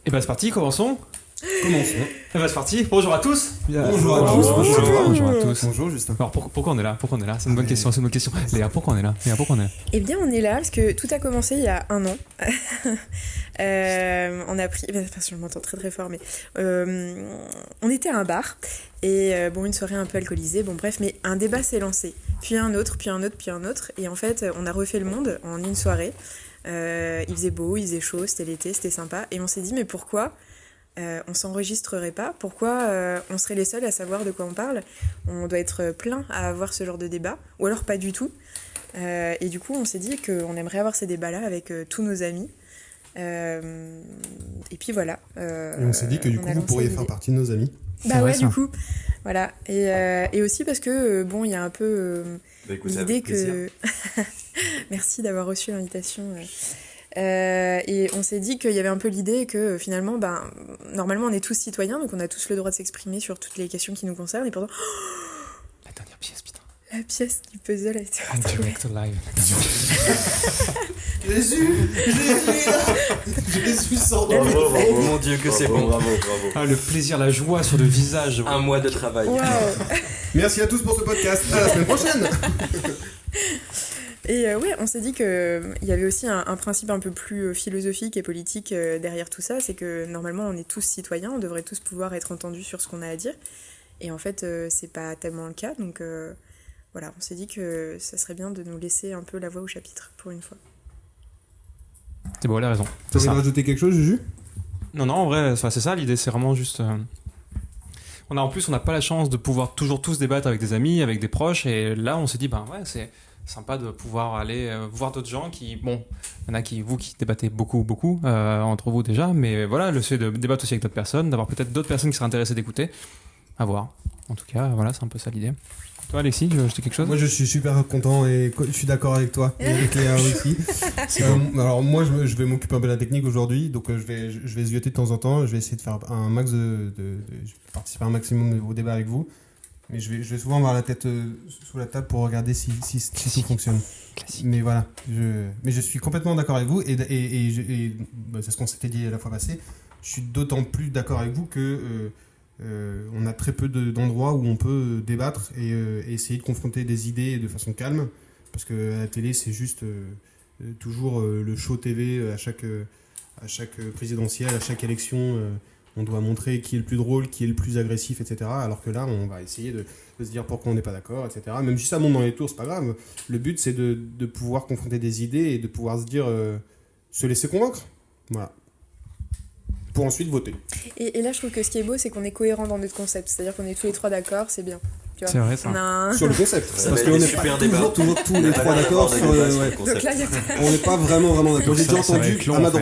Et bah c'est parti, commençons. Et bah c'est parti, bonjour à tous. Bonjour à tous. Bonjour à tous. Bonjour Justin. Alors pourquoi on est là? C'est une bonne question, Léa, pourquoi on est là? Eh bien, on est là parce que tout a commencé il y a 1 an. On a pris... je m'entends très très fort, mais... on était à un bar, et une soirée un peu alcoolisée, bref, mais un débat s'est lancé. Puis un autre, puis un autre, puis un autre, et en fait, on a refait le monde en une soirée. Il faisait beau, il faisait chaud, c'était l'été, c'était sympa, et on s'est dit, mais pourquoi on s'enregistrerait pas? Pourquoi on serait les seuls à savoir de quoi on parle? On doit être plein à avoir ce genre de débat, ou alors pas du tout. Et du coup, on s'est dit qu'on aimerait avoir ces débats-là avec tous nos amis. Et puis voilà. Et on s'est dit que du coup, vous pourriez faire partie de nos amis. Bah ouais, du coup. Voilà. Et aussi parce que, il y a un peu l'idée que... Merci d'avoir reçu l'invitation. Et on s'est dit qu'il y avait un peu l'idée que finalement, normalement, on est tous citoyens, donc on a tous le droit de s'exprimer sur toutes les questions qui nous concernent. Et pourtant... La dernière pièce, putain. La pièce du puzzle a été Direct live. Jésus sort de Bravo, mon Dieu que c'est bon. Bravo. Ah, le plaisir, la joie sur le visage. Un mois de travail. Wow. Merci à tous pour ce podcast. À la semaine prochaine. Et on s'est dit qu'il y avait aussi un principe un peu plus philosophique et politique derrière tout ça, c'est que normalement on est tous citoyens, on devrait tous pouvoir être entendus sur ce qu'on a à dire. Et en fait, c'est pas tellement le cas, donc voilà, on s'est dit que ça serait bien de nous laisser un peu la voix au chapitre pour une fois. C'est bon, elle a raison. Tu veux rajouter quelque chose, Juju? Non, en vrai, c'est ça l'idée, c'est vraiment juste... En plus, on n'a pas la chance de pouvoir toujours tous débattre avec des amis, avec des proches, et là, on s'est dit, c'est sympa de pouvoir aller voir d'autres gens qui... il y en a qui débattez beaucoup, entre vous déjà, mais voilà, le fait de débattre aussi avec d'autres personnes, d'avoir peut-être d'autres personnes qui seraient intéressées d'écouter, à voir. En tout cas, voilà, c'est un peu ça l'idée. Toi, Alexis, tu veux ajouter quelque chose? Moi, je suis super content et je suis d'accord avec toi et avec Léa aussi. Alors moi, je vais m'occuper un peu de la technique aujourd'hui, donc je vais zioter de temps en temps. Je vais essayer de faire un max je vais participer un maximum au débat avec vous. Mais je vais souvent avoir la tête sous la table pour regarder si tout fonctionne. Classique. Mais voilà, je suis complètement d'accord avec vous et c'est ce qu'on s'était dit la fois passée. Je suis d'autant plus d'accord avec vous que on a très peu d'endroits où on peut débattre et essayer de confronter des idées de façon calme, parce que à la télé c'est juste toujours le show TV à chaque présidentielle, à chaque élection. On doit montrer qui est le plus drôle, qui est le plus agressif, etc. Alors que là, on va essayer de se dire pourquoi on n'est pas d'accord, etc. Même si ça monte dans les tours, c'est pas grave. Le but, c'est de pouvoir confronter des idées et de pouvoir se dire, se laisser convaincre. Voilà. Pour ensuite voter. Et là, je trouve que ce qui est beau, c'est qu'on est cohérent dans notre concept. C'est-à-dire qu'on est tous les trois d'accord, c'est bien. Tu vois, c'est vrai, ça. Sur le concept. Ça parce va qu'on être n'est super pas débat. toujours tous les trois d'accord sur... Donc là, On n'est pas vraiment d'accord. J'ai déjà Ça va entendu, être long, à ma en fait,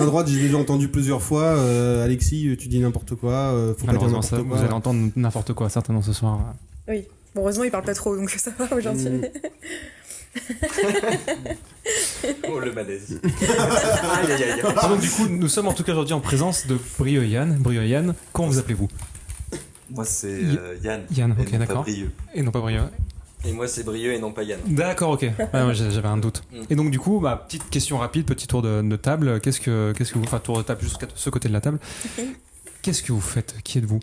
droite, j'ai déjà entendu plusieurs fois, Alexis, tu dis n'importe quoi, faut pas dire Malheureusement, n'importe quoi. vous allez entendre n'importe quoi, certainement ce soir. Oui. Bon, heureusement, il parle pas trop, donc ça va aujourd'hui. Oh le malaise. Aïe. Donc du coup, nous sommes en tout cas aujourd'hui en présence de Brieux et Yann. Brieux et Yann, comment vous appelez-vous? Moi c'est Yann. Yann, et ok, non d'accord. Pas Brieux. Et non pas Brieux. Et moi c'est Brieux et non pas Yann. D'accord, ok. Ouais, j'avais un doute. Et donc du coup, petite question rapide, petit tour de table. Qu'est-ce que vous... Enfin, tour de table juste de ce côté de la table. Qu'est-ce que vous faites? Qui êtes-vous?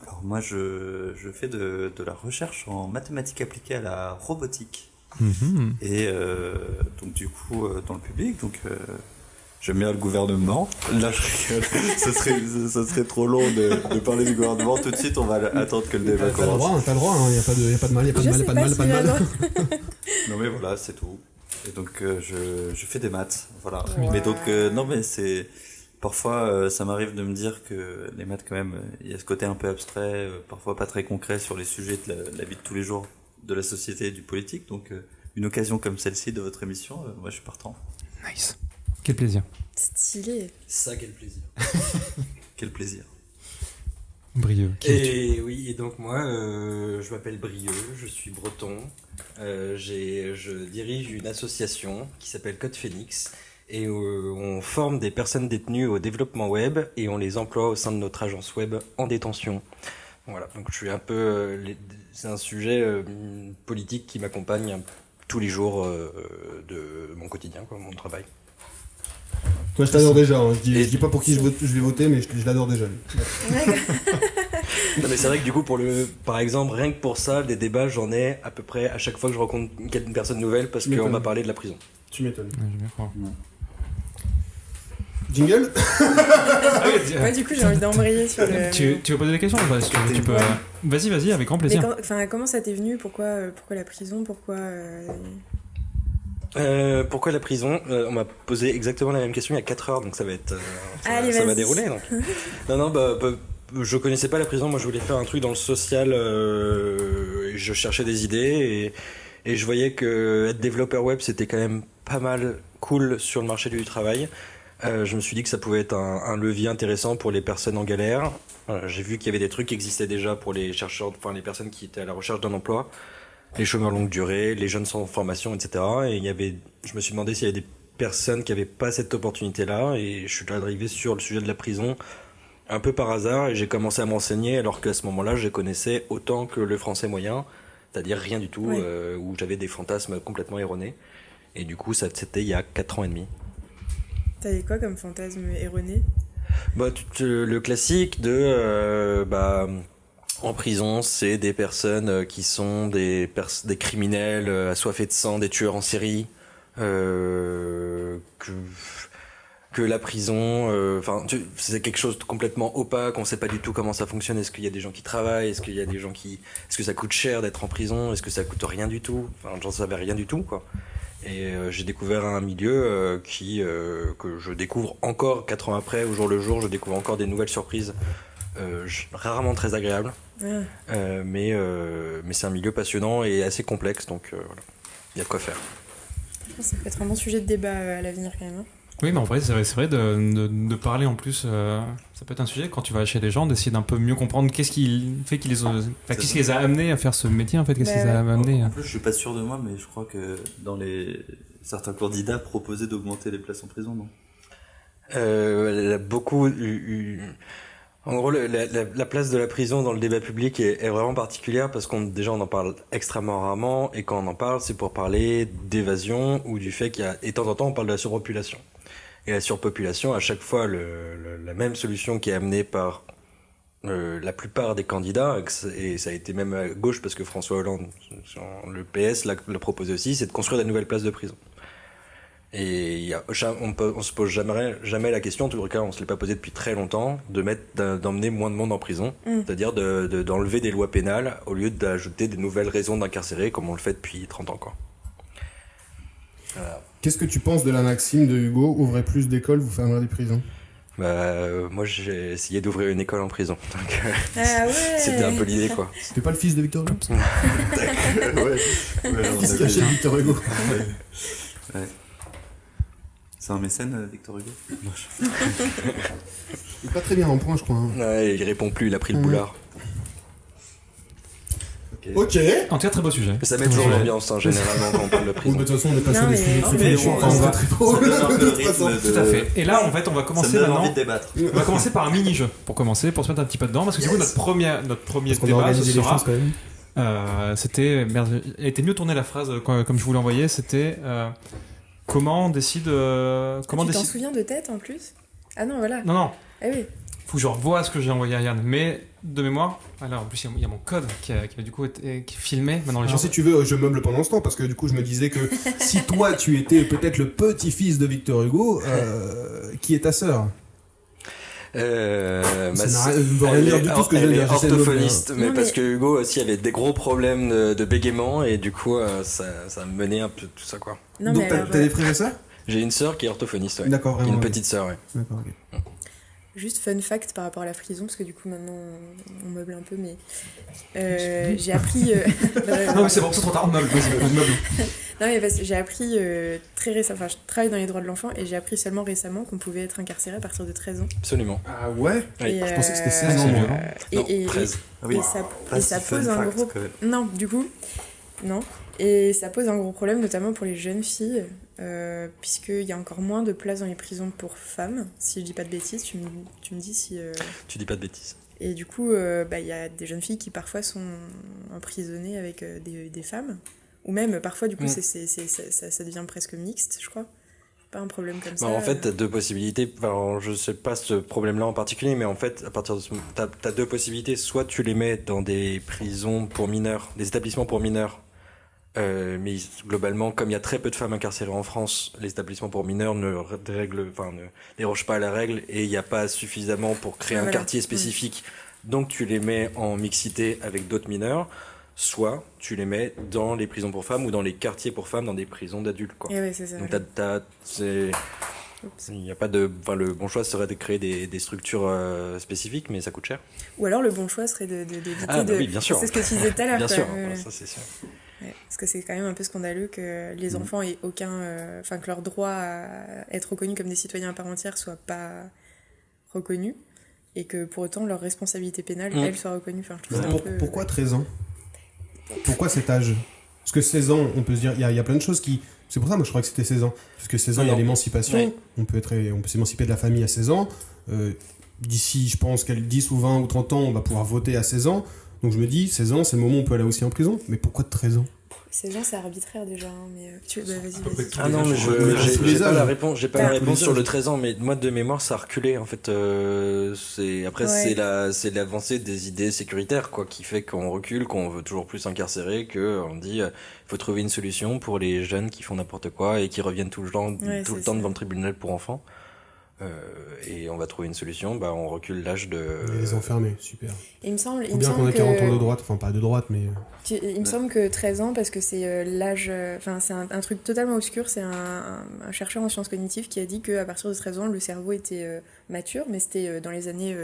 Alors moi je fais de la recherche en mathématiques appliquées à la robotique. Et donc du coup dans le public, donc j'aime bien le gouvernement. Là je rigole, ça serait trop long de parler du gouvernement. Tout de suite on va attendre que le débat commence. T'as le droit, y a pas de mal, pas de mal. Non mais voilà, c'est tout. Et donc je fais des maths, voilà. Ouais. Mais donc non mais c'est parfois ça m'arrive de me dire que les maths quand même, il y a ce côté un peu abstrait, parfois pas très concret sur les sujets de la vie de tous les jours de la société et du politique. Donc une occasion comme celle-ci de votre émission, moi je suis partant. Nice. Quel plaisir. Stylé. Ça, quel plaisir. Quel plaisir. Brieux. Et oui, et donc moi, je m'appelle Brieux, je suis breton. Je dirige une association qui s'appelle Code Phoenix. Et on forme des personnes détenues au développement web et on les emploie au sein de notre agence web en détention. Voilà, donc je suis un peu... c'est un sujet politique qui m'accompagne tous les jours de mon quotidien, quoi, mon travail. Moi, je t'adore déjà. Hein. Je dis pas pour qui je vais voter, mais je l'adore déjà. Non, mais c'est vrai que du coup, par exemple, rien que pour ça, des débats, j'en ai à peu près à chaque fois que je rencontre une personne nouvelle parce qu'on m'a parlé de la prison. Tu m'étonnes. Ouais, je vais croire. Jingle. Ouais, du coup, j'ai envie d'embrayer sur le. Tu veux poser des questions? Tu peux. Vas-y, avec grand plaisir. Comment ça t'est venu? Pourquoi la prison? Pourquoi la prison? On m'a posé exactement la même question il y a 4 heures, donc ça va être. Allez, ça va vas-y. dérouler. Donc. Non, je connaissais pas la prison. Moi, je voulais faire un truc dans le social. Je cherchais des idées et je voyais que être développeur web, c'était quand même pas mal cool sur le marché du travail. Je me suis dit que ça pouvait être un levier intéressant pour les personnes en galère. J'ai vu qu'il y avait des trucs qui existaient déjà pour les chercheurs, enfin les personnes qui étaient à la recherche d'un emploi, les chômeurs longue durée, les jeunes sans formation, etc. Et je me suis demandé s'il y avait des personnes qui n'avaient pas cette opportunité-là. Et je suis arrivé sur le sujet de la prison un peu par hasard et j'ai commencé à m'enseigner alors qu'à ce moment-là, je connaissais autant que le français moyen, c'est-à-dire rien du tout, Ouais. où j'avais des fantasmes complètement erronés. Et du coup, c'était il y a 4 ans et demi. T'avais quoi comme fantasme erroné? Le classique de en prison, c'est des personnes qui sont des criminels assoiffés de sang, des tueurs en série, que la prison, c'est quelque chose de complètement opaque, on sait pas du tout comment ça fonctionne, est-ce qu'il y a des gens qui travaillent, est-ce que ça coûte cher d'être en prison, est-ce que ça coûte rien du tout, enfin j'en savais rien du tout quoi. Et j'ai découvert un milieu que je découvre encore 4 ans après, au jour le jour, je découvre encore des nouvelles surprises, rarement très agréables, mais c'est un milieu passionnant et assez complexe, donc voilà, il y a de quoi faire. Ça peut être un bon sujet de débat à l'avenir quand même. Hein. Oui, mais en vrai, c'est vrai de parler en plus. Ça peut être un sujet quand tu vas chez les gens, d'essayer d'un peu mieux comprendre qu'est-ce qui les a amenés à faire ce métier en fait, qu'est-ce qui les a amenés. En plus, je suis pas sûr de moi, mais je crois que certains candidats proposaient d'augmenter les places en prison, non? Elle a beaucoup En gros, la place de la prison dans le débat public est vraiment particulière parce déjà on en parle extrêmement rarement et quand on en parle, c'est pour parler d'évasion ou du fait et de temps en temps on parle de la surpopulation. Et la surpopulation, à chaque fois, la même solution qui est amenée par la plupart des candidats, et ça a été même à gauche parce que François Hollande, le PS l'a proposé aussi, c'est de construire des nouvelles places de prison. Et on se pose jamais la question, en tout cas on se l'est pas posé depuis très longtemps, d'emmener moins de monde en prison, c'est-à-dire d'enlever des lois pénales au lieu d'ajouter des nouvelles raisons d'incarcérer comme on le fait depuis 30 ans quoi. Voilà. Qu'est-ce que tu penses de la maxime de Hugo? Ouvrez plus d'écoles, vous fermerez des prisons. Moi j'ai essayé d'ouvrir une école en prison, donc Ah ouais. c'était un peu l'idée quoi. T'es pas le fils de Victor Hugo? Ouais, Qu'est-ce qu'il achète Victor Hugo? Ouais. C'est un mécène, Victor Hugo? Il est pas très bien en point, je crois. Hein. Ouais, il répond plus, il a pris le boulard. Ok. En tout cas, très beau sujet. Ça met toujours l'ambiance généralement quand on parle de Bon, prison. de toute façon, on est passé Non, des mais- sujets très mais méchants, bon, enfin, on va très beau. Ça donne un peu De le toute façon. rythme de... Tout à fait. Et là, en fait, on va Ça commencer me donne maintenant. envie de débattre. On va commencer par un mini-jeu pour commencer, pour se mettre un petit peu dedans, parce que du coup, notre premier Parce qu'on a débat, ce organisé les sera. choses quand même. C'était. Merde, elle était mieux tournée la phrase comme je vous l'ai envoyée. C'était. Comment on décide. Comment Tu t'en décide. souviens de tête en plus? Ah non, voilà. Non. Ah oui. Faut que je revoie ce que j'ai envoyé à Yann. Mais de mémoire. Alors, en plus, il y a mon code qui a du coup été filmé. Maintenant, les gens. Alors, si tu veux, je meuble pendant ce temps, parce que du coup, je me disais que si toi, tu étais peut-être le petit-fils de Victor Hugo, qui est ta sœur? Ça ne veut rien dire du tout ce que je viens de elle est dire. j'essaie de meubler, hein. orthophoniste, mais Non, parce mais- que Hugo aussi avait des gros problèmes de bégaiement et du coup ça a mené un peu tout ça quoi. Non, Donc, mais t'as alors, des frères et sœurs? J'ai une sœur qui est orthophoniste, ouais. D'accord, vraiment. Une ok. petite sœur, ouais. D'accord, ok. juste fun fact par rapport à la prison, parce que du coup maintenant on meuble un peu, mais j'ai appris. Non, mais c'est bon, c'est trop tard, on meuble. Vas-y, on meuble. Non, mais parce que j'ai appris très récemment. Enfin, je travaille dans les droits de l'enfant et j'ai appris seulement récemment qu'on pouvait être incarcéré à partir de 13 ans. Absolument. Ah ouais? Oui. Je pensais que c'était Ah, 16 ans, c'est moi. violent. Non, 13. Ah oui, et ça si fun pose un fact, gros. quand même. Non, du coup, non. Et ça pose un gros problème, notamment pour les jeunes filles, puisqu'il y a encore moins de places dans les prisons pour femmes. Si je dis pas de bêtises, tu me dis si. Tu dis pas de bêtises. Et du coup, il y a des jeunes filles qui parfois sont emprisonnées avec des femmes. Ou même, parfois, du coup, ça devient presque mixte, je crois. pas un problème comme Bah, ça. en fait, t'as deux possibilités. Enfin, je sais pas ce problème-là en particulier, mais en fait, à partir de t'as deux possibilités. Soit tu les mets dans des prisons pour mineurs, des établissements pour mineurs. Mais globalement, comme il y a très peu de femmes incarcérées en France, les établissements pour mineurs ne dérogent pas à la règle et il n'y a pas suffisamment pour créer un Voilà. quartier spécifique. Donc tu les mets en mixité avec d'autres mineurs, soit tu les mets dans les prisons pour femmes ou dans les quartiers pour femmes dans des prisons d'adultes, quoi. Et ouais, c'est ça. Donc il n'y a pas de, enfin, le bon choix serait de créer des structures spécifiques, mais ça coûte cher. Ou alors le bon choix serait d'éviter Ah, bah oui, bien sûr. C'est ce que tu disais tout à l'heure. Bien quoi. sûr, Ouais, ouais. ça c'est sûr. Ouais, parce que c'est quand même un peu scandaleux que les enfants aient aucun... Enfin, que leur droit à être reconnus comme des citoyens à part entière soit pas reconnu et que pour autant leur responsabilité pénale, elle, soit reconnue. Enfin, je trouve ça un peu... Pourquoi 13 ans? Pourquoi cet âge? Parce que 16 ans, on peut se dire, il y a plein de choses qui... C'est pour ça, moi je crois que c'était 16 ans. Parce que 16 ans, il y a Non. l'émancipation. Ouais. On peut s'émanciper de la famille à 16 ans. D'ici, je pense, 10 ou 20 ou 30 ans, on va pouvoir voter à 16 ans. Donc je me dis, 16 ans, c'est le moment où on peut aller aussi en prison. Mais pourquoi de 13 ans? Ces gens, c'est arbitraire déjà. Hein, mais vas-y. Ah non, mais tous les j'ai pas âges. la réponse, j'ai pas la Tous les réponse sur âges. le 13 ans, mais moi de mémoire ça a reculé en fait. C'est l'avancée des idées sécuritaires quoi qui fait qu'on recule, qu'on veut toujours plus incarcérer, que on dit faut trouver une solution pour les jeunes qui font n'importe quoi et qui reviennent tout le temps devant le tribunal pour enfants. Et on va trouver une solution, bah on recule l'âge de. Et les enfermer, super. Il me semble, Ou bien qu'on a 40 ans de droite, enfin pas de droite, mais... Il me semble que 13 ans, parce que c'est l'âge... Enfin, c'est un truc totalement obscur. C'est un chercheur en sciences cognitives qui a dit qu'à partir de 13 ans, le cerveau était mature, mais c'était dans les années...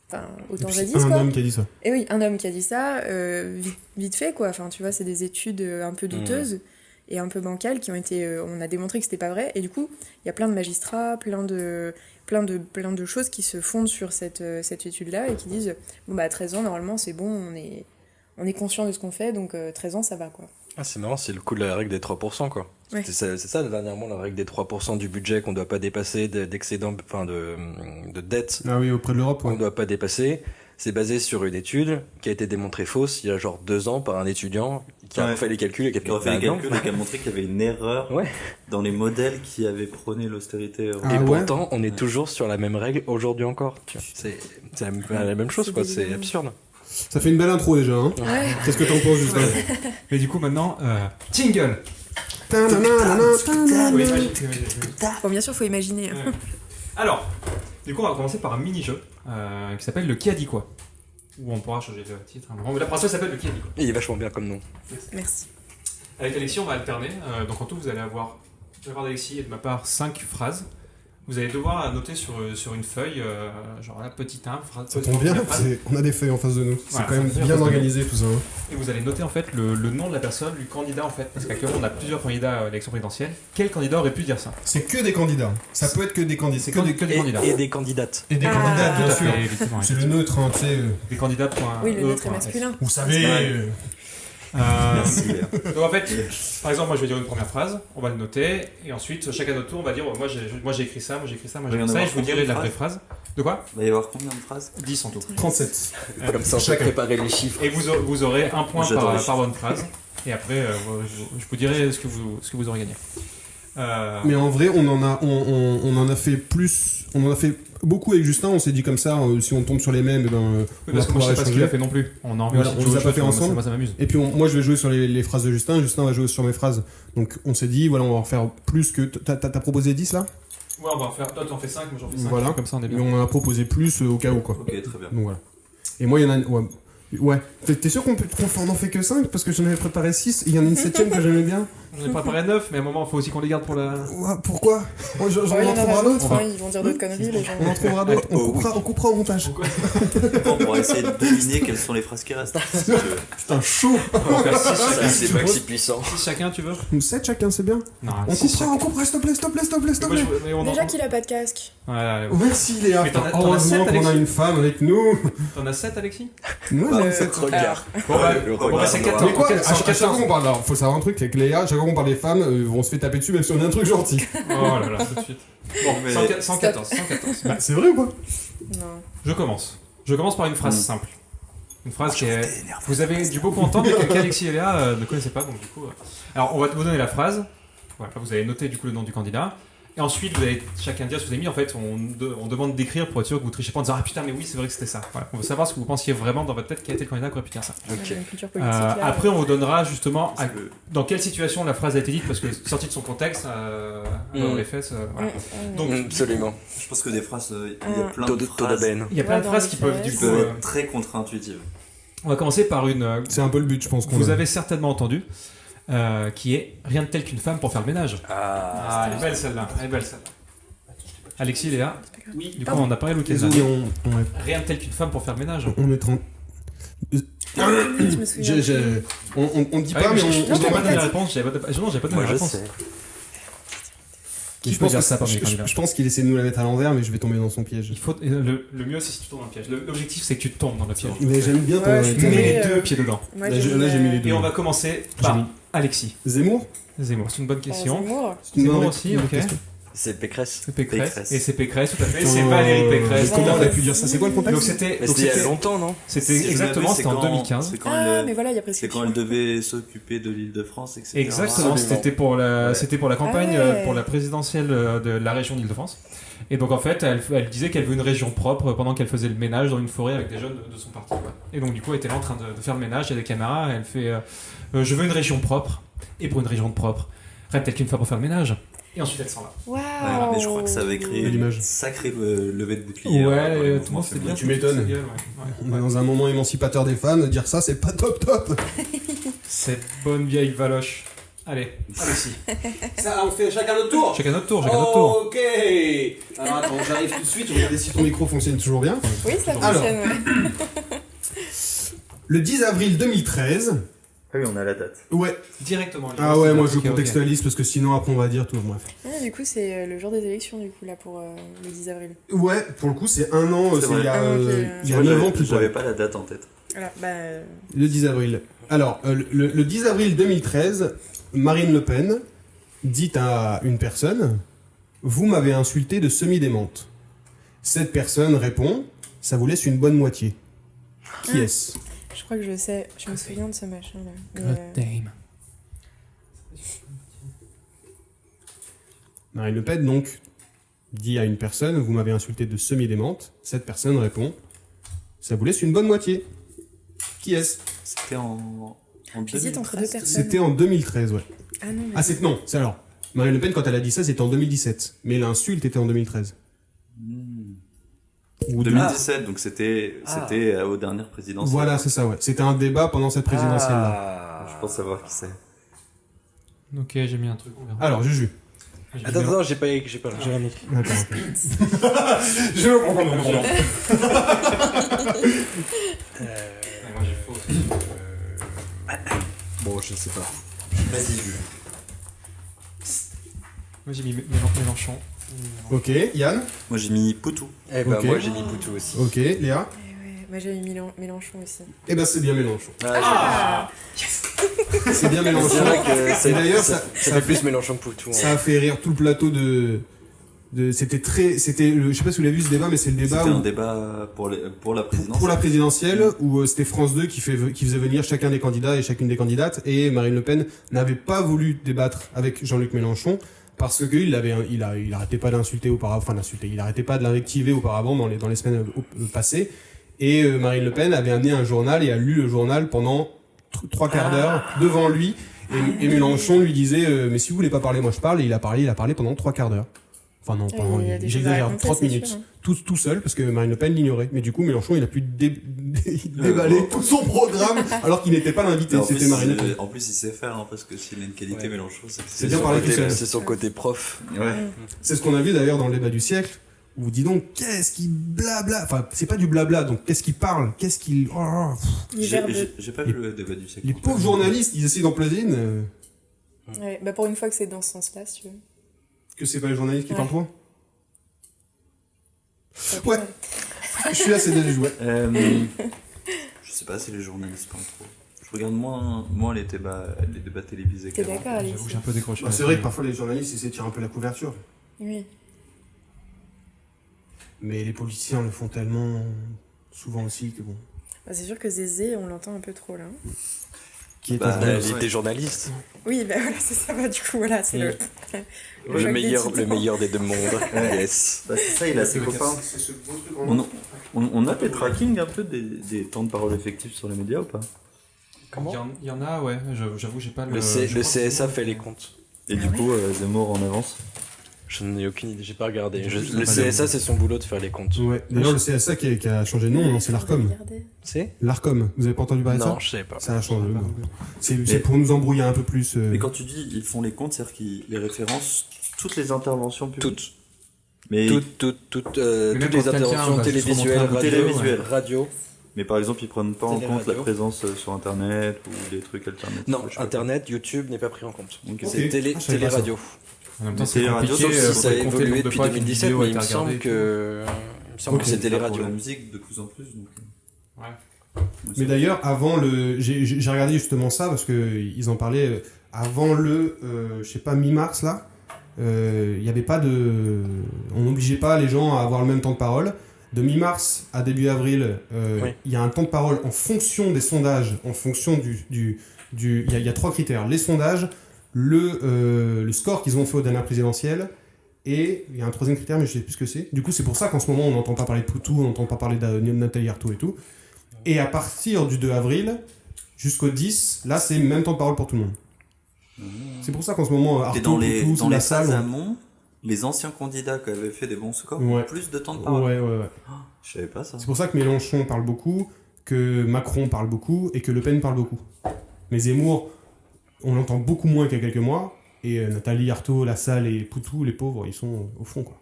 Enfin, autant jadis, un quoi. homme qui a dit ça. Et oui, un homme qui a dit ça, vite fait, quoi. Enfin, tu vois, c'est des études un peu douteuses et un peu bancales qui ont été... on a démontré que c'était pas vrai. Et du coup, il y a plein de magistrats, plein de choses qui se fondent sur cette étude-là et qui disent, bon, bah, à 13 ans, normalement, c'est bon, on est conscient de ce qu'on fait, donc 13 ans, ça va, quoi. Ah c'est marrant, c'est le coup de la règle des 3% quoi. Ouais. C'est ça dernièrement la règle des 3% du budget qu'on doit pas dépasser, d'excédent, enfin de dette. Ah oui, auprès de l'Europe, On ouais. ne doit pas dépasser. C'est basé sur une étude qui a été démontrée fausse il y a genre 2 ans par un étudiant qui a fait les calculs et qui a Qui aurait fait les calculs et qui a montré qu'il y avait une erreur dans les modèles qui avaient prôné l'austérité. Ah et ouais. pourtant, on est toujours sur la même règle aujourd'hui encore. Tu vois. C'est la même chose, C'est quoi. C'est délirant. absurde. Ça fait une belle intro déjà, hein. Ouais. Qu'est-ce que t'en penses, Justin? Mais du coup, maintenant, jingle. Bon, bien sûr, faut imaginer. Ouais. Alors, du coup, on va commencer par un mini-jeu qui s'appelle le Qui a dit quoi. Où on pourra changer de titre. La première s'appelle le Qui a dit quoi. Il est vachement bien comme nom. Merci. Avec Alexis, on va alterner. Donc en tout, vous allez avoir de la part d'Alexis et de ma part 5 phrases. Vous allez devoir noter sur une feuille, genre la petite 1, phrase. Ça tombe bien, on a des feuilles en face de nous. C'est Voilà, quand même ça veut dire bien que- organisé tout ça. Hein. Et vous allez noter en fait le nom de la personne, du candidat en fait. Parce qu'actuellement, on a plusieurs candidats à l'élection présidentielle. Quel candidat aurait pu dire ça? C'est que des candidats. Ça peut être que des candidats. C'est que des... Que des candidats. Et des candidates. Et des Ah. candidats, Tout bien à sûr. fait, effectivement, C'est le neutre, hein, tu sais. Des candidats. Oui, le neutre est point masculin. Vous savez. Ouais. Merci. Léa. Donc en fait, par exemple, moi je vais dire une première phrase, on va le noter, et ensuite chacun notre tour, on va dire moi j'ai écrit ça, moi j'ai écrit ça, moi j'ai Il va y écrit en ça, et avoir je vous dirai combien de la vraie phrase. De quoi? Il va y avoir combien de phrases? 10 en tout. 37. Comme ça, on peut Chacun. préparer les chiffres. Et vous aurez un point J'adore les par bonne phrase, et après je vous dirai ce que vous aurez gagné. Mais en vrai, on en a fait plus. On en a fait beaucoup avec Justin. On s'est dit comme ça, si on tombe sur les mêmes, ben, Oui, on va parce que moi je pouvoir sais pas ce qu'il a échanger. fait non plus. On a envie Voilà, aussi de on jouer les a aux pas choses, fait moi, ensemble. moi ça m'amuse. Et puis moi je vais jouer sur les phrases de Justin. Justin va jouer sur mes phrases. Donc on s'est dit, voilà, on va en faire plus que. T'as proposé 10 là? Ouais, on va en faire. Toi t'en fais 5, moi j'en fais 5. Voilà. Comme ça on est Mais bien. on en a proposé plus au cas où quoi. Ok, très bien. Donc voilà. Et moi il y en a. Ouais. T'es sûr qu'on en fait que 5? Parce que j'en avais préparé 6. Il y en a une 7ème que j'aimais bien. J'en ai préparé 9, mais à un moment il faut aussi qu'on les garde pour la. Ouais, pourquoi? J'en Il y en en trouvera aura d'autres. d'autres, hein, ils vont dire d'autres conneries, les gens. On en trouvera d'autres. On coupera au montage. On pourra essayer de deviner quelles sont les phrases qui restent. Si tu veux. Putain, chaud. On va faire 6 Ça, chacun. c'est maxi puissant. 6 chacun, tu veux? Nous 7 chacun, c'est bien. Non, On 6 coupera, s'il te plaît, s'il te plaît, s'il te plaît, s'il te Moi, plaît. mais on Déjà en... qu'il a pas de casque. Voilà, allez, Merci Léa. Mais t'en as Heureusement 7, qu'on a Alexis une femme avec nous. T'en as 7, Alexis? Moi j'en ai 7. Regard. Bon, bah, Le bon, bah, c'est regard 14. Mais quoi, Ok, à chaque fois 14. qu'on parle, alors, faut savoir un truc, c'est que Léa, à chaque fois qu'on parle des femmes, on se fait taper dessus même si on a un truc gentil. Oh là là, tout de suite. Bon, Mais- 114. Bah, c'est vrai ou pas? Non. Je commence par une phrase simple. Une phrase qui est... Vous avez dû beaucoup entendre, mais qu'Alexis et Léa ne connaissaient pas, donc du coup... Alors, on va vous donner la phrase. Voilà, vous allez noter du coup le nom du candidat. Et ensuite, vous allez chacun dire ce que vous avez mis. En fait, on demande d'écrire pour être sûr que vous trichez pas en disant ah putain mais oui c'est vrai que c'était ça. Voilà. On veut savoir ce que vous pensiez vraiment dans votre tête qui a été le candidat qui aurait pu dire ça. Ok. Une culture politique, là, Après, on vous donnera justement Parce que- dans quelle situation la phrase a été dite parce que sortie de son contexte, dans les faits, voilà. Donc, Absolument. Je pense que des phrases, il y a plein de Taux phrases d'aubaine. il y a plein de dans phrases les qui peuvent faits, du qui coup. peuvent être très contre-intuitives. On va commencer par une. C'est un peu le but, je pense. Vous avez certainement entendu. Qui est rien de tel qu'une femme pour faire le ménage. Ah. Elle est belle celle-là. Elle est belle celle-là. Alexis, Léa. Oui. Du coup, on a parlé l'autre Désolé, Rien de tel qu'une femme pour faire le ménage. on est 30. Je me souviens. On dit Ah pas, oui, mais je on n'ai pas donné débat. la réponse. J'avais pas donné Moi la je réponse. sais. Qui Je peut pense dire que ça parmi les candidats je pense qu'il essaie de nous la mettre à l'envers, mais je vais tomber dans son piège. Il faut, le mieux, c'est si tu tombes dans le piège. L'objectif, c'est que tu tombes dans le piège. Mais j'aime bien ton. Ouais, je Mets Mais, les deux pieds dedans. Moi, Là, j'ai mis les deux. Et on va commencer J'ai par mis- Alexis. Zemmour. Zemmour, c'est une bonne question. Zemmour. C'est une Zemmour bonne aussi, bonne ok. question. C'est Pécresse. C'est Pécresse. Pécresse. Et c'est Pécresse, tout à fait. Putain, C'est Valérie Pécresse. Comment on a Ouais. pu dire ça? C'est quoi le Donc contexte? c'était. Mais donc c'était il y a c'était- longtemps, non? C'était Si je exactement, m'abuse, c'était en 2015. C'est quand, Ah, elle, mais voilà, il y a c'est quand prescription. elle devait s'occuper de l'Île-de-France, etc. Exactement, Absolument. c'était pour la campagne, Ah ouais. pour la présidentielle de la région d'Île-de-France. Et donc en fait, elle disait qu'elle veut une région propre pendant qu'elle faisait le ménage dans une forêt avec des jeunes de son parti. quoi. Et donc du coup, elle était là en train de faire le ménage, il y a des caméras, elle fait je veux une région propre. Et pour une région propre, rien de tel qu'une fois pour faire le ménage. Et ensuite, elle s'en va. Waouh. Ouais, mais je crois que ça avait créé L'image. une sacrée levée de bouclier. Ouais, pour les tout le mouvements monde c'était bien. féminins. Tu m'étonnes. C'est bien, ouais. On est dans un moment émancipateur des femmes, dire ça, c'est pas top. Cette bonne vieille valoche. Allez, Alexis. Ça, on fait chacun notre tour. Chacun notre tour, chacun notre tour. Ok. Alors attends, j'arrive tout de suite. Je vais regarder si ton micro fonctionne toujours bien. Oui, ça Alors. fonctionne, ouais. Le 10 avril 2013. Ah oui, on a la date. Ouais. Directement. Ah ouais, moi je Ok, ok. contextualise parce que sinon après on va dire tout. Bref. Ah, du coup, c'est le jour des élections, du coup, là, pour le 10 avril. Ouais, pour le coup c'est un an. C'est C'est vrai. il y a, Ah, ok. il y a Moi, 9 ans plus j'avais tard. pas la date en tête. Alors, Le 10 avril. Alors, le 10 avril 2013, Marine Le Pen dit à une personne « Vous m'avez insulté de semi-démente ». Cette personne répond « Ça vous laisse une bonne moitié ». Qui est-ce? je crois que je sais, je me souviens de ce machin-là. Mais, God damn. Marine Le Pen, donc, dit à une personne « Vous m'avez insulté de semi-démente ». Cette personne répond « Ça vous laisse une bonne moitié ». Qui est-ce? C'était en J'hésite entre deux 2013. personnes. C'était en 2013, ouais. Ah non, mais Ah, non, c'est alors. Marine Le Pen, quand elle a dit ça, c'était en 2017. Mais l'insulte était en 2013. Ou 2017, donc c'était aux dernières présidentielles. Voilà, c'est ça, ouais. C'était un débat pendant cette présidentielle-là. Je pense savoir qui c'est. Ok, j'ai mis un truc. on verra. Alors, Juju. J'ai mis Attends, Mélenchon. non, j'ai pas là. J'ai un autre. Attends. Ouais, moi, j'ai faux aussi. Bon, je sais pas. Vas-y, Jules. Moi j'ai mis Mélenchon. Ok, Yann. Moi j'ai mis Poutou. Eh ben, Ok. moi j'ai mis Poutou aussi. Ok, Léa. ouais, ouais. Moi, j'avais mis Mélenchon aussi. Eh ben, c'est bien Mélenchon. Ah, C'est bien C'est Mélenchon. vrai que Et d'ailleurs, ça fait plus Mélenchon que Poutou. Ça a fait rire tout le plateau de c'était je sais pas si vous l'avez vu ce débat, mais c'est le débat C'était un où, débat pour la présidence. pour la présidentielle où c'était France 2 qui faisait venir chacun des candidats et chacune des candidates, et Marine Le Pen n'avait pas voulu débattre avec Jean-Luc Mélenchon parce que il arrêtait pas d'insulter auparavant, enfin d'insulter, il arrêtait pas de l'invectiver auparavant dans les semaines passées, et Marine Le Pen avait amené un journal et a lu le journal pendant 3/4 d'heure devant lui, et Mélenchon lui disait mais si vous voulez pas parler, moi je parle, et il a parlé pendant 3/4 d'heure. Enfin non, pardon, il y a des choses à j'exagère, raconter, 30 c'est minutes. sûr, hein. Tout seul, parce que Marine Le Pen l'ignorait. Mais du coup, Mélenchon, il a pu déballer tout son programme, alors qu'il n'était pas l'invité, Et en c'était plus, Marine Le Pen. en plus, il sait faire, hein, parce que s'il a une qualité Ouais. Mélenchon, C'est bien parlé tout seul. C'est son côté prof. Ouais. C'est ce qu'on a vu d'ailleurs dans le débat du siècle, où dis donc, qu'est-ce qui blabla, enfin, c'est pas du blabla, donc qu'est-ce qu'il parle, qu'est-ce qu'il... Oh, pff. Les verbes. J'ai pas vu le débat du siècle. Les pauvres journalistes, ils essaient d'en placer une, Ouais, bah pour une fois que c'est dans ce sens-là, si tu veux. que c'est pas les journalistes qui Ouais. parlent pour. Ça Ouais. fait- Je suis assez déçu, ouais. Je sais pas si les journalistes parlent trop. Je regarde moins les débats télévisés. T'es qu'avant. d'accord, Alexis? J'avoue que j'ai un peu décroché. Bah, c'est vrai que parfois les journalistes essaient de tirer un peu la couverture, Oui. mais les politiciens le font tellement souvent aussi que bon. Bah, c'est sûr que Zézé, on l'entend un peu trop là. Qui est Il était journaliste. Oui, bah voilà, c'est ça. Bah, du coup, voilà, c'est le Le choc des meilleur titans. des deux mondes. Yes. Bah, c'est ça, il a ses copains. On a des trackings un peu des temps de parole effectifs sur les médias ou pas? Il y en a, ouais. J'avoue, j'ai pas le. Le je crois CSA que- fait les comptes. Et du coup, Zemmour en avance. Je n'en ai aucune idée, j'ai pas regardé. Je sais Le pas CSA, c'est son boulot de faire les comptes. Ouais. D'ailleurs, le CSA qui a changé de nom, non, c'est l'ARCOM. C'est L'ARCOM, vous avez pas entendu parler de ça? Non, je savais pas. Ça a changé. pas. bon. C'est Mais- pour nous embrouiller un peu plus. Mais quand tu dis ils font les comptes, c'est-à-dire qu'ils les référencent toutes les interventions publiques. Toutes. Mais, Toutes quand les quelqu'un interventions va juste télévisuelles, remontrer un radio, télévisuel. radio. mais par exemple, ils prennent pas en Télé, compte la radio. présence sur Internet ou des trucs alternatifs. Non, je sais pas. Internet, YouTube n'est pas pris en compte. Ok. C'est télé, Ah, je savais pas ça. radio. En même Mais temps, c'est c'est radio, compliqué. sauf si Ça a faut compter le évolué nombre de depuis fois qu'une 2017, vidéo a mais il été me semble regardée. que c'est télé Pour radio. la musique de plus en plus. Donc... Ouais. Mais d'ailleurs, avant le. J'ai regardé justement ça parce qu'ils en parlaient. Avant le. Je sais pas, mi-mars là. Il y avait pas de. On n'obligeait pas les gens à avoir le même temps de parole. De mi-mars à début avril, Oui. il y a un temps de parole en fonction des sondages, en fonction il y a 3 critères. Les sondages, le score qu'ils ont fait aux dernières présidentielles, et il y a un 3e critère, mais je sais plus ce que c'est. Du coup, c'est pour ça qu'en ce moment, on n'entend pas parler de Poutou, on n'entend pas parler de Nathalie Arthaud et tout. Et à partir du 2 avril jusqu'au 10, là, c'est le même temps de parole pour tout le monde. C'est pour ça qu'en ce moment, Et Arthaud, dans les, Poutou, dans la les phases salle... amont, les anciens candidats qui avaient fait des bons scores Ouais. ont plus de temps de parole. Ouais. Je savais pas ça. C'est pour ça que Mélenchon parle beaucoup, que Macron parle beaucoup et que Le Pen parle beaucoup. Mais Zemmour, on l'entend beaucoup moins qu'il y a quelques mois. Et Nathalie Arthaud, Lassalle et Poutou, les pauvres, ils sont au fond, quoi.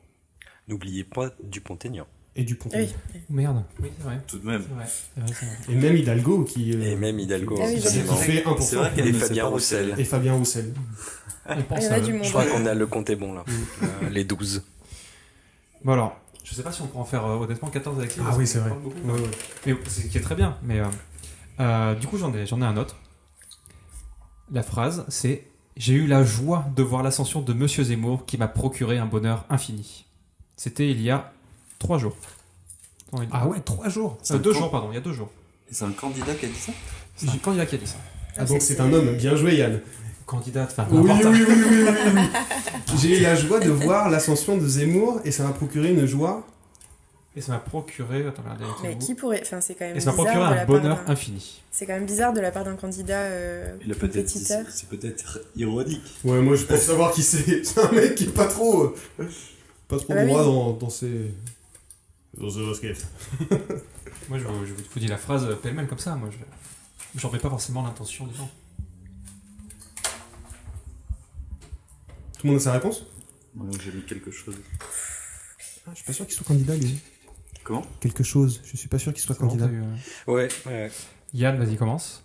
N'oubliez pas Dupont-Aignan. Et Dupont. Ah oui. Merde. Oui, c'est vrai. Tout de même. C'est vrai. C'est vrai, c'est vrai. Et même Hidalgo qui... Et même Hidalgo. Ah oui, qui forcément. fait 1%. C'est vrai qu'elle Et ne sait Fabien pas Roussel. Et Fabien Roussel. On pense Il y en à a eux. du monde. Je crois qu'on a le compte est bon là. Les 12. Bon alors, je sais pas si on peut en faire honnêtement 14 avec lui. Ah parce oui, qu'on c'est vrai. parle beaucoup. Ouais, ouais. Mais c'est qui est très bien. Mais du coup, j'en ai un autre. La phrase, c'est « J'ai eu la joie de voir l'ascension de Monsieur Zemmour qui m'a procuré un bonheur infini. » C'était il y a 3 jours. Non, Ah ouais, 3 jours. 2 jours, pardon, il y a 2 jours. Et c'est un candidat qui a dit ça? C'est un candidat qui a dit ça. Ah donc c'est un homme. Bien joué, Yann. Candidate, enfin, Oui. n'importe. J'ai eu la joie de voir l'ascension de Zemmour et ça m'a procuré une joie. Et ça m'a procuré... Attends, regardez avec Mais vous. qui pourrait. Enfin, c'est quand même Et ça m'a bizarre procuré de la un part bonheur d'un- infini. C'est quand même bizarre de la part d'un candidat Il a peut-être dit, compétiteur. c'est peut-être ironique. Ouais, moi je pense savoir qui c'est. C'est un mec qui est pas trop Ah bah droit oui. dans ses baskets. Moi, je vous dis la phrase pêle-mêle comme ça. Moi, j'en mets pas forcément l'intention dedans. Tout le monde a sa réponse? Ouais, j'ai mis quelque chose. Ah, je suis pas sûr qu'il soit candidat, lui. Comment? Quelque chose. Je suis pas sûr qu'il soit candidat. Ouais. Yann, vas-y, commence.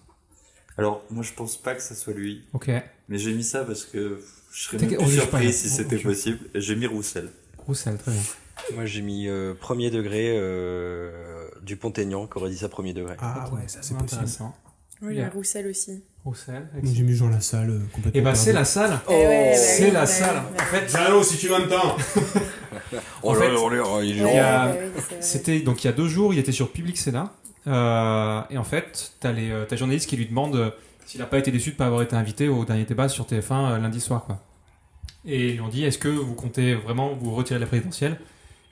Alors, moi je pense pas que ça soit lui. Ok. Mais j'ai mis ça parce que je serais T'inquiète, même on plus juge pas, surpris hein. si c'était Ok. possible. Et j'ai mis Roussel. Roussel, très bien. Moi j'ai mis premier degré Dupont-Aignan qui aurait dit ça premier degré. Ah ouais, ça c'est possible. Intéressant. Oui, Bien. le Roussel aussi. Roussel. Moi, j'ai mis Jean Lassalle complètement. Et bah, c'est perdu. la salle. Eh ouais, bah c'est oui, la bah salle. oui, En fait, Zalo, si tu m'entends. Oh En là fait, là, oh, il est Ouais, Il y a- bah oui, c'est vrai. c'était donc il y a 2 jours, il était sur Public Sénat. Et en fait, t'as les journalistes qui lui demandent s'il n'a pas été déçu de ne pas avoir été invité au dernier débat sur TF1 lundi soir, quoi. Et ils lui ont dit, est-ce que vous comptez vraiment vous retirer de la présidentielle?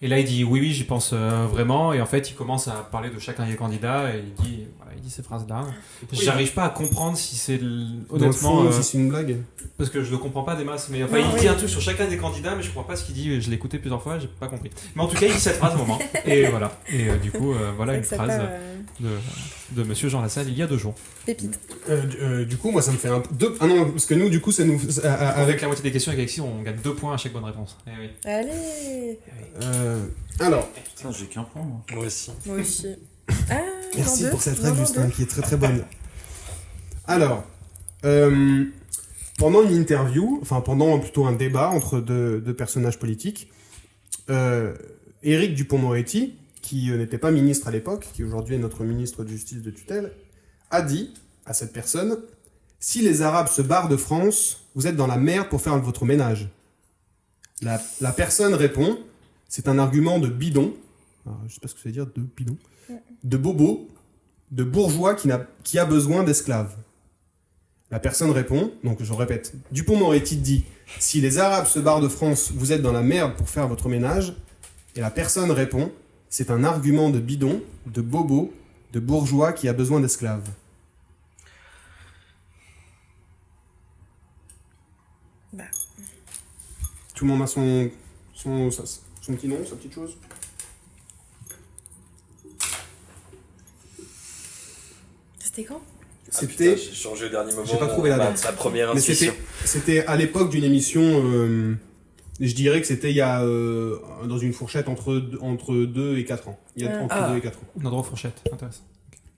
Et là, il dit oui, j'y pense vraiment. Et en fait, il commence à parler de chacun des candidats et il dit ces phrases-là. J'arrive pas à comprendre si c'est honnêtement, Dans le fond, si c'est une blague. parce que je le comprends pas des masses. Mais enfin, Non, il oui. dit un truc sur chacun des candidats, mais je comprends pas ce qu'il dit. Je l'ai écouté plusieurs fois, j'ai pas compris. Mais en tout cas, il dit cette phrase au moment. Et voilà. Et du coup, voilà C'est une que ça phrase part, de Monsieur Jean Lassalle il y a 2 jours. pépite. Du coup, moi, ça me fait Ah non, parce que nous, du coup, ça nous. Avec la moitié des questions avec Alexis, on gagne 2 points à chaque bonne réponse. Eh oui. Allez, Alors, Putain, j'ai qu'un point. Moi. Moi aussi. moi aussi. Ah, merci dans pour deux. cette Non, règle, dans Justin, deux. qui est très très bonne. Alors, pendant une interview, enfin pendant plutôt un débat entre deux personnages politiques, Éric Dupond-Moretti, qui n'était pas ministre à l'époque, qui aujourd'hui est notre ministre de Justice de tutelle, a dit à cette personne: si les Arabes se barrent de France, vous êtes dans la merde pour faire votre ménage. La personne répond: c'est un argument de bidon. Alors, je sais pas ce que ça veut dire, de bidon. De bobo, de bourgeois qui a besoin d'esclaves. La personne répond, donc je répète, Dupond-Moretti dit « Si les Arabes se barrent de France, vous êtes dans la merde pour faire votre ménage ». Et la personne répond « C'est un argument de bidon, de bobo, de bourgeois qui a besoin d'esclaves ». Bah. Tout le monde a son petit nom, sa petite chose. C'était quand? C'était... J'ai changé au dernier moment. J'ai pas trouvé la date. Sa première Mais intuition. c'était à l'époque d'une émission, je dirais que c'était il y a, dans une fourchette entre 2 et 4 ans. Il y a entre 2 et 4 ans. On a droit aux fourchettes, intéressant.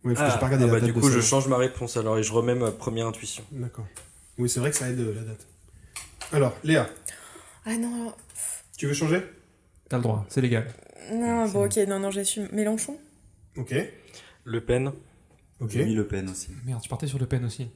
Oui, parce que j'ai pas regardé la date du de coup, ça. je change ma réponse alors et je remets ma première intuition. D'accord. Oui, c'est vrai que ça aide la date. Alors, Léa, Ah non, tu veux changer? T'as le droit, c'est légal. non, bon, ok, non, j'assume. Mélenchon? Ok. Le Pen. Ok. J'ai mis Le Pen aussi. Merde, tu partais sur Le Pen aussi.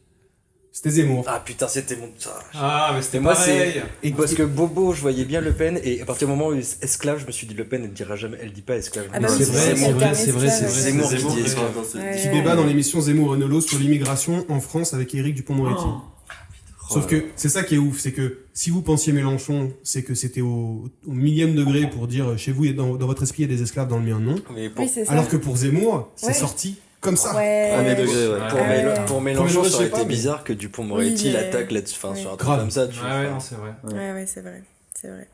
C'était Zemmour. Ah putain, c'était mon. Ah, mais c'était moi, pareil. Et Parce que Bobo, je voyais bien Le Pen, et à partir du moment où esclave, je me suis dit Le Pen, elle dira jamais, elle dit pas esclave. Ah bah c'est oui, vrai, c'est c'est le vrai, terme c'est vrai, esclave. c'est Zemmour qui Zemmour dit qui esclave. parle dans ce- Ouais. qui débat dans l'émission Zemmour et Nolot sur l'immigration en France avec Éric Dupond-Moretti. Sauf que c'est ça qui est ouf, c'est que si vous pensiez Mélenchon, c'est que c'était au millième degré pour dire chez vous, dans votre esprit, il y a des esclaves, dans le mien, non. Mais pour, Oui, c'est ça. Alors que pour Zemmour, c'est Ouais. sorti comme ça. Ouais. Premier degré, ouais. pour, Ouais. pour Mélenchon, Mélenchon, ça je aurait sais pas, été mais- bizarre que Dupond-Moretti Oui, mais- l'attaque là-dessus, enfin, Ouais. sur un truc Grave. comme ça. Tu Ouais, ouais, non, c'est vrai. Ouais, c'est vrai. C'est vrai.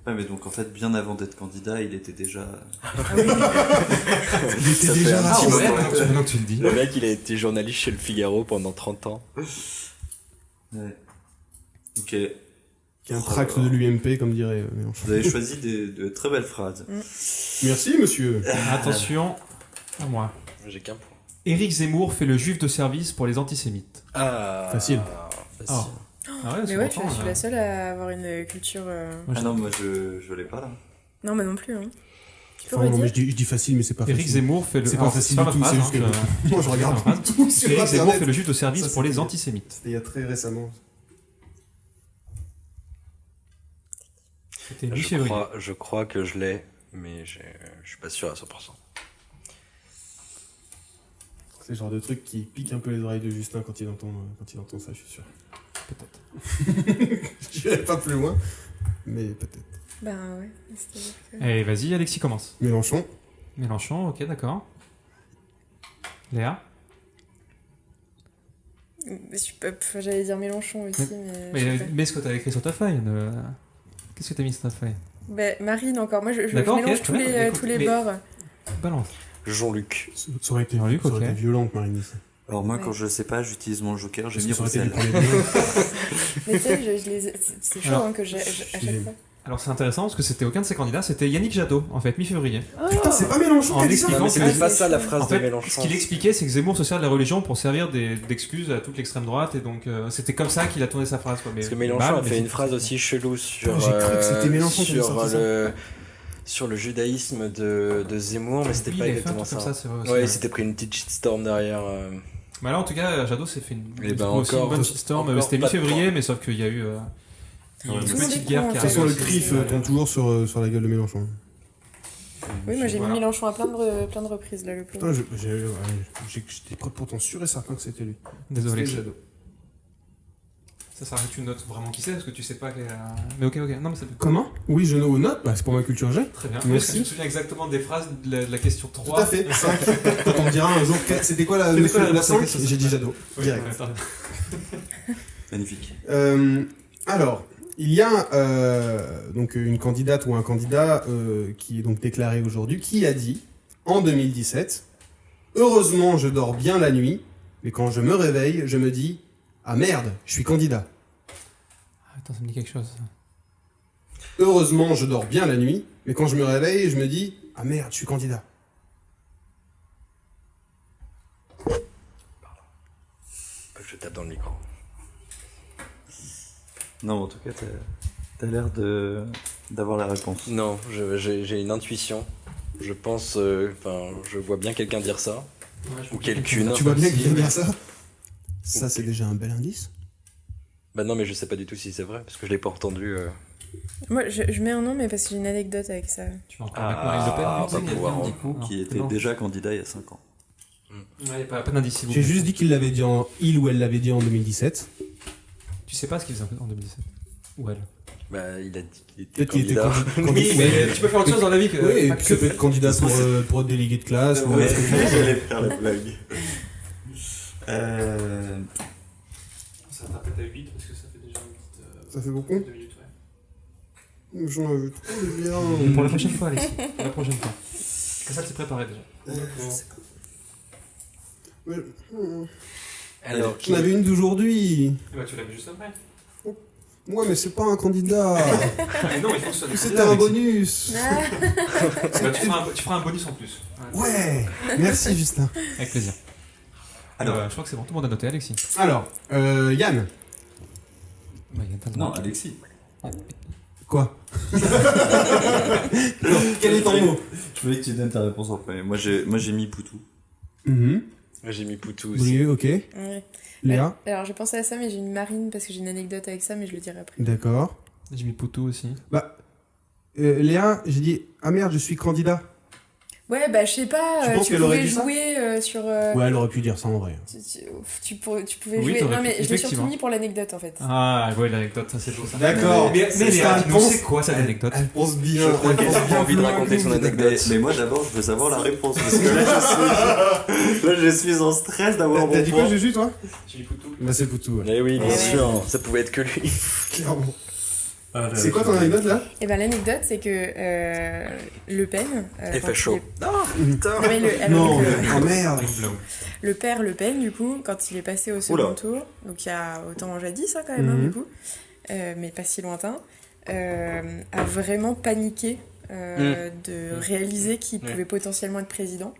Ouais, mais donc en fait, bien avant d'être candidat, il était déjà. Il était Ça fait déjà un là. petit Ah, moment. ouais, maintenant que tu le dis. Le mec, il a été journaliste chez Le Figaro pendant 30 ans. Ouais. Ok. Qui est un tract de l'UMP, comme dirait Mélenchon. Vous avez choisi de très belles phrases. Merci, monsieur. Attention, à moi. J'ai qu'un point. Éric Zemmour fait le juif de service pour les antisémites. Ah. Facile. Facile. Ah ouais, Mais c'est ouais, pourtant, je suis la seule à avoir une culture. Moi, Ah non, moi je l'ai pas là. Non, mais non plus. Hein. Tu peux Enfin, non, mais redire? je dis facile, mais c'est pas Éric facile. Zemmour fait le. C'est pas Alors, facile c'est du ma tout, phrase, c'est hein, juste que je- moi je regarde c'est ma phrase. tout sur Éric Zemmour Internet. fait le juif de service Ça, pour les c'était- antisémites. C'était il y a très récemment. C'était mi-février. Je crois que je l'ai, mais je suis pas sûr à 100%. C'est le genre de truc qui pique un peu les oreilles de Justin quand il entend ça, je suis sûr. Peut-être. Je dirais pas plus loin, mais peut-être. Ben ouais. c'est-à-dire que- Allez, vas-y, Alexis commence. Mélenchon. Mélenchon, ok, d'accord. Léa. J'allais dire Mélenchon aussi, mais. je sais pas. Mais ce que t'as écrit sur ta feuille. Qu'est-ce que t'as mis sur ta feuille? Ben, Marine encore. Moi, je D'accord, ok, mélange très bien. Écoute, tous les mais- bords. Balance. Jean-Luc. Ça aurait été, Jean-Luc, ça aurait ok. été violent que Marine dise ça. Alors moi, Ouais. quand je sais pas, j'utilise mon joker, j'ai Parce mis que ça aurait été du Roussel. premier degré. Mais tu sais, c'est chaud Alors, hein, que à chaque fois. Alors c'est intéressant parce que c'était aucun de ses candidats, c'était Yannick Jadot, en fait, mi-février. Putain, c'est pas Mélenchon En qui a dit ça. expliquant Non, mais que- c'était pas ça la En phrase de fait, Mélenchon. ce qu'il expliquait, c'est que Zemmour se sert de la religion pour servir d'excuse à toute l'extrême droite, et donc c'était comme ça qu'il a tourné sa phrase. Quoi. Mais, Parce que Mélenchon bah, a mais fait c'est- une phrase aussi chelou sur, Putain, j'ai cru que c'était Mélenchon qui avait sur, sorti sur le judaïsme de Zemmour, mais c'était Oui, pas il avait fait un exactement truc ça. comme ça, c'est vrai aussi, Ouais, ouais. il s'était pris une petite shitstorm derrière. Mais là, en tout cas, Jadot s'est fait une, Eh ben, aussi encore- une bonne shitstorm. encore C'était pas de mi-février, point. mais sauf qu'il y a eu Tout le une monde petite est guerre con, qui en De toute façon, arrive le aussi. CRIF tombe toujours sur la gueule de Mélenchon. Oui, moi j'ai Voilà. mis Mélenchon à plein de reprises là, le pauvre. Putain, j'étais pourtant sûr et certain que c'était lui. Désolé. C'était Jadot. Ça que tu notes vraiment qui c'est, parce que tu sais pas. Mais ok. Non, mais ça fait Comment? Oui, je note, bah, c'est pour ma culture G. très bien. Merci. Est-ce que tu te souviens exactement des phrases de la question 3? Tout à fait. C'est vrai que quand on me dira un jour, c'était quoi la C'était quoi la 5? question J'ai dit Jadot. Oui, Direct. ouais, attends. Magnifique. Alors, il y a donc une candidate ou un candidat qui est donc déclaré aujourd'hui, qui a dit en 2017 « Heureusement, je dors bien la nuit, mais quand je me réveille, je me dis « Ah merde, je suis candidat. Attends, ça me dit quelque chose. Heureusement, je dors bien la nuit, mais quand je me réveille, je me dis « Ah merde, je suis candidat. Je tape dans le micro. Non, en tout cas, t'as l'air d'avoir la réponse. Non, j'ai une intuition. Je pense, je vois bien quelqu'un dire ça. Ou quelqu'une. Tu vois bien qu'il vient dire ça? Ça, c'est déjà un bel indice. Bah non, mais je sais pas du tout si c'est vrai, parce que je l'ai pas entendu. Moi je mets un nom, mais parce que j'ai une anecdote avec ça. Tu vas encore mettre Marine Le Pen, Ah, du coup, on va pouvoir du coup. Qui Alors, était non. déjà candidat il y a 5 ans. Ouais, pas d'indice, s'il vous J'ai plaît. juste dit qu'il l'avait dit il ou elle l'avait dit en 2017. Tu sais pas ce qu'il faisait en 2017. Ou elle. Bah, il a dit qu'il était Peut-être qu'il était candidat. candidat. Mais tu peux faire autre chose dans la vie que. Oui, et pas puis que- ça peut être candidat pour délégué de classe. ou Ouais, ce que tu veux. j'allais faire la blague. Ça va peut-être à 8 parce que ça fait déjà une petite. Ça fait beaucoup 2 minutes, ouais. J'en avais trop de bien. Pour la prochaine fois, Alexis. Pour la prochaine fois. Comme ça, t'es préparé déjà. Ouais. Alors, J'en avais une d'aujourd'hui. Bah, tu l'as vu juste après. Ouais, mais c'est pas un candidat. Mais non, il faut que ce soit C'était un bonus. Ah, Bah, tu feras un bonus en plus. Ouais. Merci, Justin. Avec plaisir. Alors. Je crois que c'est bon, tout le monde a noté, Alexis. Alors, Yann. Bah, Yann, t'as le Non, droit. Alexis. Quoi Non, quel est ton mot Je voulais que tu donnes ta réponse en premier. Moi, j'ai mis Poutou. j'ai mis Poutou aussi. Brieux, ok. ouais. Léa. Alors j'ai pensé à ça, mais j'ai une Marine parce que j'ai une anecdote avec ça, mais je le dirai après. D'accord. J'ai mis Poutou aussi. Bah, Léa, j'ai dit, ah merde, je suis candidat. Ouais, bah je sais pas, Tu penses tu qu'elle aurait pouvais dit ça jouer sur... Ouais, elle aurait pu dire ça en vrai. Tu pouvais Oui, jouer... t'aurais Non pu, mais je l'ai surtout effectivement. mis pour l'anecdote en fait. Ah, ouais, l'anecdote, ça c'est beau ça. D'accord. Mais C'est Léa, un tu pense- sais quoi cette anecdote Elle pense bien. Je crois elle qu'elle pense a bien envie de plus loin raconter que son nous. anecdote. Mais moi, d'abord, je veux savoir la réponse. Parce que là, je suis en stress d'avoir T'as mon dit quoi, point. Juju, toi J'ai mis Poutou. Bah, c'est Poutou, ouais. Eh oui, bien Ouais. sûr, ça pouvait être que lui. Clairement. C'est quoi ton anecdote là Et ben l'anecdote c'est que Le Pen... Il quand fait chaud. est- Non, Non, mais le, alors, Non, le- oh merde. le père Le Pen, du coup, quand il est passé au second Oula. tour, donc il y a autant jadis hein, quand même, hein, Mhm. du coup, mais pas si lointain, a vraiment paniqué de réaliser qu'il pouvait potentiellement être président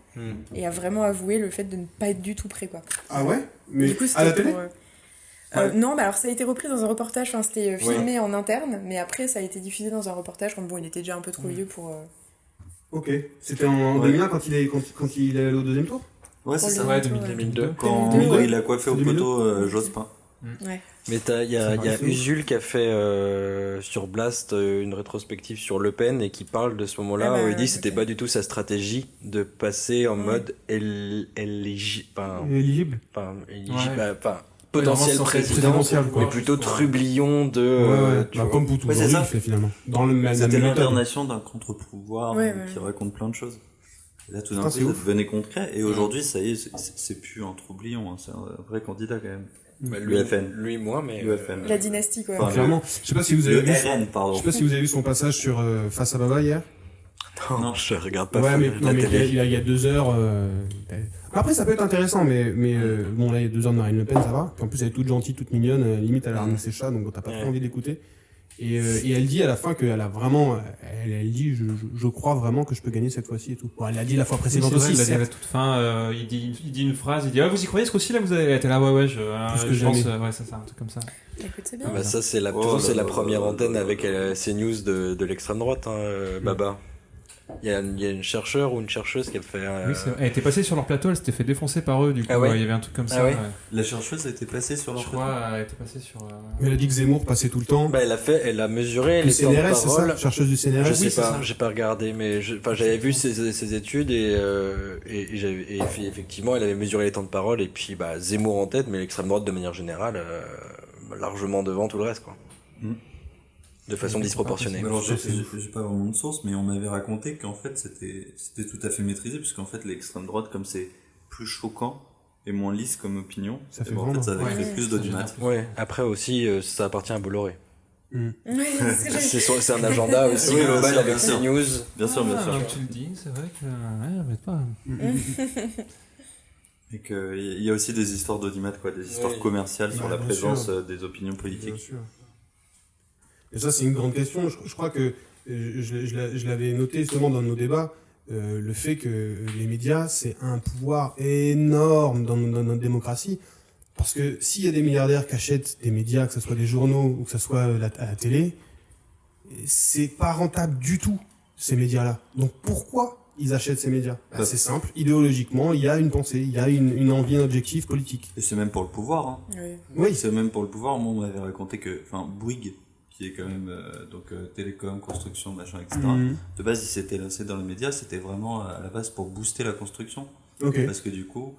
et a vraiment avoué le fait de ne pas être du tout prêt, quoi. Ah ouais Mais Du coup, à la c'était télé pour, non, bah alors ça a été repris dans un reportage, enfin c'était filmé en interne, mais après ça a été diffusé dans un reportage quand bon, il était déjà un peu trop vieux pour... Ok. C'était en Ouais. 2001 quand il est allé au deuxième tour Ouais, c'est Pour ça. le- Ouais, tour, 2002. Quand 2002, ouais. il a coiffé au 2002. poteau Jospin. Ouais. Mais il y a Ça paraît fou. Usul qui a fait sur Blast une rétrospective sur Le Pen et qui parle de ce moment-là Ah bah, où il dit que c'était ok. pas du tout sa stratégie de passer en Ouais. mode Éligible. potentiel Ouais, président, présidentiel, quoi. mais plutôt trublion de. Ouais, tu bah, vois. comme Poutou. Ouais, c'est aujourd'hui, ça. il fait finalement. Dans le la C'était même méthode. l'incarnation d'un contre-pouvoir Ouais, qui ouais. raconte plein de choses. Et là, tout d'un Putain, coup, c'est ça ouf. devenait concret. Et aujourd'hui, ça y est, c'est plus un troublion. Hein, c'est un vrai candidat quand même. Bah, l'UFN. Lui, moi, mais. L'UFN. La dynastie, quoi. Enfin, Clairement. Je sais pas si vous avez Le vu. RN, pardon. Je sais pas si vous avez vu son passage sur Face à Baba hier. Non, je regarde pas Ouais, mais, la non, mais télé. il y a 2 heures. Après, ça peut être intéressant, mais bon, là, il y a 2 heures de Marine Le Pen, ça va. Puis en plus, elle est toute gentille, toute mignonne, limite, elle a ramené ses chats, donc t'as pas trop envie d'écouter. Et elle dit à la fin qu'elle a vraiment. Elle dit, je crois vraiment que je peux gagner cette fois-ci et tout. Bon, elle l'a dit la fois C'est précédente vrai, aussi. il l'a dit à la certes. toute fin, il dit une phrase, il dit ah vous y croyez ce coup-ci là vous avez été là ouais Plus que je pense jamais. ouais c'est ça un truc comme ça. Écoute, c'est Ah bien. bah ça c'est la, Oh toujours, c'est là la là première là là antenne là avec là. CNews de l'extrême droite, hein, Baba. Il y a une chercheur ou une chercheuse qui a fait. Oui, c'est vrai. Elle était passée sur leur plateau, elle s'était fait défoncer par eux du coup Ah ouais il y avait un truc comme ça. Ah ouais. La chercheuse a été passée sur Je leur crois elle était passée sur. Mais elle a dit que Zemmour passait tout le temps. Bah, elle a mesuré Le les temps de CNRS, c'est ça parole. Chercheuse du CNRS. Je Oui, sais c'est pas, ça. j'ai pas regardé, mais j'avais vu ses études et effectivement, elle avait mesuré les temps de parole et puis bah, Zemmour en tête, mais l'extrême droite de manière générale largement devant tout le reste, quoi. Mm. De façon disproportionnée. Alors, j'ai pas vraiment de source, mais on m'avait raconté qu'en fait, c'était tout à fait maîtrisé, puisqu'en fait, l'extrême droite, comme c'est plus choquant et moins lisse comme opinion, Ça fait eh ben, en vraiment. fait, ça Ouais. crée plus d'audimat. Ouais. Après aussi, ça appartient à Bolloré. Ouais, c'est ce que j'ai- C'est un agenda aussi Oui, global bien sûr, avec bien sûr. CNews. Bien sûr, bien Ah, sûr. tu le dis, c'est vrai que ouais, arrête pas. Et qu'il y a aussi des histoires d'audimat, quoi, des histoires Oui. commerciales sur Ouais, la bien présence sûr. des opinions Bien politiques. sûr. Et ça, c'est une grande question. Je crois que je l'avais noté justement dans nos débats, le fait que les médias, c'est un pouvoir énorme dans notre démocratie. Parce que s'il y a des milliardaires qui achètent des médias, que ce soit des journaux ou que ce soit à la télé, c'est pas rentable du tout, ces médias-là. Donc pourquoi ils achètent ces médias? Bah, c'est simple, idéologiquement, il y a une pensée, il y a une envie, un objectif politique. Et c'est même pour le pouvoir, hein. Ouais. Oui, C'est même pour le pouvoir. Moi, on m'avait raconté que, enfin, Bouygues, qui est quand même, télécom, construction, machin, etc. Mhm. De base, il s'était lancé dans les médias, c'était vraiment à la base pour booster la construction. Ok. Parce que du coup,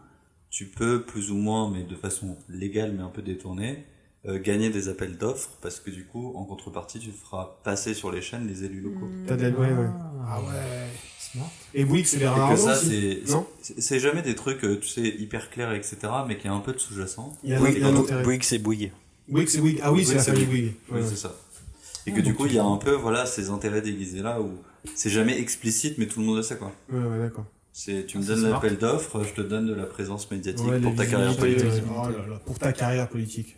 tu peux plus ou moins, mais de façon légale mais un peu détournée, gagner des appels d'offres parce que du coup, en contrepartie, tu feras passer sur les chaînes les élus locaux. T'as de la... ouais. Ah ouais. Smart. Et Bouygues, c'est Bernard Et que Arnault ça, aussi. Non, c'est jamais des trucs, tu sais, hyper clairs, etc., mais qui a un peu de sous-jacent. il y a, Bouygues, il y a un intérêt. Bouygues, c'est Bouygues. Bouygues, c'est Bouygues. Ah oui, c'est la famille Bouygues. Oui, Ouais. c'est ça. Et que du coup, il y a un peu, voilà, ces intérêts déguisés là où c'est jamais explicite, mais tout le monde le sait, quoi. Ouais, d'accord. Tu me C'est donnes smart. l'appel d'offres, je te donne de la présence médiatique Ouais, pour la ta carrière visibilité, politique. oh là là, pour ta carrière politique.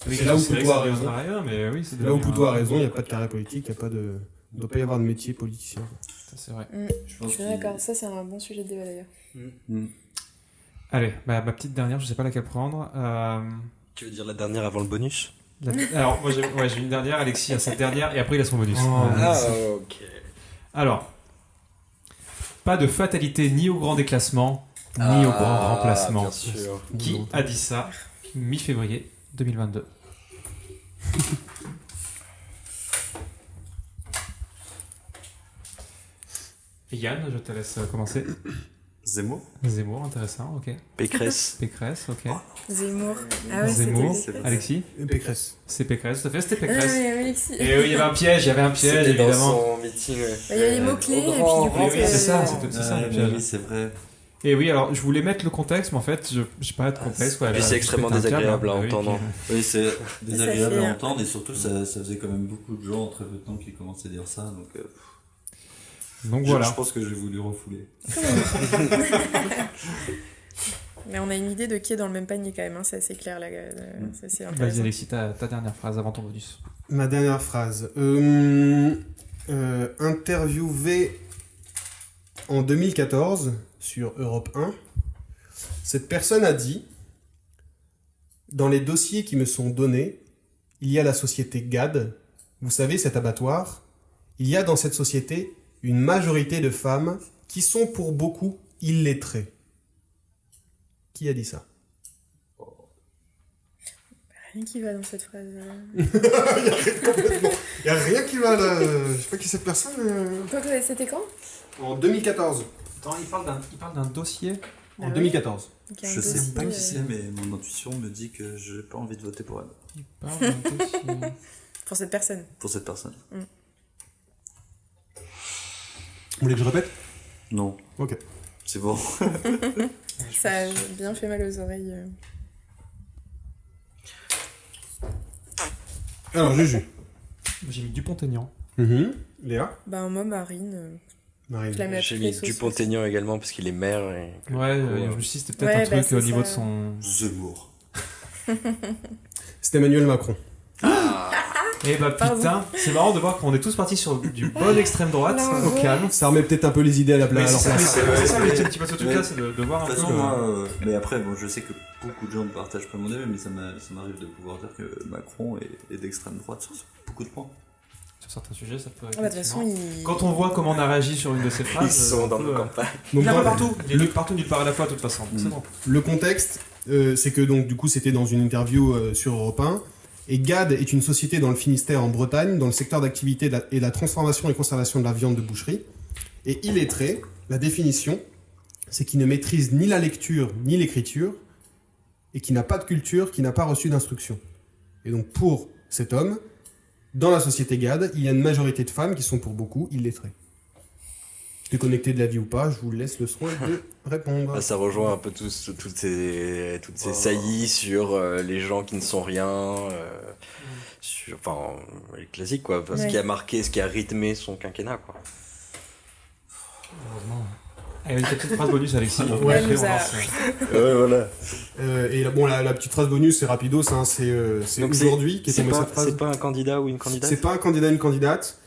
Oui, C'est là où vrai que Poutou a ça raison. devient rien, mais oui, c'est Là où devenu Poutou a un- raison, il n'y a pas de carrière politique, il n'y a pas de... Il ne doit pas y avoir de métier politicien. Ça, c'est vrai. Je Je pense suis d'accord, ça c'est un bon sujet de débat d'ailleurs. Allez, ma petite dernière, je sais pas laquelle prendre. Tu veux dire la dernière avant le bonus? Alors, moi j'ai une dernière, Alexis a sa dernière, et après il a son bonus. Oh, Merci. ok. Alors, pas de fatalité ni au grand déclassement, ni au grand remplacement. Bien sûr. Qui a dit ça mi-février 2022? Yann, je te laisse commencer. Zemmour Zemmour, intéressant, ok. Pécresse. Pécresse, ok. Zemmour. Ah ouais, Zemmour, c'était Pécresse. Alexis, Pécresse. c'est Pécresse, tout à fait, c'était Ah Pécresse. oui, Alexis. Et oui, il y avait un piège, C'était dans évidemment. son meeting. Ouais. Il y a les mots-clés, et puis du coup, Oui, c'est ça, c'est ça le mais piège. oui, c'est vrai. Et oui, alors je voulais mettre le contexte, mais en fait, je n'ai pas de contexte. Quoi. Puis c'est extrêmement Je pète un câble, désagréable à hein. Oui, entendre. puis, Oui, c'est désagréable fait- à entendre et surtout ça faisait quand même beaucoup de gens en très peu de temps qui commençaient à dire ça. Donc voilà. je pense que j'ai voulu refouler. Mais on a une idée de qui est dans le même panier quand même, hein, c'est assez clair là. Ça, c'est Vas-y intéressant. Alexis, ta dernière phrase avant ton bonus. Ma dernière phrase. Interviewé en 2014 sur Europe 1, cette personne a dit: dans les dossiers qui me sont donnés, il y a la société GAD. Vous savez, cet abattoir. Il y a dans cette société une majorité de femmes qui sont pour beaucoup illettrées. Qui a dit ça? Rien qui va dans cette phrase. Il n'y a rien qui va là. Je sais pas qui est cette personne. Quoi, c'était quand? En 2014. Attends, il parle d'un dossier. En 2014. Donc, il y a un Je sais dossier, pas qui c'est, mais mon intuition me dit que j'ai pas envie de voter pour elle, Il parle d'un dossier. Pour cette personne. pour cette personne. Vous voulez que je répète? Non, Ok. c'est bon. Ça a bien fait mal aux oreilles. Alors, Juju. J'ai mis Dupont-Aignan. Léa. Bah, moi, Marine, Marine. je la mets à J'ai toutes les mis sauces. Dupont-Aignan également parce qu'il est maire. Et... Ouais, je me suis dit c'était peut-être Ouais, un truc bah, au c'est niveau de ça. son. Zemmour. C'était Emmanuel Macron. Eh bah putain, c'est marrant de voir qu'on est tous partis sur du bon extrême droite, Non, au calme. Ça remet peut-être un peu les idées à la Mais place. c'est ça, alors, c'est ça le petit peu ce truc-là, c'est de voir De un toute peu. façon, moi, mais après, bon, je sais que beaucoup de gens ne partagent pas mon avis, mais ça m'arrive de pouvoir dire que Macron est d'extrême droite sur beaucoup de points. Sur certains sujets, ça peut. Ah, bah, de toute façon, effectivement. il... Quand on voit comment on a réagi sur une de ces phrases, Ils sont on dans peut, nos campagnes. Il donc, y en a dans- partout. Il y a partout, nulle part à la fois, de toute façon. Donc, c'est bon. Le contexte, c'est que donc du coup c'était dans une interview sur Europe 1. Et GAD est une société dans le Finistère en Bretagne, dans le secteur d'activité et la transformation et conservation de la viande de boucherie. Et illettré, la définition, c'est qu'il ne maîtrise ni la lecture ni l'écriture, et qui n'a pas de culture, qui n'a pas reçu d'instruction. Et donc pour cet homme, dans la société GAD, il y a une majorité de femmes qui sont pour beaucoup illettrées. Déconnecté de la vie ou pas, je vous laisse le soin de répondre. Bah, ça rejoint un peu toutes ces saillies sur les gens qui ne sont rien, sur, enfin, les classiques quoi, Ouais. ce qui a marqué, ce qui a rythmé son quinquennat quoi. Heureusement. Allez, vas-y, ta petite phrase bonus, Alexis. Ouais, Après, nous on a- lance, Ouais voilà. Et bon, la petite phrase bonus, c'est rapidos, hein, c'est Donc aujourd'hui qui est tombée cette phrase. c'est pas un candidat ou une candidate. C'est pas un candidat, une candidate.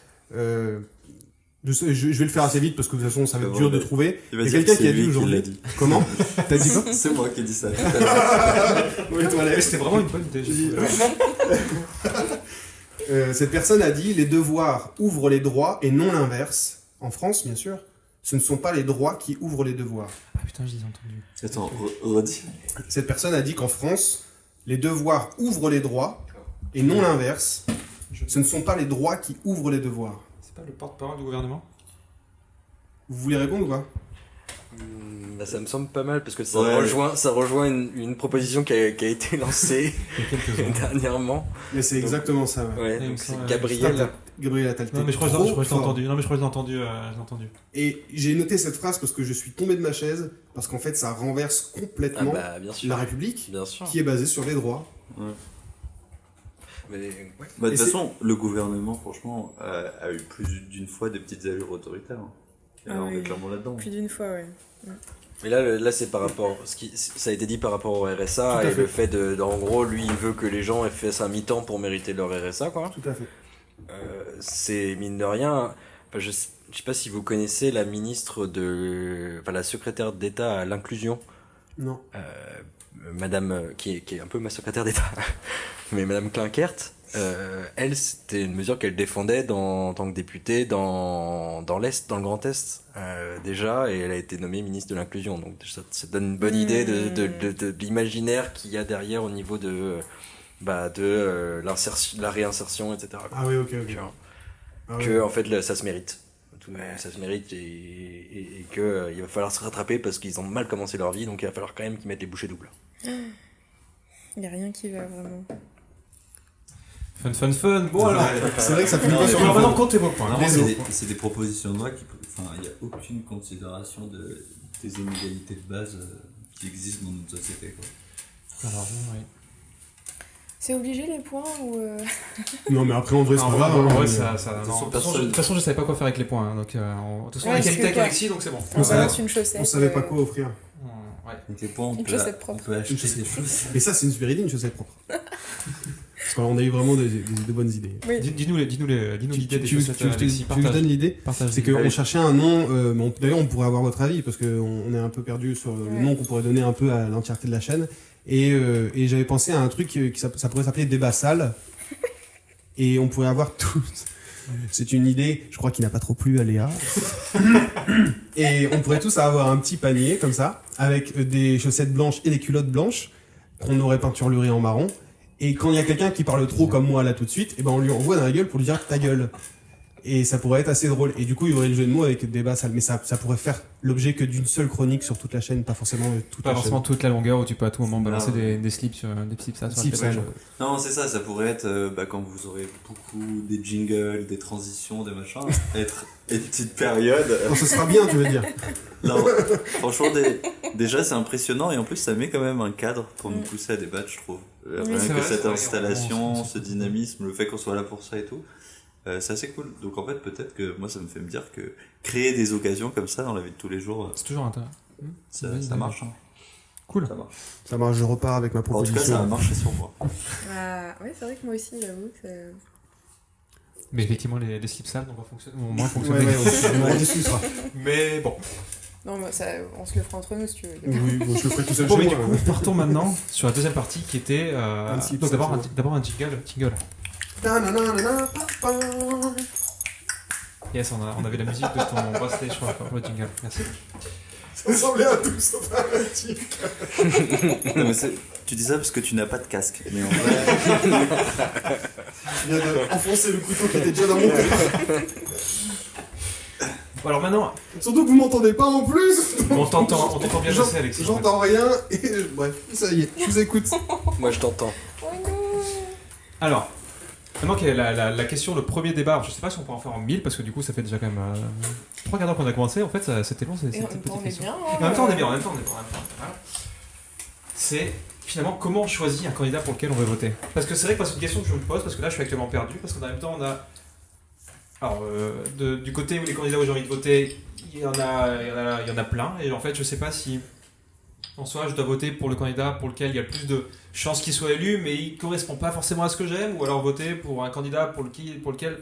Je vais le faire assez vite parce que de toute façon, ça va être dur de trouver. Il va Il y a dire que quelqu'un c'est qui a lui dit qui aujourd'hui. l'a dit. Comment? T'as dit quoi? C'est moi qui ai dit ça. tout à l'heure. Oui, toi, Alex. C'était vraiment une bonne idée. je trouve. Cette personne a dit: les devoirs ouvrent les droits et non l'inverse. En France, bien sûr, ce ne sont pas les droits qui ouvrent les devoirs. Ah putain, je l'ai entendu. Attends, redis. Cette personne a dit qu'en France, les devoirs ouvrent les droits et non l'inverse. Ce ne sont pas les droits qui ouvrent les devoirs. C'est pas le porte-parole du gouvernement? Vous voulez répondre ou pas? Bah, ça me semble pas mal parce que ça Ouais. rejoint une proposition qui a été lancée Il y a quelques ans. dernièrement. Mais c'est exactement ça. Ouais. Ouais, il me donc c'est semble, Gabriel. Gabriel Attal. Non, mais je crois que je l'ai entendu. Non, mais je crois que je l'ai entendu. Je l'ai entendu. Et j'ai noté cette phrase parce que je suis tombé de ma chaise, parce qu'en fait, ça renverse Ah complètement bah bien sûr. la République, Bien sûr. qui est basée sur les droits. Mais, ouais. Bah, de Et toute façon, le gouvernement, franchement, a eu plus d'une fois des petites allures autoritaires. Hein. Et là, Ah on est oui. clairement là-dedans. Plus d'une fois, ouais. Mais là c'est par rapport. Ça a été dit par rapport au RSA Tout à et fait. le fait en gros, lui, il veut que les gens aient fait ça mi-temps pour mériter leur RSA, quoi. Tout à fait. C'est mine de rien. Enfin, je sais pas si vous connaissez la ministre enfin la secrétaire d'État à l'inclusion, Non. Madame qui est un peu ma secrétaire d'État, mais Madame Klinkert. Elle, c'était une mesure qu'elle défendait en tant que députée dans l'Est, dans le Grand Est, déjà, et elle a été nommée ministre de l'Inclusion. Donc ça donne une bonne idée de l'imaginaire qu'il y a derrière au niveau de l'insertion, la réinsertion, etc. quoi. Ah oui, ok, ok. Tu vois, Ah ouais. que en fait ça se mérite. Ça se mérite et que il va falloir se rattraper parce qu'ils ont mal commencé leur vie, donc il va falloir quand même qu'ils mettent les bouchées doubles. Il n'y a rien qui va vraiment. Fun. Bon, alors. C'est vrai que ça finit Non, pas mais sur Alors un maintenant, fond. comptez vos points. hein. C'est des propositions de loi qui. Enfin, il n'y a aucune considération des inégalités de base qui existent dans notre société. Quoi. Alors, oui. C'est obligé les points ou. Non, mais après, en vrai, c'est En pas vrai, grave. en hein. vrai, ça. non, façon, De toute façon, je savais pas quoi faire avec les points. Hein, donc, de toute façon, Ouais, on est parce qualité que avec quoi. Alexis, donc c'est bon. On savait- balance une chaussette. On savait pas quoi offrir. Ouais. Donc les points, Une chaussette propre. on peut acheter Une chaussette. des choses. Et ça, c'est une super idée, une chaussette propre. Parce qu'on a eu vraiment de bonnes idées. Oui. Dis-nous l'idée des Tu veux chaussettes, que Alexis. je donne l'idée? Partage. C'est qu'on cherchait un nom, d'ailleurs on pourrait avoir votre avis, parce qu'on est un peu perdu sur le Ouais. nom qu'on pourrait donner un peu à l'entièreté de la chaîne. Et j'avais pensé à un truc ça pourrait s'appeler Débat Sale. Et on pourrait avoir tout. C'est une idée, je crois qu'il n'a pas trop plu à Léa. Et on pourrait tous avoir un petit panier comme ça, avec des chaussettes blanches et des culottes blanches, qu'on aurait peinturlurées en marron. Et quand il y a quelqu'un qui parle trop comme moi là tout de suite, et ben on lui envoie dans la gueule pour lui dire ta gueule. Et ça pourrait être assez drôle. Et du coup, il y aurait le jeu de mots avec Débat Sale. Mais ça pourrait faire l'objet que d'une seule chronique sur toute la chaîne, pas forcément toute Pas la forcément toute la longueur où tu peux à tout moment balancer Ah ouais. des slips sur des slips ça. sur Slips, la page. ouais. Non, c'est ça pourrait être quand vous aurez beaucoup des jingles, des transitions, des machins, être une petite période. Non, ce sera bien, tu veux dire. Non, franchement, déjà c'est impressionnant et en plus ça met quand même un cadre pour nous pousser à débattre, je trouve. Rien c'est que vrai, cette c'est vrai, installation, on ce dynamisme, le fait qu'on soit là pour ça et tout, c'est assez cool. Donc en fait, peut-être que moi ça me fait me dire que créer des occasions comme ça dans la vie de tous les jours, C'est toujours intéressant. ça marche. Hein. Cool. Ça marche. Ça marche, je repars avec ma En tout cas, ça a proposition. marché sur moi. Ah, ouais, c'est vrai que moi aussi, j'avoue que c'est. Mais effectivement, les slips sales vont moins Ouais, fonctionner. on discutera. Mais bon. Non, moi, ça, on se le fera entre nous si tu veux. Oui, bon, je le ferai tout seul Bon, chez mais du moi. coup, partons maintenant sur la deuxième partie qui était. slip Donc sale, d'abord un jingle. Ta-na-na-na-na, pa-pa. Yes, on avait la musique de ton bracelet, je crois, pour le jingle. Merci. Ça ressemblait à tout, sauf à un tic. Non, mais tu dis ça parce que tu n'as pas de casque. Mais en vrai, Je viens d'enfoncer le couteau qui était déjà dans mon cœur. Bon, alors maintenant, Surtout que vous m'entendez pas en plus. on t'entend bien J'en- passer, Alexis. J'entends rien et bref, ça y est, je vous écoute. Moi je t'entends. Oh non. Alors, maintenant qu'il y a la question, le premier débat, je sais pas si on peut en faire en 1000 parce que du coup ça fait déjà quand même 3 quarts d'heure qu'on a commencé, en fait c'était long, Et en même temps, on est bien. En même temps on est bien, Voilà. C'est finalement comment on choisit un candidat pour lequel on veut voter. Parce que c'est vrai que c'est une question que je me pose, parce que là je suis actuellement perdu, parce qu'en même temps on a... Alors, du côté où les candidats où j'ai envie de voter, il y en a plein, et en fait je sais pas si... En soi, je dois voter pour le candidat pour lequel il y a le plus de chances qu'il soit élu, mais il correspond pas forcément à ce que j'aime, ou alors voter pour un candidat pour lequel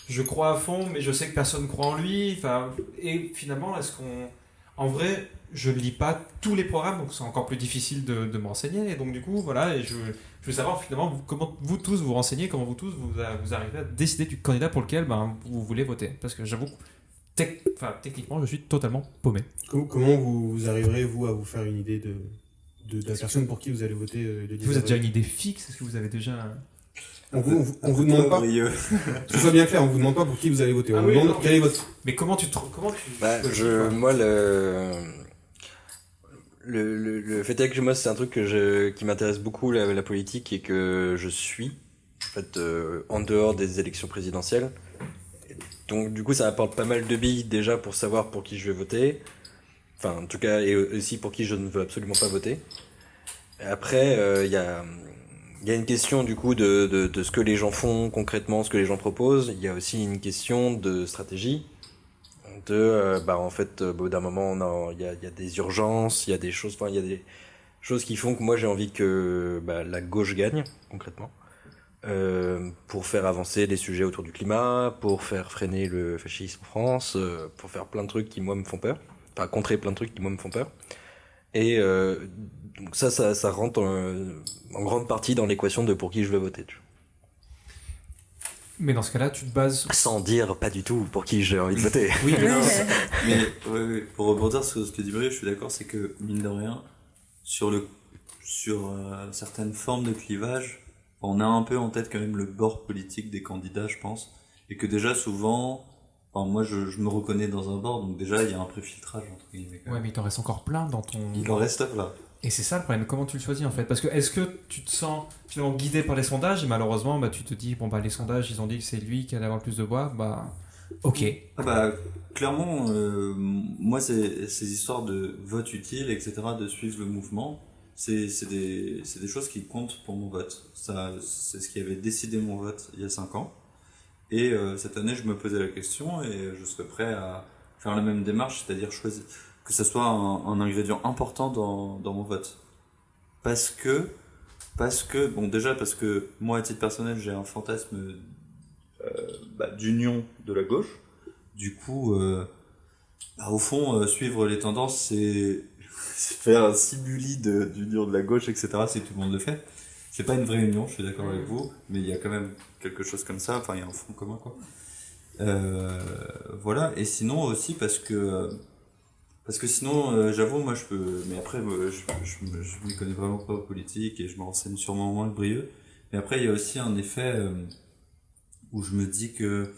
je crois à fond, mais je sais que personne croit en lui. Enfin, et finalement, est-ce qu'on... En vrai, je ne lis pas tous les programmes, donc c'est encore plus difficile de me renseigner. Et donc du coup, voilà, et je veux savoir finalement comment vous tous vous renseignez, comment vous tous vous arrivez à décider du candidat pour lequel vous voulez voter. Parce que j'avoue, techniquement, je suis totalement paumé. Comment vous arriverez, vous, à vous faire une idée de la personne pour qui vous allez voter Vous avez déjà une idée fixe? Est-ce que vous avez déjà... On vous demande pas, Brieux. que ce soit bien clair, on vous demande pas pour qui vous allez voter. On Ah vous oui, demande non. quel est votre... Mais comment tu... Bah, choisis, moi, le fait est que moi, c'est un truc qui m'intéresse beaucoup, la politique, et que je suis, en fait, en dehors des élections présidentielles. Donc, du coup, ça apporte pas mal de billes, déjà, pour savoir pour qui je vais voter. Enfin, en tout cas, et aussi pour qui je ne veux absolument pas voter. Et après, il y a une question, du coup, de ce que les gens font concrètement, ce que les gens proposent. Il y a aussi une question de stratégie. En fait, au bout d'un moment, il y a des urgences, il y a des choses, enfin, il y a des choses qui font que moi j'ai envie que la gauche gagne, concrètement, pour faire avancer les sujets autour du climat, pour faire freiner le fascisme en France, pour faire plein de trucs qui moi me font peur, enfin contrer plein de trucs qui moi me font peur. Et donc ça rentre en grande partie dans l'équation de pour qui je vais voter. Tu vois. Mais dans ce cas-là, tu te bases... Sans dire pas du tout pour qui j'ai envie de voter. Oui, Mais pour rebondir sur ce que dit Brieux, je suis d'accord, c'est que mine de rien, sur certaines formes de clivage, on a un peu en tête quand même le bord politique des candidats, je pense, et que déjà souvent, enfin, moi je me reconnais dans un bord, donc déjà il y a un préfiltrage entre guillemets. Ouais, mais il t'en reste encore plein dans ton... Il en reste là. Et c'est ça le problème, comment tu le choisis en fait? Parce que est-ce que tu te sens finalement guidé par les sondages et malheureusement tu te dis, les sondages ils ont dit que c'est lui qui allait avoir le plus de voix, ok. Clairement, moi ces histoires de vote utile, etc., de suivre le mouvement, c'est des choses qui comptent pour mon vote. Ça, c'est ce qui avait décidé mon vote il y a 5 ans. Et cette année, je me posais la question et je serais prêt à faire la même démarche, c'est-à-dire choisir que ça soit un ingrédient important dans mon vote. Parce que moi, à titre personnel, j'ai un fantasme d'union de la gauche. Du coup, au fond, suivre les tendances, c'est faire un simuli d'union de la gauche, etc., si tout le monde le fait. C'est pas une vraie union, je suis d'accord avec vous, mais il y a quand même quelque chose comme ça, enfin, il y a un front commun, quoi. Voilà, et sinon aussi parce que sinon, j'avoue, moi je peux, mais après, je m'y connais vraiment pas aux politiques et je me renseigne sûrement moins que Brieux. Mais après, il y a aussi un effet où je me dis que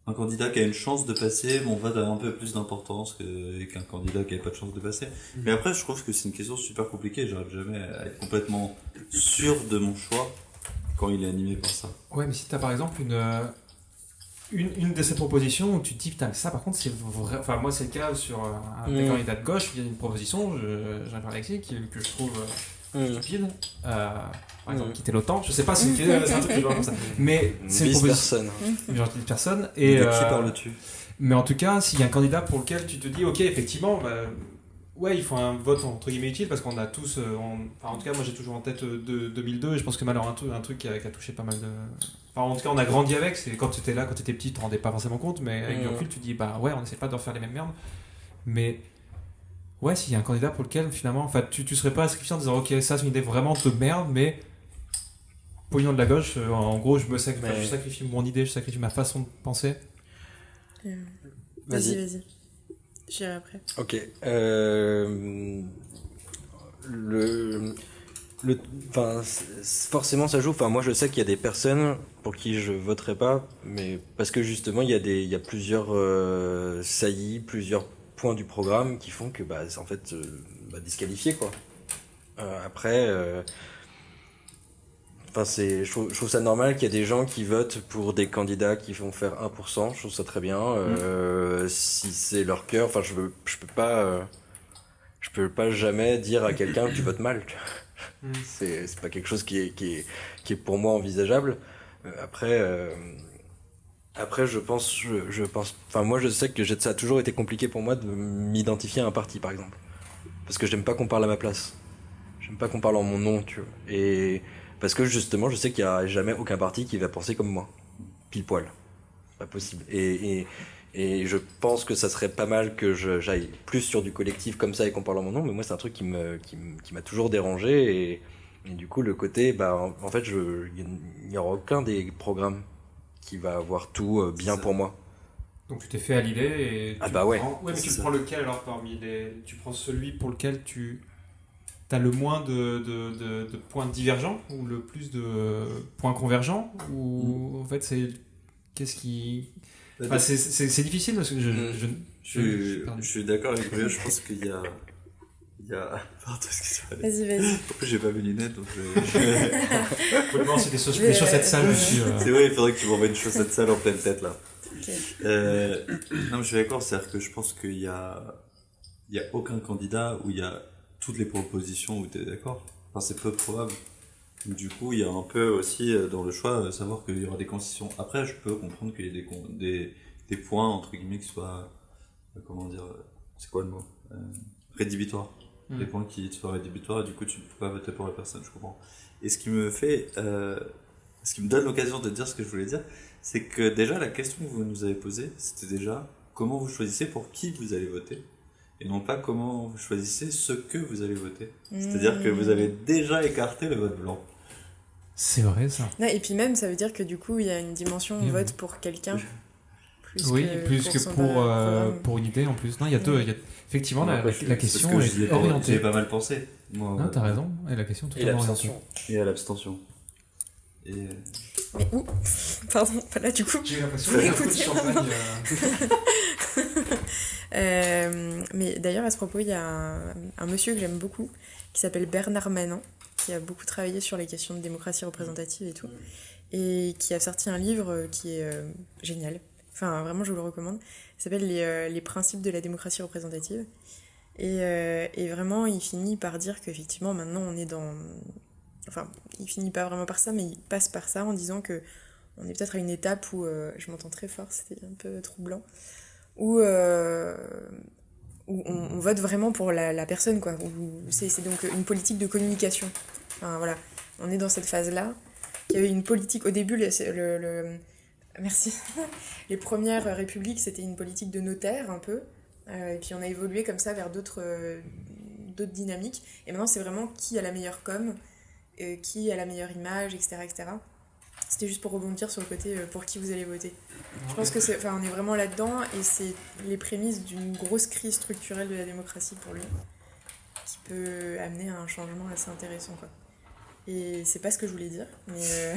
un candidat qui a une chance de passer, mon vote a un peu plus d'importance qu'un candidat qui n'a pas de chance de passer. Mais après, je trouve que c'est une question super compliquée. J'arrive jamais à être complètement sûr de mon choix quand il est animé par ça. Ouais, mais si tu as par exemple une de ces propositions où tu te dis, putain, mais ça par contre, c'est vrai. Enfin, moi, c'est le cas sur un des candidats de gauche. Il y a une proposition, j'en parle avec lui, que je trouve stupide. Par exemple, quitter l'OTAN. Je sais pas si c'est un truc que je vois comme ça. Mais c'est une proposition. Genre, personne. Et, de qui parles-tu? Mais en tout cas, s'il y a un candidat pour lequel tu te dis, ok, effectivement, ouais, il faut un vote entre guillemets utile parce qu'on a tous. En tout cas, moi j'ai toujours en tête 2002 et je pense que malheureusement, un truc qui a touché pas mal de. Enfin, en tout cas, on a grandi avec. C'est quand tu étais là, quand tu étais petit, tu te rendais pas forcément compte, mais avec du recul, tu dis, ouais, on essaie pas de refaire les mêmes merdes. Mais ouais, s'il y a un candidat pour lequel finalement, enfin, tu serais pas sacrifié en disant, ok, ça c'est une idée vraiment de merde, mais pognon de la gauche, en gros, je sacrifie mon idée, je sacrifie ma façon de penser. Vas-y. J'irai après. Ok. Forcément ça joue. Enfin, moi je sais qu'il y a des personnes pour qui je voterai pas, mais parce que justement il y a plusieurs saillies, plusieurs points du programme qui font que c'est en fait disqualifié quoi. Après, je trouve ça normal qu'il y a des gens qui votent pour des candidats qui vont faire 1%. Je trouve ça très bien. Si c'est leur cœur, enfin je peux pas jamais dire à quelqu'un que tu votes mal. C'est pas quelque chose qui est pour moi envisageable. Après, je pense, enfin moi je sais que ça a toujours été compliqué pour moi de m'identifier à un parti par exemple, parce que j'aime pas qu'on parle à ma place. J'aime pas qu'on parle en mon nom, tu vois. Et parce que justement, je sais qu'il y a jamais aucun parti qui va penser comme moi, pile poil. Pas possible. Et je pense que ça serait pas mal que j'aille plus sur du collectif comme ça et qu'on parle en mon nom, mais moi c'est un truc qui m'a toujours dérangé et du coup le côté, en fait il n'y aura aucun des programmes qui va avoir tout bien pour moi. Donc tu t'es fait à l'idée et ouais. Ouais, mais tu prends lequel alors parmi tu prends celui pour lequel tu as le moins de points divergents ou le plus de points convergents ou en fait c'est qu'est-ce qui... Enfin, c'est difficile parce que je suis d'accord avec lui. Je pense qu'il y a il y a... Pardon, excusez-moi. Vas-y. En plus, j'ai pas mes lunettes, donc Faut demander si des chaussettes sales dessus. C'est vrai, il faudrait que tu m'envoies une chaussette sale en pleine tête, là. Ok. Non, mais je suis d'accord, c'est-à-dire que je pense qu'il y a aucun candidat où il y a toutes les propositions où tu es d'accord. Enfin, c'est peu probable. Du coup, il y a un peu aussi dans le choix, savoir qu'il y aura des concessions. Après, je peux comprendre qu'il y ait des points, entre guillemets, qui soient, comment dire, c'est quoi le mot rédhibitoires. Des points qui soient rédhibitoires, et du coup, tu ne peux pas voter pour la personne, je comprends. Et ce qui me donne l'occasion de dire ce que je voulais dire, c'est que déjà, la question que vous nous avez posée, c'était déjà comment vous choisissez pour qui vous allez voter, et non pas comment vous choisissez ce que vous allez voter. C'est-à-dire que vous avez déjà écarté le vote blanc. C'est vrai, ça. Non, et puis même, ça veut dire que du coup, il y a une dimension Oui, vote pour quelqu'un. Plus que son programme. pour une idée en plus. Non, il y a deux. Effectivement, la question Parce que est orientée. J'y ai pas mal pensé. Moi, Non, t'as raison. Et la question est Et totalement orientée. l'abstention. Et à l'abstention. Mais où Pardon, pas là du coup. J'ai l'impression que écoutez, mais d'ailleurs, à ce propos, il y a un monsieur que j'aime beaucoup qui s'appelle Bernard Manin, qui a beaucoup travaillé sur les questions de démocratie représentative et tout, et qui a sorti un livre qui est génial. Enfin, vraiment, je vous le recommande. Il s'appelle les principes de la démocratie représentative. Et vraiment, il finit par dire qu'effectivement, maintenant, on est dans... Enfin, il finit pas vraiment par ça, mais il passe par ça en disant que on est peut-être à une étape où... je m'entends très fort, c'était un peu troublant. Où on vote vraiment pour la personne, quoi. C'est donc une politique de communication. Enfin, voilà. On est dans cette phase-là. Il y avait une politique... Au début, merci. Les premières républiques, c'était une politique de notaire, un peu. Et puis on a évolué comme ça vers d'autres dynamiques. Et maintenant, c'est vraiment qui a la meilleure com, qui a la meilleure image, etc., etc. C'était juste pour rebondir sur le côté pour qui vous allez voter. Je pense que on est vraiment là-dedans, et c'est les prémices d'une grosse crise structurelle de la démocratie pour lui, qui peut amener à un changement assez intéressant, quoi. Et c'est pas ce que je voulais dire, mais...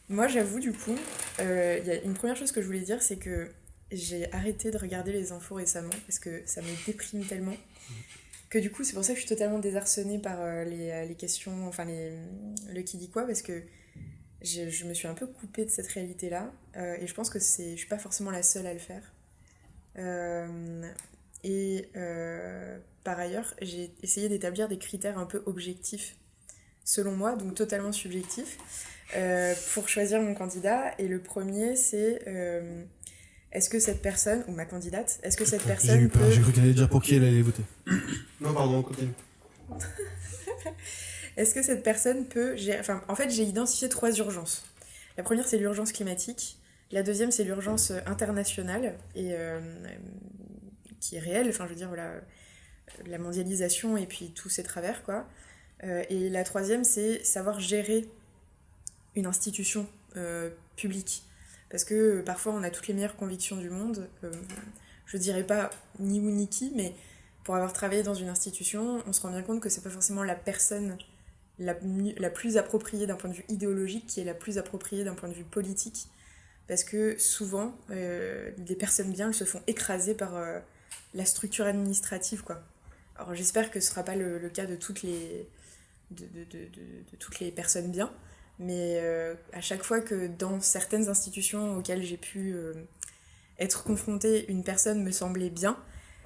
Moi, j'avoue, du coup, y a une première chose que je voulais dire, c'est que j'ai arrêté de regarder les infos récemment, parce que ça me déprime tellement, que du coup, c'est pour ça que je suis totalement désarçonnée par les questions, enfin, le qui dit quoi, parce que je me suis un peu coupée de cette réalité-là, et je pense que je suis pas forcément la seule à le faire. Par ailleurs, j'ai essayé d'établir des critères un peu objectifs, selon moi, donc totalement subjectifs, pour choisir mon candidat. Et le premier, c'est est-ce que cette personne, ou ma candidate, est-ce que cette personne J'ai eu peur, peut... j'ai cru qu'elle allait dire pour qui elle allait voter. Non, pardon, continue. Est-ce que cette personne peut... Enfin, en fait, j'ai identifié 3 urgences. La première, c'est l'urgence climatique. La deuxième, c'est l'urgence internationale, et qui est réelle. Enfin, je veux dire, voilà, la mondialisation et puis tous ses travers, quoi. Et la troisième, c'est savoir gérer une institution publique. Parce que parfois, on a toutes les meilleures convictions du monde. Je dirais pas ni où ni qui, mais pour avoir travaillé dans une institution, on se rend bien compte que c'est pas forcément la personne la plus appropriée d'un point de vue idéologique qui est la plus appropriée d'un point de vue politique. Parce que souvent, des personnes bien, elles se font écraser par la structure administrative, quoi. Alors j'espère que ce sera pas le cas de toutes les personnes bien, mais à chaque fois que dans certaines institutions auxquelles j'ai pu être confrontée, une personne me semblait bien,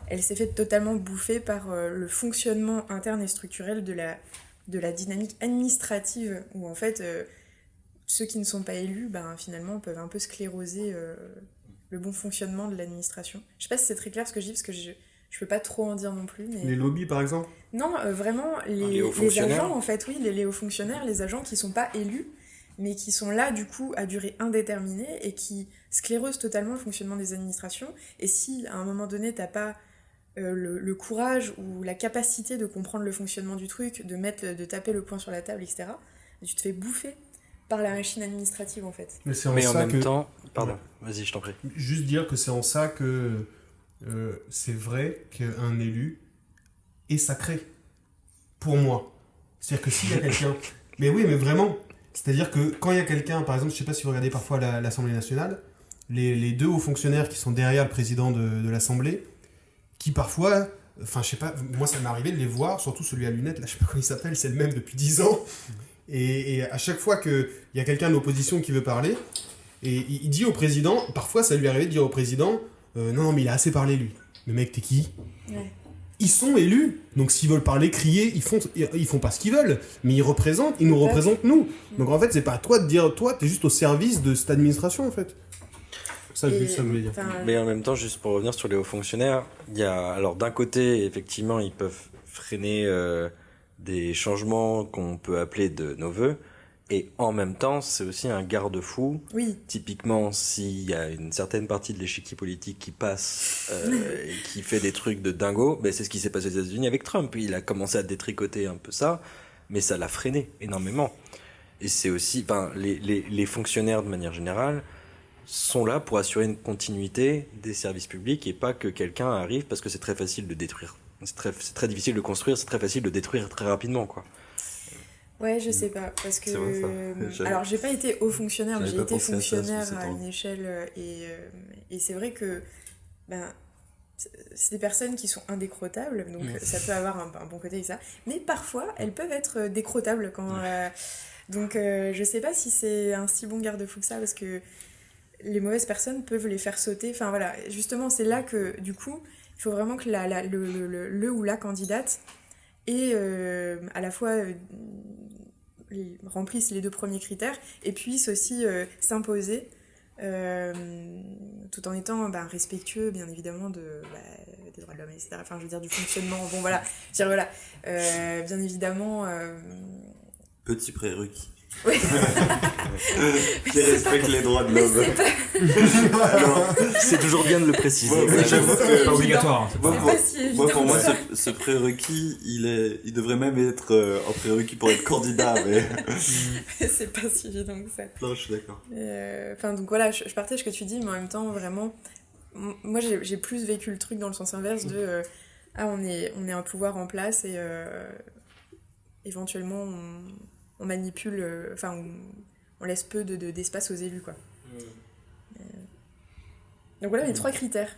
elle s'est fait totalement bouffer par le fonctionnement interne et structurel de la dynamique administrative, où en fait ceux qui ne sont pas élus, finalement peuvent un peu scléroser le bon fonctionnement de l'administration. Je sais pas si c'est très clair ce que je dis, parce que je peux pas trop en dire non plus. Mais... Les lobbies, par exemple ? Non, vraiment, les agents, en fait, oui, les hauts fonctionnaires, les agents qui sont pas élus, mais qui sont là, du coup, à durée indéterminée, et qui sclérosent totalement le fonctionnement des administrations. Et si, à un moment donné, t'as pas le courage ou la capacité de comprendre le fonctionnement du truc, de taper le poing sur la table, etc., tu te fais bouffer par la machine administrative, en fait. Mais en même temps... Pardon, vas-y, je t'en prie. Juste dire que c'est en ça que c'est vrai qu'un élu est sacré. Pour moi. C'est-à-dire que s'il y a quelqu'un... Mais oui, mais vraiment. C'est-à-dire que quand il y a quelqu'un, par exemple, je sais pas si vous regardez parfois l'Assemblée nationale, les 2 hauts fonctionnaires qui sont derrière le président de l'Assemblée, qui parfois enfin je sais pas, moi ça m'est arrivé de les voir, surtout celui à lunettes, là je sais pas comment il s'appelle, c'est le même depuis 10 ans. Et à chaque fois qu'il y a quelqu'un de l'opposition qui veut parler, et il dit au président, parfois ça lui est arrivé de dire au président, non mais il a assez parlé lui. Mais mec, t'es qui ? Ouais. Ils sont élus, donc s'ils veulent parler, crier, ils font pas ce qu'ils veulent, mais ils nous représentent nous. Donc en fait, c'est pas à toi de dire, toi, t'es juste au service de cette administration en fait. Ça me voulait dire. Mais en même temps, juste pour revenir sur les hauts fonctionnaires, il y a, alors d'un côté, effectivement, ils peuvent freiner des changements qu'on peut appeler de nos voeux, et en même temps, c'est aussi un garde-fou. Oui. Typiquement, s'il y a une certaine partie de l'échiquier politique qui passe et qui fait des trucs de dingo, ben c'est ce qui s'est passé aux États-Unis avec Trump. Il a commencé à détricoter un peu ça, mais ça l'a freiné énormément. Et c'est aussi, enfin, les fonctionnaires de manière générale sont là pour assurer une continuité des services publics et pas que quelqu'un arrive parce que c'est très facile de détruire. C'est très difficile de construire, c'est très facile de détruire très rapidement, quoi. Ouais, je sais pas, parce que... C'est vrai, ça. Alors, j'ai pas été haut fonctionnaire, mais J'avais j'ai pas été pensé à ça, fonctionnaire parce que c'est à une échelle, et c'est vrai que c'est des personnes qui sont indécrottables, donc ça peut avoir un bon côté et ça, mais parfois, elles peuvent être décrottables quand... donc, je sais pas si c'est un si bon garde-fou que ça, parce que les mauvaises personnes peuvent les faire sauter. Enfin, voilà, justement, c'est là que, du coup, il faut vraiment que le ou la candidate et à la fois remplissent les deux premiers critères et puissent aussi s'imposer tout en étant respectueux bien évidemment des droits de l'homme, etc. Enfin je veux dire du fonctionnement, bon voilà, je veux dire, voilà, bien évidemment Petit prérequis. oui. Qui respecte les droits de l'homme. C'est toujours bien de le préciser. Ouais, j'avoue que Pas obligatoire. C'est pas si évident. Moi, pour moi, ça. ce prérequis, il devrait même être un prérequis pour être candidat, mais... C'est pas si évident que ça. Non, je suis d'accord. Enfin donc voilà, je partage ce que tu dis, mais en même temps vraiment, moi j'ai plus vécu le truc dans le sens inverse de on est un pouvoir en place et éventuellement on manipule, enfin on laisse peu d'espace aux élus, quoi. Donc voilà les 3 critères.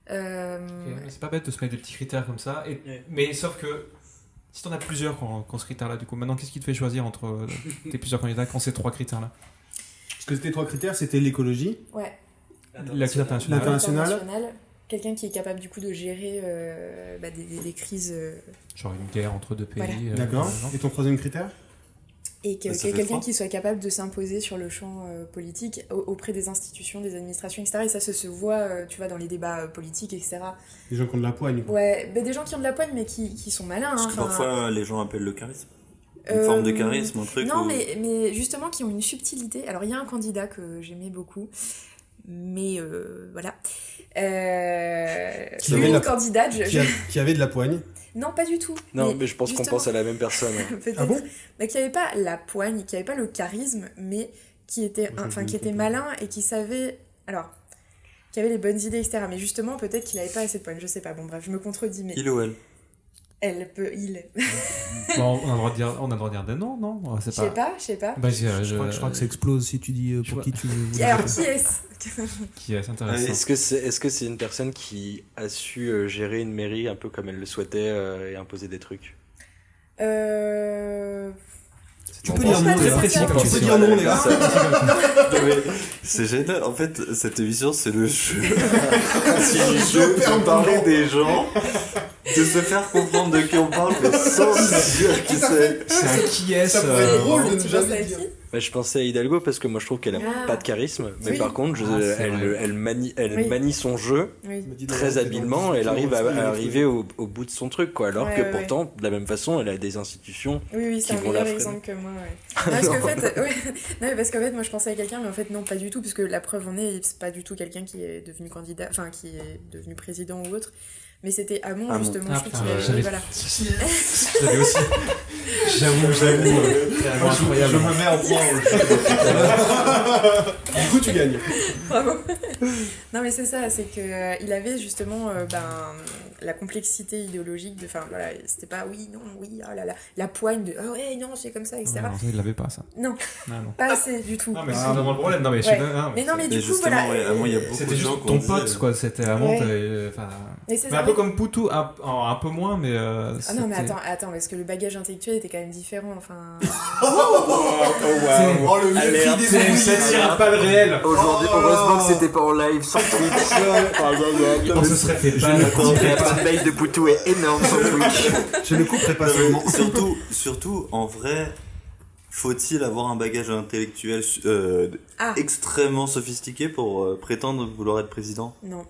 C'est pas bête de se mettre des petits critères comme ça, mais sauf que si t'en as plusieurs quand ce critère-là, du coup, maintenant qu'est-ce qui te fait choisir entre tes plusieurs candidats quand ces 3 critères-là ? Parce que tes 3 critères, c'était l'écologie, Ouais. La crise internationale. L'international. Quelqu'un qui est capable du coup de gérer des crises. Genre une guerre entre deux pays. Voilà. D'accord. par exemple. Et ton 3e critère ? Et Ça fait quelqu'un 3. qui soit capable de s'imposer sur le champ politique auprès des institutions, des administrations, etc. Et ça se voit, tu vois, dans les débats politiques, etc. Les gens qui ont de la poigne. Quoi. Ouais, des gens qui ont de la poigne, mais qui sont malins. Parce Hein, que parfois, les gens appellent le charisme. Une forme de charisme, un truc. Non, où... mais justement, qui ont une subtilité. Alors, il y a un candidat que j'aimais beaucoup, mais voilà. Qui avait de la- candidate, Qui avait de la poigne. Non, pas du tout. Non, mais je pense qu'on justement- pense à la même personne. Peut-être. Ah bon ? Mais qui avait pas la poigne, qui avait pas le charisme, mais qui était, qui était malin et qui savait, alors, qui avait les bonnes idées, etc. Mais justement, peut-être qu'il avait pas assez de poigne, je sais pas. Bon, bref, je me contredis, mais Il ou elle. il. Bon, on a le droit de dire des noms, non ? Je sais pas. Bah, Je crois que ça explose si tu dis pour qui tu veux. Alors, qui est-ce Qui est intéressant. Est-ce que c'est une personne qui a su gérer une mairie un peu comme elle le souhaitait et imposer des trucs? Tu peux dire non, très les précis gars. comme Tu peux question. dire non, les gars. Non, mais c'est génial. En fait, cette émission, c'est le jeu. C'est le jeu de parler des gens, de se faire comprendre de qui on parle, mais sans dire qui c'est. C'est un qui est Ça pourrait être drôle de ne Tu jamais penses à dire. qui Bah, je pensais à Hidalgo parce que moi je trouve qu'elle a Ah. pas de charisme, mais Oui. par contre c'est elle vrai. manie Oui. son jeu Oui. très habilement et elle arrive à arriver au bout de son truc, quoi. Alors Ouais, que ouais, pourtant, de la même façon, elle a des institutions. Oui, c'est qui un vont la meilleur freiner. exemple que moi, ouais. Non, parce qu'en fait, non, mais parce qu'en fait, moi je pensais à quelqu'un, mais en fait, non, pas du tout, parce que la preuve en est, c'est pas du tout quelqu'un qui est devenu candidat, enfin, qui est devenu président ou autre, mais c'était Hamon, Hamon. justement, Ah, je trouve putain, qu'il avait, j'avais- voilà. J'avais aussi. J'avoue. Je me mets en point. Du coup, tu gagnes. Bravo. Non, mais c'est ça, c'est que il avait justement la complexité idéologique de, enfin, voilà, c'était pas oui, non, oui, ah là là, la poigne de, ah ouais, non, c'est comme ça, etc. Non, il l'avait pas, ça. Non, Non, non. pas assez du tout. Non, mais c'est vraiment le problème. Non, mais Ouais. Mais non, mais Et du coup, justement, voilà. ouais, avant, il y a beaucoup c'était de juste gens ton qui pote, quoi. C'était avant, Ouais. enfin, Mais c'est Mais ça, un peu oui. comme Poutou, un peu moins, mais. Ah non, mais c'était- attends, parce que le bagage intellectuel était quand même différent. Enfin, Oh, le mépris des ouvriers. satire pas le réel. Aujourd'hui, heureusement que c'était pas en live sur Twitch. On se serait fait Je pas. ne couperai La pas. fanbase de Poutou est énorme sur Twitch. Je ne couperai pas Non, mais seulement. surtout, en vrai, faut-il avoir un bagage intellectuel Ah. extrêmement sophistiqué pour prétendre vouloir être président? non,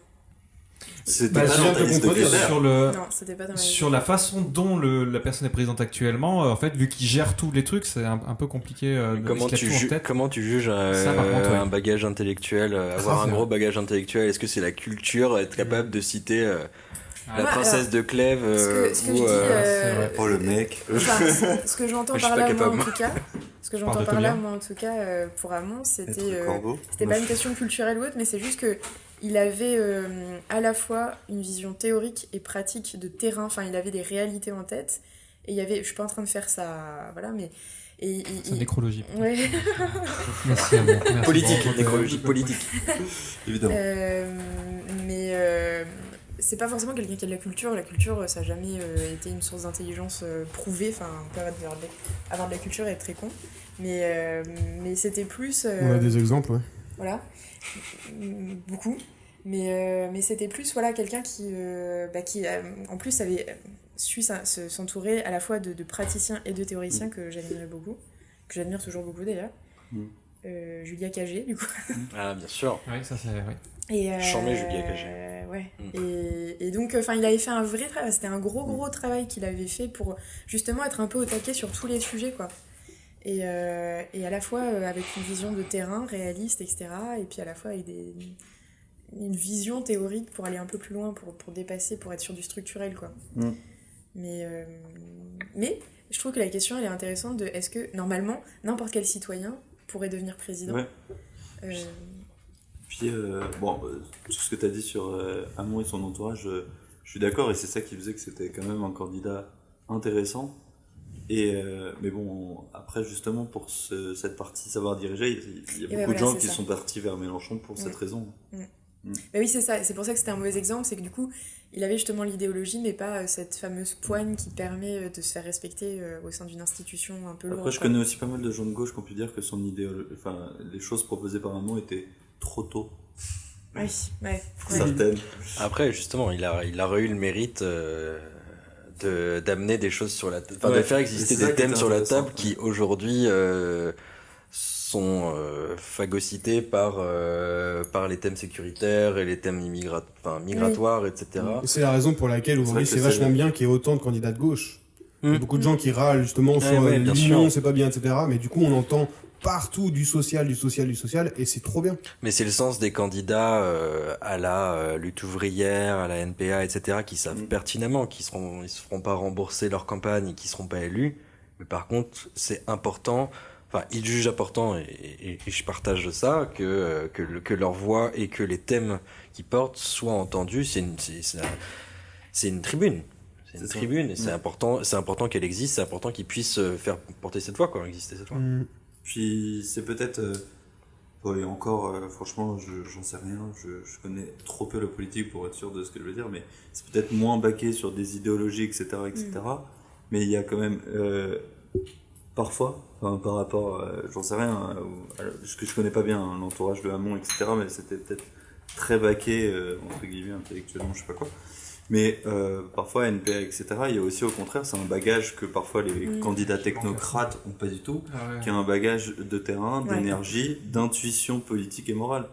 C'était Bah, pas je viens dans de ta te liste de contredire, critères. Sur le. non, c'était pas dans ma liste. Sur la façon dont la personne est présidente actuellement, en fait, vu qu'il gère tous les trucs, c'est un peu compliqué. Comment il se tu, l'a tout en tête. comment tu juges Ça, par contre, ouais. un bagage intellectuel, avoir un c'est gros vrai. bagage intellectuel? Est-ce que c'est la culture, être capable de citer la Ouais, princesse de Clèves ce que je dis, c'est vrai. Oh le mec. Enfin, ce que j'entends Je suis par pas là, moi, en capable. tout cas, ce que j'entends Parle de par là, Tolia. moi, en tout cas, pour Hamon, c'était Maître Corbeau. c'était pas une question culturelle ou autre, mais c'est juste que il avait à la fois une vision théorique et pratique de terrain. Enfin, il avait des réalités en tête. Et il y avait, je suis pas en train de faire ça, voilà, mais C'est une nécrologie. ouais. Merci à vous. Merci Politique, pour votre- nécrologie politique. Évidemment. Mais c'est pas forcément quelqu'un qui a de la culture. La culture, ça n'a jamais été une source d'intelligence prouvée. Enfin, on peut avoir de la culture et être très con. Mais c'était plus. On a des exemples, ouais. Voilà. Beaucoup. Mais c'était plus voilà, quelqu'un qui en plus, avait su s'entourer à la fois de praticiens et de théoriciens que j'admirais beaucoup. Que j'admire toujours beaucoup d'ailleurs. Mm. Julia Cagé, du coup. Ah, bien sûr. Oui, ça c'est. Oui. Et Chambé, Julia Cagé. Ouais. Mm. Et donc, enfin, il avait fait un vrai travail. C'était un gros travail qu'il avait fait pour justement être un peu au taquet sur tous les sujets, quoi. Et à la fois avec une vision de terrain réaliste, etc. Et puis à la fois avec une vision théorique pour aller un peu plus loin, pour dépasser, pour être sur du structurel, quoi. Mm. Mais je trouve que la question, elle est intéressante de est-ce que, normalement, n'importe quel citoyen pourrait devenir président. Ouais. Euh, Puis, tout ce que tu as dit sur Hamon et son entourage, je suis d'accord, et c'est ça qui faisait que c'était quand même un candidat intéressant. Mais bon, après, justement, pour cette partie savoir diriger, il y a Et beaucoup ouais, de voilà, gens c'est qui ça. sont partis vers Mélenchon pour cette raison. Bah oui, c'est ça. C'est pour ça que c'était un mauvais exemple. C'est que du coup, il avait justement l'idéologie, mais pas cette fameuse poigne qui permet de se faire respecter au sein d'une institution un peu lourde. Après, je connais aussi pas mal de gens de gauche qui ont pu dire que son les choses proposées par Hamon étaient trop tôt. Oui, ouais. Certaines. Après, justement, il a eu le mérite d'amener des choses sur la table, Ouais, de faire exister c'est ça des qui thèmes était sur la intéressant, table qui aujourd'hui sont phagocytés par les thèmes sécuritaires et les thèmes migratoires, etc. Et c'est la raison pour laquelle aujourd'hui C'est vrai c'est que vachement bien qu'il y ait autant de candidats de gauche. Il y a beaucoup de gens qui râlent justement sur ouais, bien l'union, sûr. c'est pas bien, etc. Mais du coup, on entend partout du social, et c'est trop bien. Mais c'est le sens des candidats à la lutte ouvrière, à la NPA, etc., qui savent pertinemment qu'ils se feront pas rembourser leur campagne et qu'ils seront pas élus. Mais par contre, c'est important. Enfin, ils jugent important, et je partage ça, que leur voix et que les thèmes qu'ils portent soient entendus. C'est une tribune. C'est une C'est ça. tribune, et c'est important qu'elle existe, c'est important qu'ils puissent faire porter cette voix, quoi, exister cette voix. Puis c'est peut-être. Et encore, franchement, j'en sais rien. Je connais trop peu la politique pour être sûr de ce que je veux dire, mais c'est peut-être moins baqué sur des idéologies, etc. etc. Mais il y a quand même. Parfois, par rapport. J'en sais rien, parce que je connais pas bien l'entourage de Hamon, etc. Mais c'était peut-être très baqué, entre guillemets, intellectuellement, je sais pas quoi. Mais parfois, NPA, etc., il y a aussi au contraire, c'est un bagage que parfois les candidats technocrates ont pas du tout, qui a un bagage de terrain, d'énergie, d'intuition politique et morale.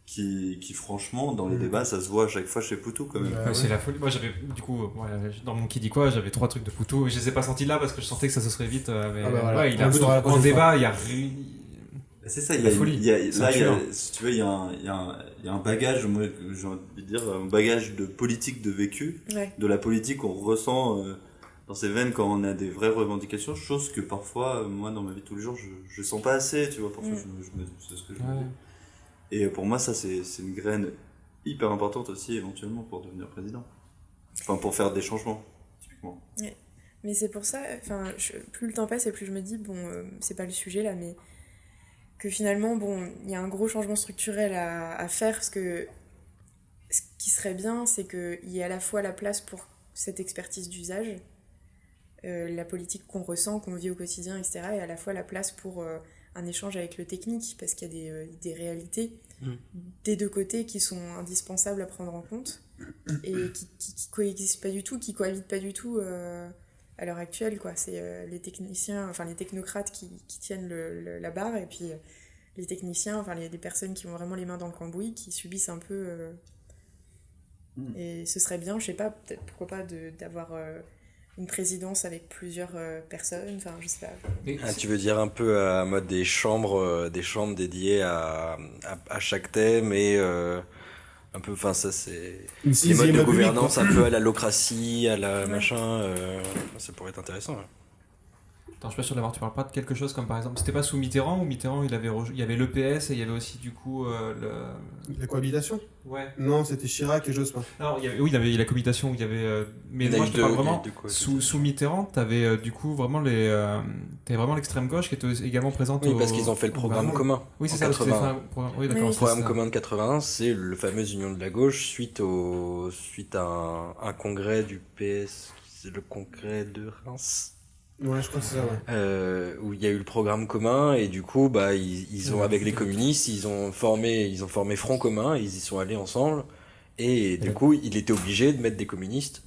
Qui franchement, dans les débats, ça se voit à chaque fois chez Poutou quand même. Ouais, c'est la folie. Moi, j'avais, du coup, dans mon qui dit quoi, j'avais 3 trucs de Poutou. Je les ai pas sentis là parce que je sentais que ça se serait vite. Mais voilà. ouais, il a On saura la en prochaine débat, il y a. C'est ça, la folie. Si tu veux, il y a un bagage, moi, j'ai envie de dire, un bagage de politique, de vécu, de la politique qu'on ressent dans ses veines quand on a des vraies revendications, chose que parfois, moi, dans ma vie de tous les jours, je sens pas assez, tu vois, parfois c'est ce que je me dis. Et pour moi, ça, c'est une graine hyper importante aussi, éventuellement, pour devenir président. Enfin, pour faire des changements, typiquement. Mais c'est pour ça, plus le temps passe et plus je me dis, c'est pas le sujet là, mais que finalement, il y a un gros changement structurel à faire, parce que ce qui serait bien, c'est qu'il y ait à la fois la place pour cette expertise d'usage, la politique qu'on ressent, qu'on vit au quotidien, etc., et à la fois la place pour un échange avec le technique, parce qu'il y a des réalités des deux côtés qui sont indispensables à prendre en compte et qui coexistent pas du tout, qui cohabitent pas du tout à l'heure actuelle, quoi. C'est les techniciens, enfin les technocrates qui tiennent la barre, et puis les techniciens, enfin les personnes qui ont vraiment les mains dans le cambouis, qui subissent un peu. Et ce serait bien, je sais pas, peut-être pourquoi pas d'avoir une présidence avec plusieurs personnes, enfin je sais pas. Tu veux dire un peu à mode des chambres dédiées à chaque thème et un peu, enfin ça c'est les modes de gouvernance un peu à la locratie, à la machin, ça pourrait être intéressant. Ouais. Attends, je suis pas sûr d'avoir, tu parles pas de quelque chose comme par exemple, c'était pas sous Mitterrand où Mitterrand il y avait l'EPS et il y avait aussi du coup la cohabitation. Ouais. Non, c'était Chirac et Jospin. Non, il y avait la cohabitation où il y avait mais moi je te parle vraiment sous Mitterrand, t'avais du coup vraiment t'avais vraiment l'extrême gauche qui était également présente. Oui, parce qu'ils ont fait le programme commun. Oui, c'est ça. 80. Oui, d'accord. Le programme commun de 81, c'est le fameux Union de la gauche suite à un congrès du PS, c'est le congrès de Reims. Ouais, je crois que c'est ça, ouais. Où il y a eu le programme commun et du coup, bah, ils ont, avec les communistes, ils ont formé front commun, ils y sont allés ensemble et du coup, il était obligé de mettre des communistes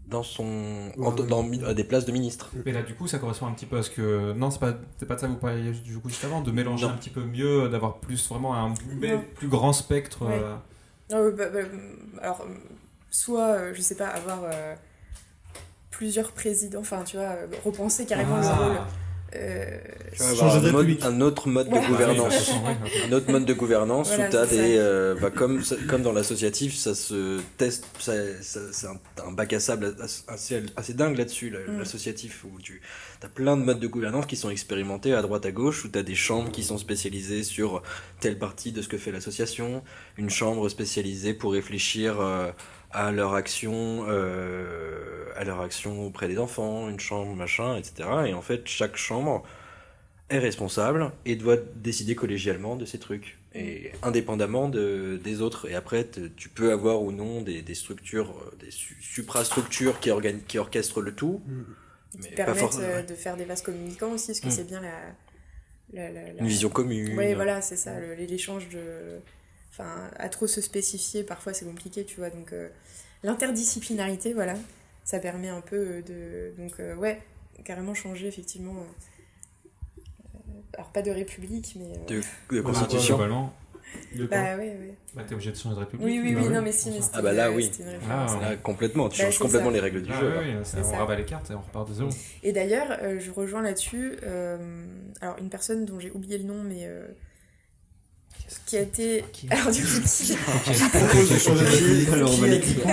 dans à des places de ministres. Mais là, du coup, ça correspond un petit peu à ce que... Non, c'est pas de ça que vous parliez du coup juste avant, de mélanger un petit peu mieux, d'avoir plus vraiment un plus grand spectre. Ouais. Alors, soit, je sais pas, avoir... plusieurs présidents, enfin tu vois, repenser carrément le rôle. Tu vas avoir un autre mode de gouvernance. Un autre mode de gouvernance où t'as des... comme dans l'associatif, ça se teste, c'est un bac à sable assez dingue là-dessus, l'associatif, où t'as plein de modes de gouvernance qui sont expérimentés à droite à gauche, où t'as des chambres qui sont spécialisées sur telle partie de ce que fait l'association, une chambre spécialisée pour réfléchir... à leur action auprès des enfants, une chambre, machin, etc. Et en fait, chaque chambre est responsable et doit décider collégialement de ces trucs, et indépendamment des autres. Et après, tu peux avoir ou non des structures, des suprastructures qui orchestrent le tout. Qui permettent de faire des vases communicants aussi, parce que c'est bien une vision commune. Oui, voilà, c'est ça, l'échange de... Enfin, à trop se spécifier, parfois c'est compliqué, tu vois. Donc, l'interdisciplinarité, voilà, ça permet un peu de... Donc, ouais, carrément changer, effectivement. Alors, pas de république, mais... De constitution. Bah, ouais. Bah, t'es obligé de changer de république. Oui, non, mais si, mais c'était... Ah, bah là, oui. Une référence. Là, complètement. Tu changes complètement les règles du jeu. Oui, on rabat les cartes et on repart de zéro. Et d'ailleurs, je rejoins là-dessus. Alors, une personne dont j'ai oublié le nom, mais... qui a été... Alors du coup, qui propose de changer de république? Alors, on va l'écrire.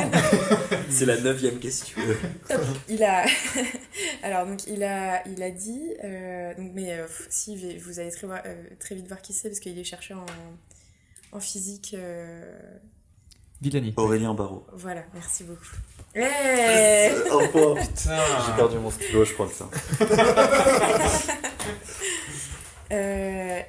C'est la 9e question. Il a... Alors, donc, il a dit... donc, mais si, vous allez très vite voir qui c'est, parce qu'il est chercheur en physique... Villani. Aurélien Barraud. Voilà, merci beaucoup. Hey Oh, putain. J'ai perdu mon stylo, je crois que ça.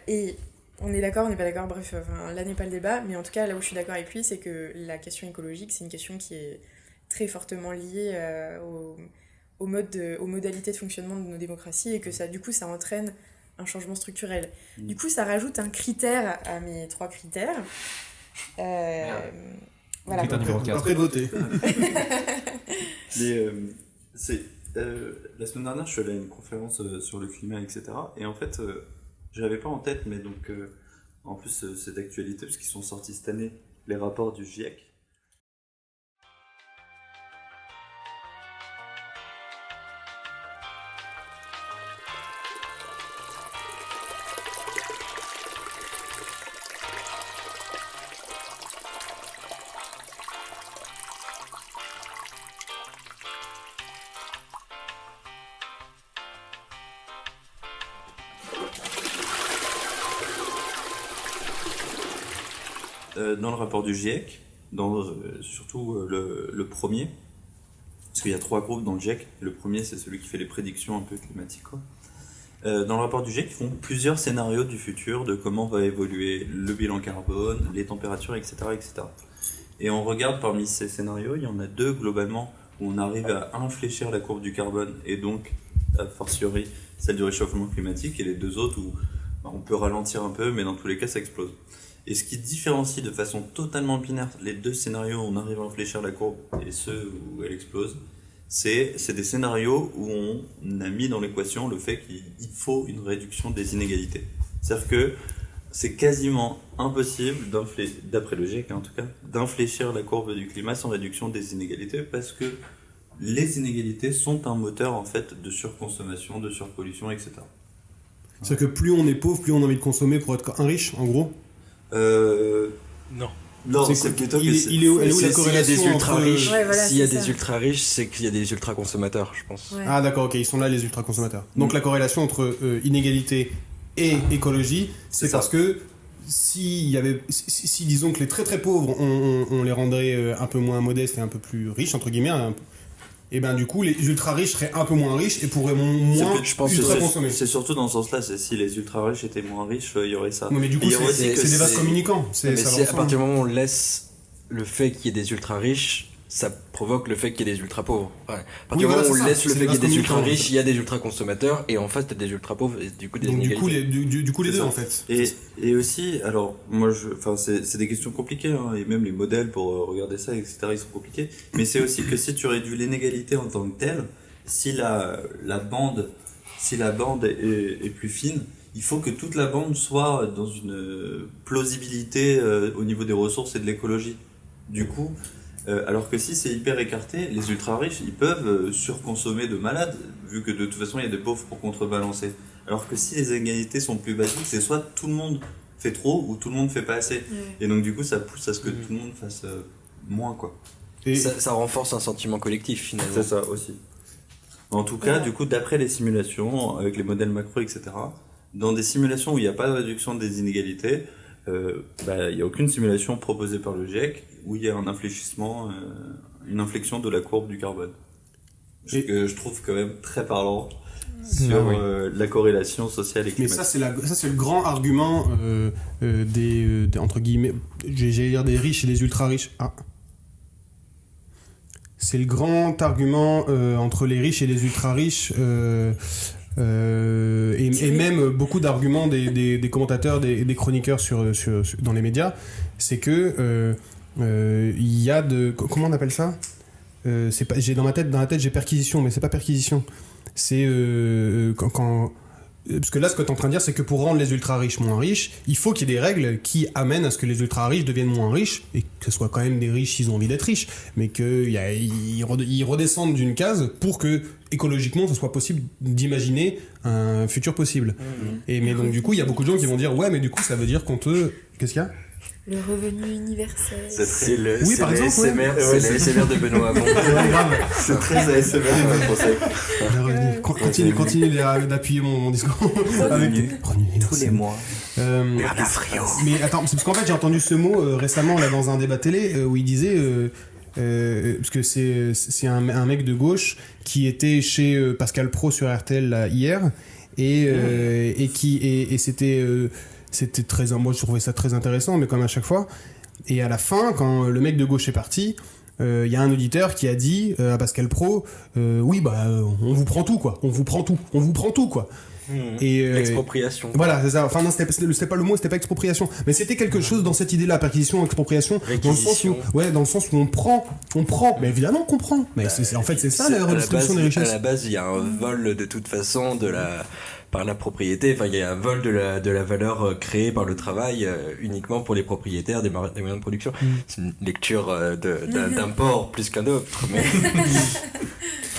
Et... On est d'accord, on n'est pas d'accord, bref, là n'est pas le débat, mais en tout cas, là où je suis d'accord avec lui, c'est que la question écologique, c'est une question qui est très fortement liée aux modalités de fonctionnement de nos démocraties, et que ça, du coup, ça entraîne un changement structurel. Du coup, ça rajoute un critère à mes 3 critères. Voilà. Critère numéro 4. Après de voter. La semaine dernière, je suis allé à une conférence sur le climat, etc. Et en fait... je l'avais pas en tête, mais donc, en plus, c'est d'actualité, parce qu'ils sont sortis cette année, les rapports du GIEC. Dans le rapport du GIEC, surtout le premier, parce qu'il y a 3 groupes dans le GIEC, le premier c'est celui qui fait les prédictions un peu climatiques, quoi. Dans le rapport du GIEC, ils font plusieurs scénarios du futur, de comment va évoluer le bilan carbone, les températures, etc. etc. Et on regarde parmi ces scénarios, il y en a 2 globalement où on arrive à infléchir la courbe du carbone et donc, a fortiori, celle du réchauffement climatique, et les 2 autres où on peut ralentir un peu, mais dans tous les cas, ça explose. Et ce qui différencie de façon totalement binaire les 2 scénarios où on arrive à infléchir la courbe et ceux où elle explose, c'est des scénarios où on a mis dans l'équation le fait qu'il faut une réduction des inégalités. C'est-à-dire que c'est quasiment impossible, d'après le GIEC en tout cas, d'infléchir la courbe du climat sans réduction des inégalités parce que les inégalités sont un moteur en fait de surconsommation, de surpollution, etc. C'est-à-dire que plus on est pauvre, plus on a envie de consommer pour être un riche, en gros. Non. Non, C'est c'est plutôt que elle est où la corrélation s'il y a des ultra riches, Ouais, voilà, s'il y a c'est des ça. ultra riches, c'est qu'il y a des ultra consommateurs, je pense. Ouais. Ah d'accord, ok, ils sont là les ultra-consommateurs. Donc la corrélation entre inégalité et écologie, c'est C'est ça. parce que si disons que les très très pauvres, on les rendrait un peu moins modestes et un peu plus riches, entre guillemets, et ben du coup les ultra-riches seraient un peu moins riches et pourraient moins Je pense que ultra-consommer. c'est surtout dans ce sens-là, c'est si les ultra riches étaient moins riches, il y aurait ça. Non mais du coup Et il y aurait aussi que c'est des vases c'est- communicants. Mais Ça va si à ensemble. partir du moment où on laisse le fait qu'il y ait des ultra riches, ça provoque le fait qu'il y ait des ultra pauvres. Ouais. À partir Oui, du moment voilà, où on c'est ça. laisse le C'est fait des qu'il y ait des vases ultra communicants, riches, il y a des ultra consommateurs, et en face t'as des ultra pauvres, et du coup des Donc du coup inégalités. du coup les C'est deux ça. en fait. Et aussi, alors, moi, c'est des questions compliquées, hein, et même les modèles pour regarder ça, etc., ils sont compliqués. Mais c'est aussi que si tu réduis l'inégalité en tant que telle, si la bande est plus fine, il faut que toute la bande soit dans une plausibilité au niveau des ressources et de l'écologie. Du coup, alors que si c'est hyper écarté, les ultra riches, ils peuvent surconsommer de malades, vu que de toute façon, il y a des pauvres pour contrebalancer. Alors que si les inégalités sont plus basiques, c'est soit tout le monde fait trop ou tout le monde fait pas assez. Et donc du coup, ça pousse à ce que tout le monde fasse moins, quoi. Et Ça renforce un sentiment collectif finalement. C'est ça aussi. En tout cas, du coup, d'après les simulations, avec les modèles macro, etc., dans des simulations où il n'y a pas de réduction des inégalités, il n'y a aucune simulation proposée par le GIEC où il y a un infléchissement, une inflexion de la courbe du carbone. Ce que je trouve quand même très parlant sur la corrélation sociale et mais climatique. ça c'est le grand argument des entre guillemets, j'allais dire des riches et des ultra riches. Ah. C'est le grand argument entre les riches et les ultra riches et même beaucoup d'arguments des commentateurs, des chroniqueurs dans les médias, c'est que il y a comment on appelle ça, c'est pas, dans la tête j'ai perquisition, mais c'est pas perquisition, c'est parce que là, ce que tu es en train de dire, c'est que pour rendre les ultra-riches moins riches, il faut qu'il y ait des règles qui amènent à ce que les ultra-riches deviennent moins riches, et que ce soit quand même des riches s'ils ont envie d'être riches, mais qu'ils redescendent d'une case pour que, écologiquement, ce soit possible d'imaginer un futur possible. Mais donc, du coup, il y a beaucoup de gens qui vont dire, ouais, mais du coup, ça veut dire qu'on te... Qu'est-ce qu'il y a ? Le revenu universel. C'est le Oui, par exemple, ASMR, ouais. c'est l'ASMR de Benoît Hamon. Ouais, grave. C'est très ASMR, je conseille. Continue d'appuyer mon discours. Revenu. Revenu Tous les mois. Bernard Friot. Mais attends, c'est parce qu'en fait j'ai entendu ce mot récemment là dans un débat télé où il disait parce que c'est un mec de gauche qui était chez Pascal Praud sur RTL là, hier et c'était très, moi je trouvais ça très intéressant, mais comme à chaque fois, et à la fin quand le mec de gauche est parti, il y a un auditeur qui a dit à Pascal Praud oui bah on vous prend tout quoi, on vous prend tout quoi. Et L'expropriation. voilà, c'est ça. Enfin non, c'était pas le mot, c'était pas expropriation, mais c'était quelque chose dans cette idée-là, perquisition, expropriation, Réquisition. dans le sens où on prend. Mais évidemment qu'on prend. Mais en fait, c'est ça la redistribution des À richesses. la base, il y a un vol de toute façon par la propriété. Enfin, il y a un vol de la valeur créée par le travail uniquement pour les propriétaires des moyens de production. C'est une lecture d'un port plus qu'un autre.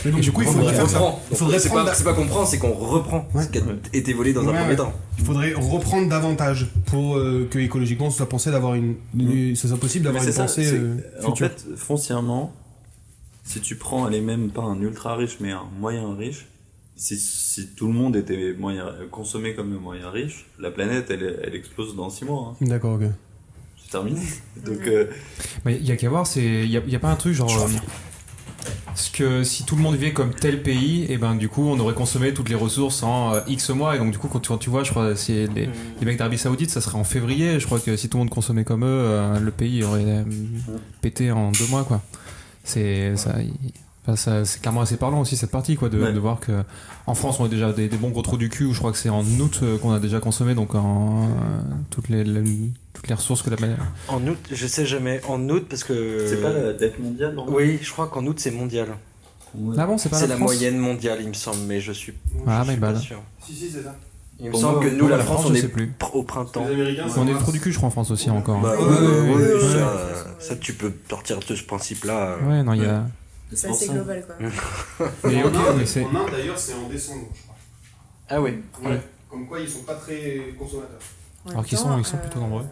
Mais donc du coup, il faudrait faire ça. Il faudrait c'est prendre. pas qu'on prend, c'est qu'on reprend ce qui a été volé dans un premier temps. Il faudrait reprendre davantage pour que écologiquement ce soit pensé d'avoir ce soit possible d'avoir Mais une c'est ça, pensée en future. fait, foncièrement, si tu prends même pas un ultra riche, mais un moyen riche, si tout le monde était consommé comme un moyen riche, la planète, elle explose dans 6 mois. Hein. D'accord, ok. C'est terminé. Donc, Mais il y a qu'à voir, il y a pas un truc genre que si tout le monde vivait comme tel pays, et ben du coup on aurait consommé toutes les ressources en X mois, et donc du coup quand tu vois, je crois c'est les mecs d'Arabie Saoudite, ça serait en février. Je crois que si tout le monde consommait comme eux, le pays aurait pété en 2 mois, quoi. C'est ça. C'est clairement assez parlant aussi cette partie, quoi, de voir que en France on a déjà des bons gros trous du cul, où je crois que c'est en août qu'on a déjà consommé, donc toutes les ressources que la planète. En août, je sais jamais. En août, parce que. C'est pas la dette mondiale, non? Oui, je crois qu'en août c'est mondial. Ah bon, c'est pas C'est la la France moyenne mondiale, il me semble, mais je suis Ah, je mais suis bah, pas sûr. Si, c'est ça. Il me Pour semble moi, que nous, la la France, France, on je est sais plus. au printemps. Les Américains, On est le trou du cul, je crois, en France aussi encore. Bah, Ouais, ça, tu peux partir de ce principe-là. Ouais, non, il y a. C'est assez global, quoi. Mais en ok, Inde, mais c'est. en Inde, d'ailleurs, c'est en décembre, je crois. Ah oui. Ouais. Comme quoi, ils sont pas très consommateurs. En Alors même qu'ils temps, sont plutôt nombreux.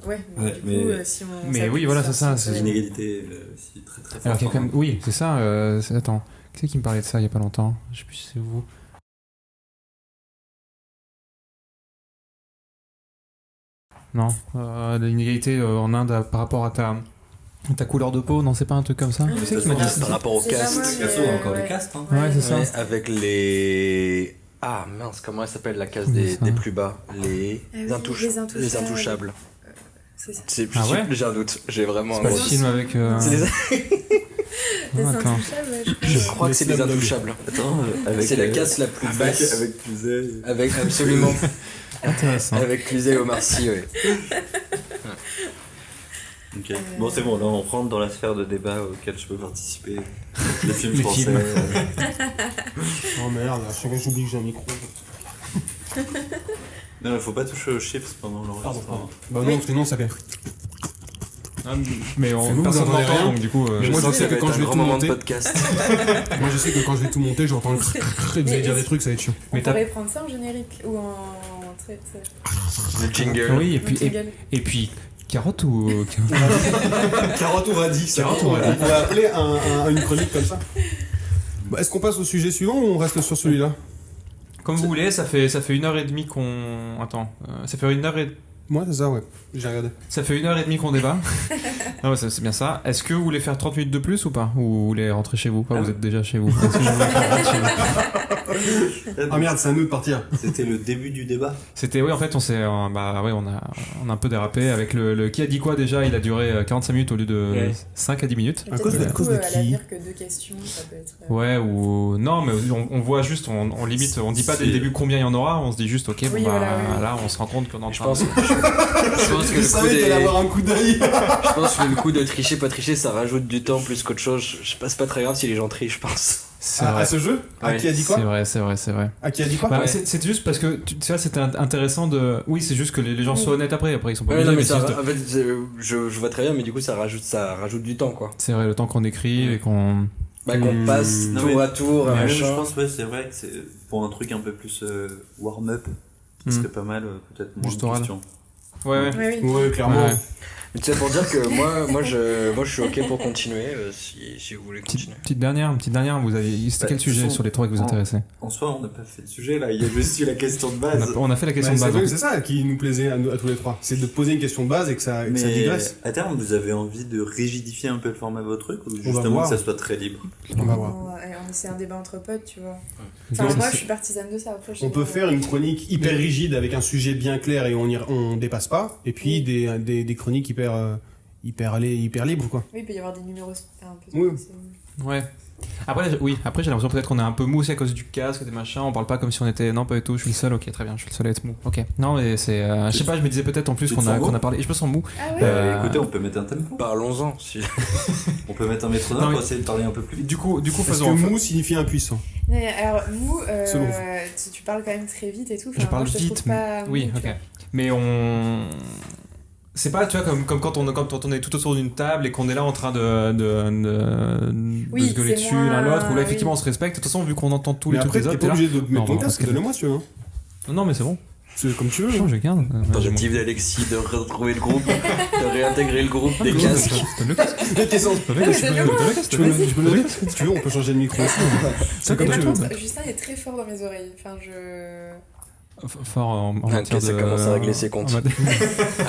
Ouais, Ouais, du mais- coup, si on Mais s'applique oui, voilà, ça, c'est ça, c'est- c'est- L'inégalité aussi très très Alors qu'il y a forte. quand même. Oui, c'est ça. Attends, qui c'est qui me parlait de ça il y a pas longtemps? Je sais plus si c'est vous. Non, l'inégalité en Inde par rapport à ta couleur de peau, non, c'est pas un truc comme ça? Qui c'est qui m'a dit ça? Par rapport au C'est pas caste. moi, De toute mais, façon, il y a encore ouais. les castes. Hein. Ouais, c'est ça. Ouais, avec les. Ah mince, comment elle s'appelle la case Comment des, ça des plus bas? Les, Ah oui, les Intouchables. Les intouchables. C'est ça. Ah ouais J'ai un doute, j'ai vraiment C'est un pas le gros doute. film avec. C'est les- Les Ah, attends. Intouchables, ouais, je crois. Je crois que c'est les Slumdog. intouchables. Attends, C'est la caste la plus basse. Avec Cluzet. Avec absolument. Intéressant. Avec Cluzet et Omar Sy, ouais. Ok. Bon, c'est bon, là on rentre dans la sphère de débat auquel je peux participer. Les films Les français. films. Oh merde, à chaque fois j'oublie que j'ai un micro. Non, il faut pas toucher aux chips pendant l'enregistrement. Bah non, sinon ça fait. Mais C'est vous, personne vous entendez n'entend, rien donc du coup. Moi, je sais que quand je vais tout monter, podcast. moi je sais que quand je vais tout monter, j'entends le crrr et vous allez dire des trucs, ça va être chiant. Mais On t'as. pourrait prendre ça en générique ou en trait. Le jingle. Oui, et puis. Un jingle. Et puis. Carotte ou. Carotte ou radis. Carotte ou radis. On va appeler une chronique comme ça. Bah, est-ce qu'on passe au sujet suivant ou on reste sur celui-là? Comme vous voulez, ça fait 1h30 qu'on. Attends, ça fait 1h30. Moi, c'est ça, ouais. J'ai regardé. Ça fait 1h30 qu'on débat. Ah ouais, c'est bien ça. Est-ce que vous voulez faire 30 minutes de plus ou pas? Ou vous voulez rentrer chez vous? Enfin, vous êtes déjà chez vous. Est-ce que vous voulez rentrer chez vous? Ah merde, c'est à nous de partir. C'était le début du débat. C'était, oui, en fait, on s'est. Bah, ouais, on a un peu dérapé avec le qui a dit quoi déjà. Il a duré 45 minutes au lieu de Ouais. 5 à 10 minutes. À cause de- Peut-être à cause de à qui l'avenir que 2 questions, ça peut être. Ouais, ou. Non, mais on voit juste, on limite, on dit pas dès le début combien il y en aura, on se dit juste, ok, bon, Oui, bah, voilà, oui. là, on se rend compte qu'on est en Je train pense, de. je pense que Je le coup savais qu'il allait des. avoir un coup d'œil. Je pense que le coup de tricher, pas tricher, ça rajoute du temps plus qu'autre chose. Je passe pas très grave si les gens trichent, je pense. C'est À vrai. ce jeu? À Ouais, qui a dit quoi? C'est vrai. À qui a dit quoi? Bah, Ouais. c'est juste parce que tu vois, c'était intéressant de. Oui, c'est juste que les gens soient honnêtes après ils sont pas Ouais, obligés, non, mais mais c'est ça, juste de- en fait, je vois très bien, mais du coup, ça rajoute du temps, quoi. c'est vrai, le temps qu'on écrit et qu'on. Bah, qu'on passe Non, tour mais- à tour, Mais même, machin. je pense, ouais, c'est vrai que c'est pour un truc un peu plus warm-up, ce serait pas mal, peut-être moins Juste de oral. questions. Ouais, ouais. Oui, oui. Ouais, clairement. Ouais. Mais tu sais, pour dire que moi, je suis ok pour continuer, si vous voulez continuer. Petite dernière, vous avez. C'était Bah, quel de toute sujet façon, sur les trois qui vous en- intéressaient? En soi, on n'a pas fait de sujet là, il y a juste eu la question de On base. a fait la question Bah, de base. c'est ça qui nous plaisait à tous les trois. C'est de poser une question de base et que ça Mais digresse. à terme, vous avez envie de rigidifier un peu le format de votre truc ou va justement voir. que ça soit très libre? On va voir. C'est un débat entre potes, tu vois. Donc, Enfin, ça, moi, c'est- je suis partisane de ça. Après, je sais On peut pas. faire une chronique hyper rigide avec un sujet bien clair et on dépasse pas. Et puis des chroniques hyper libres, quoi. Oui, il peut y avoir des numéros un peu. Oui. Ouais. Après, après j'ai l'impression peut-être qu'on est un peu mou aussi à cause du casque, des machins. On parle pas comme si on était. Non, pas du tout. Je suis le seul. Ok, très bien. Je suis le seul à être mou. Ok. Non, mais c'est. Je sais pas. Je me disais peut-être en plus Tu qu'on te a sens qu'on mou a parlé. Je me sens mou. Ah ouais. Euh, Écoutez, on peut mettre un tempo. Parlons-en. Si... On peut mettre un métronome Non, mais- pour essayer de parler un peu plus vite. Du coup, Est-ce faisons. que mou signifie impuissant? Non, alors, mou, Selon vous. tu parles quand même très vite et tout. Enfin, Je parle moi, te vite. trouve pas mou, Oui, tu ok. vois. Mais on. C'est pas, tu vois, comme quand on est tout autour d'une table et qu'on est là en train de Oui, se gueuler c'est dessus moins- l'un l'autre, où là, oui. effectivement, on se respecte. De toute façon, vu qu'on entend tous les Mais trucs après, des t'es autres, pas t'es là. obligé de Non, mettre ton bon, casque, parce que- donne-le-moi si tu veux. hein. Non, mais c'est bon. C'est comme tu veux. Non, je garde. Tentative d'Alexis de retrouver le groupe, de réintégrer le groupe des casques. Donne le casque. Mais qu'est-ce que Donne le casque. Donne-le-moi. Donne le casque. tu peux me le dire? Si tu veux, on peut changer le micro aussi. C'est Et comme par tu veux. contre, Justin est très fort dans mes oreilles. Enfin, je. Fort en Ah, matière ok, ça de. commence à régler ses comptes.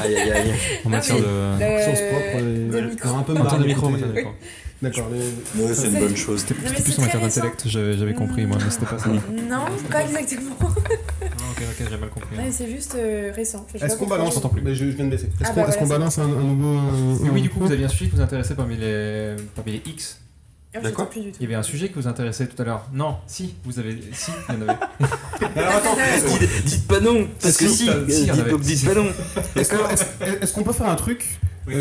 Aïe aïe aïe. En matière mais- de. Sens propre, de micro. un peu En matière de marre micro, en d'écouter. matière de micro. D'accord. Ouais, c'est une bonne chose. C'était mais plus c'est en matière très récent. d'intellect, j'avais compris moi, mais c'était pas ça. Non, pas exactement. Ah, ok, j'ai mal compris. Ouais, c'est juste récent. Je sais Est-ce pas qu'on pourquoi. balance Mais je viens de baisser. Est-ce Ah, qu'on bah voilà, balance un nouveau. Mais oui, du coup, vous aviez un sujet qui vous intéressait parmi les X. Ah, je D'accord. sais plus du tout. Il y avait un sujet qui vous intéressait tout à l'heure. Non, si, vous avez. Si, il y en avait. Alors attends, Dites pas non, parce que si, il y en avait. dites pas non. est-ce qu'on peut faire un truc Oui.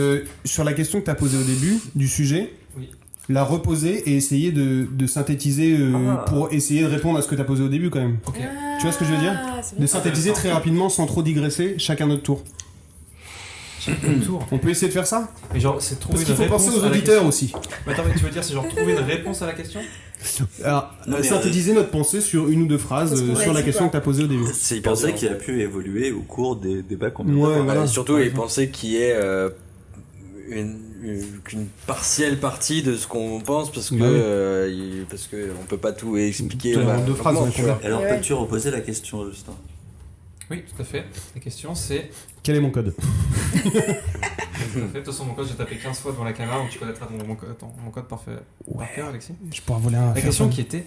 sur la question que tu as posée au début du sujet, Oui. la reposer et essayer de synthétiser pour essayer de répondre à ce que tu as posé au début quand même. Ok. Tu vois ce que je veux dire De synthétiser très rapidement sans trop digresser, chacun notre tour. Chacun tour. On peut essayer de faire ça Mais genre, c'est trouver Parce qu'il une faut réponse penser aux à la auditeurs question. aussi. Mais attends, mais tu veux dire, c'est genre trouver une réponse à la question? Alors, Non, mais, synthétiser notre pensée sur une ou deux phrases Parce qu'on sur a la dit question quoi que tu as posée au début. C'est Je hyper pensais dur. qu'il a pu évoluer au cours des débats qu'on a. Ouais, voilà. Surtout, et penser qu'il y ait qu'une partielle partie de ce qu'on pense, parce que Bah oui. parce que on peut pas tout expliquer. En on va- deux phrases, comment, on tu vois. comprend. Alors, Ouais. peux-tu reposer la question, Justin? Oui, tout à fait. La question c'est. Quel est mon code Tout à fait. De toute façon, mon code, j'ai tapé 15 fois devant la caméra, donc tu connaîtras mon code parfait. Par cœur, Alexis. Je pourrais voler un. La question qui était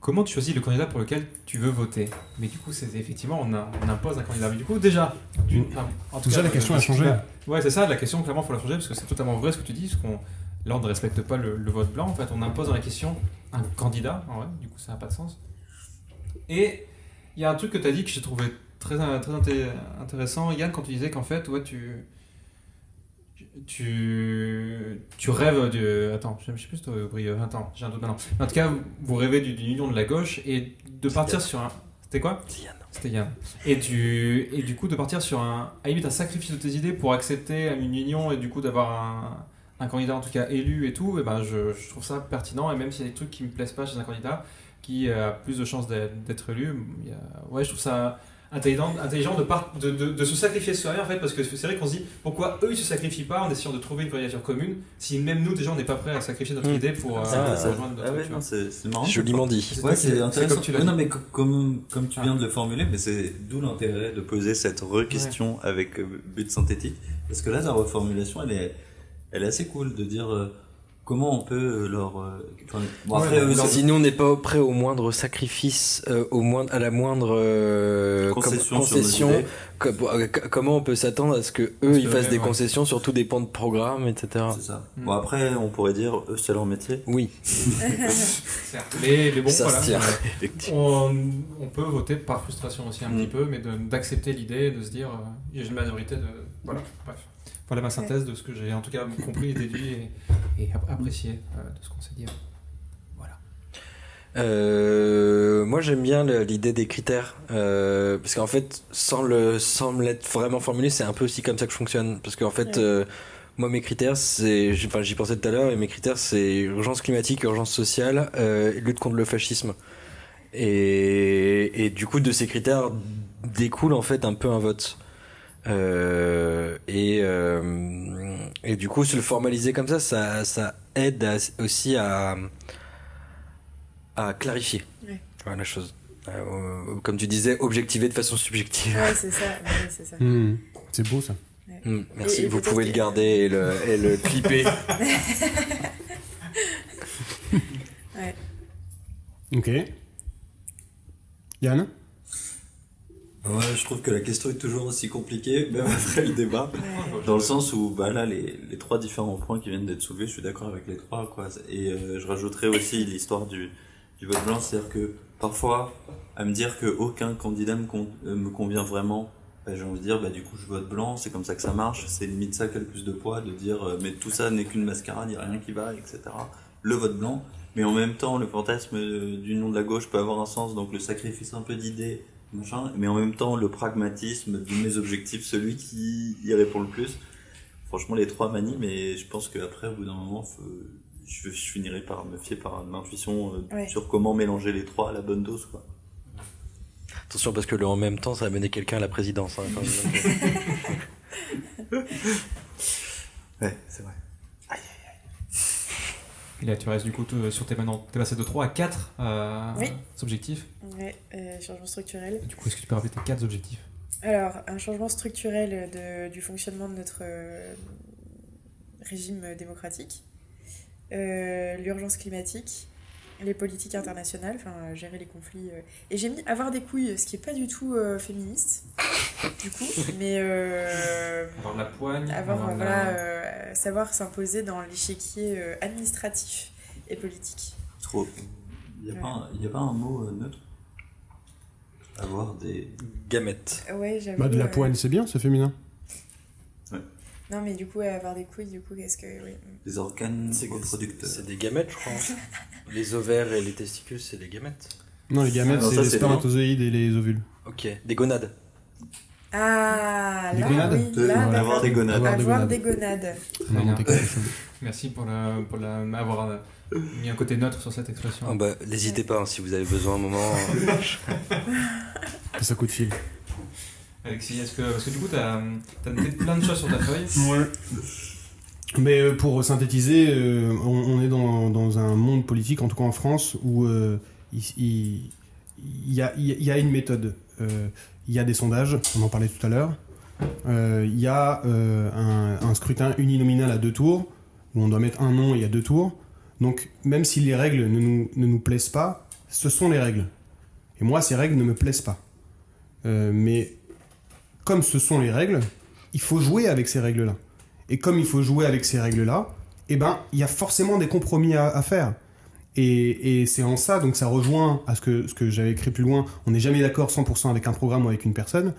comment tu choisis le candidat pour lequel tu veux voter? Mais du coup, c'est effectivement, on impose un candidat. Mais du coup, déjà, en tout Déjà, cas, la question a changé. Ouais, c'est ça, la question, clairement, il faut la changer parce que c'est totalement vrai ce que tu dis. Parce qu'on, là, on ne respecte pas le vote blanc. En fait, on impose dans la question un candidat. En vrai, du coup, ça n'a pas de sens. Et il y a un truc que tu as dit que j'ai trouvé très intéressant, Yann, quand tu disais qu'en fait, ouais, tu rêves de... Attends, je sais plus si tu Attends, j'ai un doute maintenant. En tout cas, vous rêvez d'une union de la gauche et de partir sur un... C'était quoi? C'était Yann. Et du coup, de partir sur à la limite un sacrifice de tes idées pour accepter une union et du coup d'avoir un candidat en tout cas élu et tout, et ben je trouve ça pertinent. Et même s'il y a des trucs qui me plaisent pas chez un candidat qui a plus de chances d'être élu, ouais, je trouve ça intelligent de se sacrifier soi-même en fait, parce que c'est vrai qu'on se dit pourquoi eux ils se sacrifient pas en essayant de trouver une candidature commune si même nous déjà on n'est pas prêt à sacrifier notre idée pour rejoindre notre truc, tu vois. C'est marrant. Joliment dit. Ouais, c'est intéressant. comme tu l'as Ouais, dit. non, mais comme tu viens de le formuler, mais c'est d'où l'intérêt de poser cette re-question avec but synthétique. Parce que là, ta reformulation, elle est assez cool de dire comment on peut bon, après, eux, c'est- Sinon, on n'est pas prêt au moindre sacrifice, à la moindre concession sur nos concession. idées. Comment on peut s'attendre à ce que eux ils fassent des concessions sur tout dépend de programmes, etc. C'est ça. Bon, après, on pourrait dire, eux, c'est leur métier. Oui, Certes. Mais bon, ça voilà. se tient. On peut voter par frustration aussi un petit peu, mais d'accepter l'idée, de se dire, il y a une majorité de... Voilà, bref. Voilà ma synthèse de ce que j'ai en tout cas compris, déduit et apprécié de ce qu'on s'est dit. Voilà. Moi j'aime bien l'idée des critères parce qu'en fait sans me l'être vraiment formulé c'est un peu aussi comme ça que je fonctionne parce qu'en fait moi mes critères j'y pensais tout à l'heure et mes critères c'est urgence climatique, urgence sociale, lutte contre le fascisme et du coup de ces critères découle en fait un peu un vote. Et du coup, se le formaliser comme ça aide aussi à clarifier la chose. Comme tu disais, objectiver de façon subjective. Ouais, c'est ça. Ouais, c'est ça. C'est beau ça. Merci, Et vous peut-être pouvez le que- garder et le clipper. Ouais. Ok. Yann Ouais, je trouve que la question est toujours aussi compliquée, même après le débat. Dans le sens où, bah là, les trois différents points qui viennent d'être soulevés, je suis d'accord avec les trois, quoi. Et je rajouterais aussi l'histoire du vote blanc, c'est-à-dire que parfois, à me dire que aucun candidat me convient vraiment, bah, j'ai envie de dire, bah du coup, je vote blanc, c'est comme ça que ça marche. C'est limite ça qui a le plus de poids, de dire, mais tout ça n'est qu'une mascarade, il n'y a rien qui va, etc. Le vote blanc, mais en même temps, le fantasme d'union de la gauche peut avoir un sens, donc le sacrifice un peu d'idées, machin, mais en même temps le pragmatisme de mes objectifs, celui qui y répond le plus. Franchement, les trois manient, mais je pense qu'après, au bout d'un moment, je finirai par me fier par une intuition sur comment mélanger les trois à la bonne dose, quoi. Attention parce que le en même temps, ça va mener quelqu'un à la présidence. Hein, quand même. Ouais, c'est vrai. Et là, tu restes du coup sur t'es passé de 3 à 4 Oui. objectifs. Ouais, changement structurel. Du coup, est-ce que tu peux rappeler tes 4 objectifs? Alors, un changement structurel du fonctionnement de notre régime démocratique. l'urgence climatique, les politiques internationales, enfin gérer les conflits. Et j'ai mis avoir des couilles, ce qui est pas du tout féministe, du coup, mais Avoir de la poigne. savoir s'imposer dans l'échiquier administratif et politique. Trop. Il y a pas un mot neutre. Avoir des Gamètes. Ouais, j'avoue. Bah, de la poigne, c'est bien, c'est féminin. Non, mais du coup, avoir des couilles, du coup, qu'est-ce que. Oui. des organes reproducteurs. C'est des gamètes, je crois. Les ovaires et les testicules, c'est des gamètes. Non, les gamètes, Non, c'est ça, les c'est spermatozoïdes et les ovules. Ok. Des gonades. Ah, Des là, gonades oui, là, Voilà. Avoir des gonades. Avoir des gonades. On a inventé quelque chose. Merci pour m'avoir mis un côté neutre sur cette expression. Oh bah, n'hésitez pas, hein, si vous avez besoin un moment. Ça coup de fil. Alexis, parce que du coup, t'as noté plein de choses sur ta feuille. Ouais. Mais pour synthétiser, on est dans un monde politique, en tout cas en France, où il y a une méthode. Il y a des sondages, on en parlait tout à l'heure. Il y a un scrutin uninominal à 2 tours, où on doit mettre un nom et il y a 2 tours. Donc même si les règles ne nous plaisent pas, ce sont les règles. Et moi, ces règles ne me plaisent pas. Mais comme ce sont les règles, il faut jouer avec ces règles-là. Et comme il faut jouer avec ces règles-là, eh ben, il y a forcément des compromis à faire. Et c'est en ça, donc ça rejoint à ce que j'avais écrit plus loin, on n'est jamais d'accord 100% avec un programme ou avec une personne.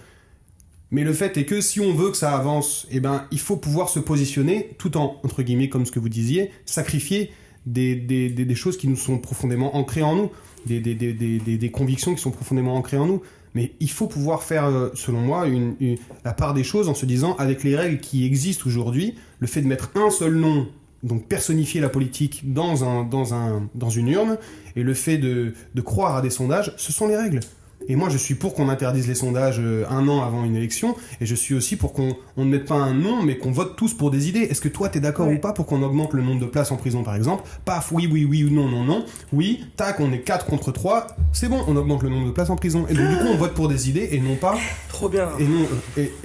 Mais le fait est que si on veut que ça avance, eh ben, il faut pouvoir se positionner tout en, entre guillemets, comme ce que vous disiez, sacrifier des choses qui nous sont profondément ancrées en nous, des convictions qui sont profondément ancrées en nous. Mais il faut pouvoir faire, selon moi, la part des choses en se disant, avec les règles qui existent aujourd'hui, le fait de mettre un seul nom, donc personnifier la politique dans une urne, et le fait de croire à des sondages, ce sont les règles. Et moi, je suis pour qu'on interdise les sondages 1 an avant une élection, et je suis aussi pour qu'on ne mette pas un nom, mais qu'on vote tous pour des idées. Est-ce que toi, t'es d'accord ou pas pour qu'on augmente le nombre de places en prison, par exemple? Paf, oui, ou non. Oui, tac, on est 4 contre 3, c'est bon, on augmente le nombre de places en prison. Et donc, du coup, on vote pour des idées, et non pas... Trop bien.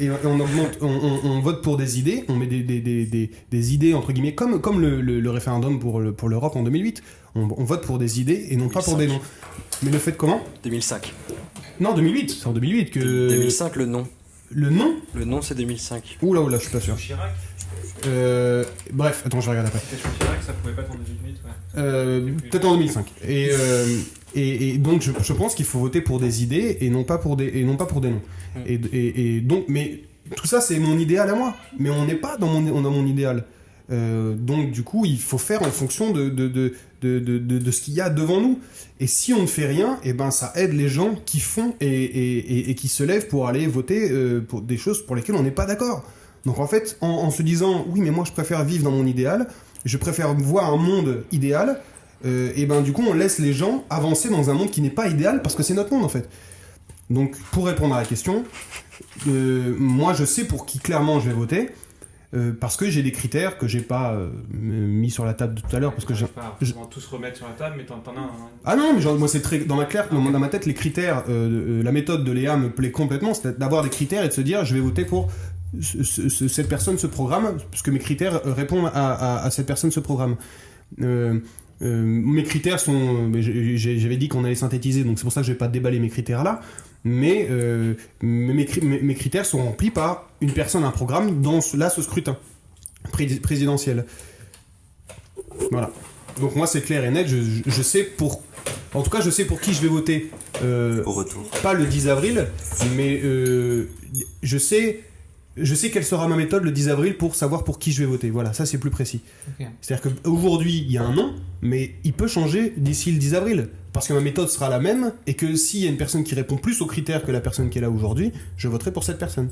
Et on augmente, on vote pour des idées, on met des idées, entre guillemets, comme le référendum pour l'Europe en 2008. On vote pour des idées, et non 2005. pas pour des noms. Mais le fait comment? 2005. Non, 2008, c'est en 2008 que... 2005, le nom. Le nom? Le nom, c'est 2005. Oula, je suis pas sûr. Chirac. Bref, attends, je regarde après. C'était sur Chirac, ça pouvait pas être en 2008, ouais. Peut-être en 2005. Et donc, je pense qu'il faut voter pour des idées et non pas pour des noms. Et donc, mais tout ça, c'est mon idéal à moi. Mais on n'est pas dans mon idéal. Donc, du coup, il faut faire en fonction de ce qu'il y a devant nous. Et si on ne fait rien, eh ben, ça aide les gens qui font et qui se lèvent pour aller voter pour des choses pour lesquelles on n'est pas d'accord. Donc en fait, en se disant, oui, mais moi je préfère vivre dans mon idéal, je préfère voir un monde idéal, et ben du coup on laisse les gens avancer dans un monde qui n'est pas idéal parce que c'est notre monde en fait. Donc pour répondre à la question, moi je sais pour qui clairement je vais voter. Parce que j'ai des critères que j'ai pas mis sur la table tout à l'heure parce que On va tous remettre sur la table, mais t'en as un. Ah non, mais genre, moi c'est très dans ma tête les critères, la méthode de Léa me plaît complètement, c'est d'avoir des critères et de se dire je vais voter pour cette personne, ce programme, parce que mes critères répondent à cette personne, ce programme. Mes critères sont, j'avais dit qu'on allait synthétiser, donc c'est pour ça que je vais pas déballer mes critères là. Mais mes critères sont remplis par une personne, un programme dans ce scrutin présidentiel. Voilà. Donc moi c'est clair et net, je sais en tout cas je sais pour qui je vais voter. Au retour. Pas le 10 avril, mais je sais quelle sera ma méthode le 10 avril pour savoir pour qui je vais voter. Voilà, ça c'est plus précis. Okay. C'est-à-dire qu'aujourd'hui il y a un nom, mais il peut changer d'ici le 10 avril. Parce que ma méthode sera la même, et que s'il y a une personne qui répond plus aux critères que la personne qui est là aujourd'hui, je voterai pour cette personne.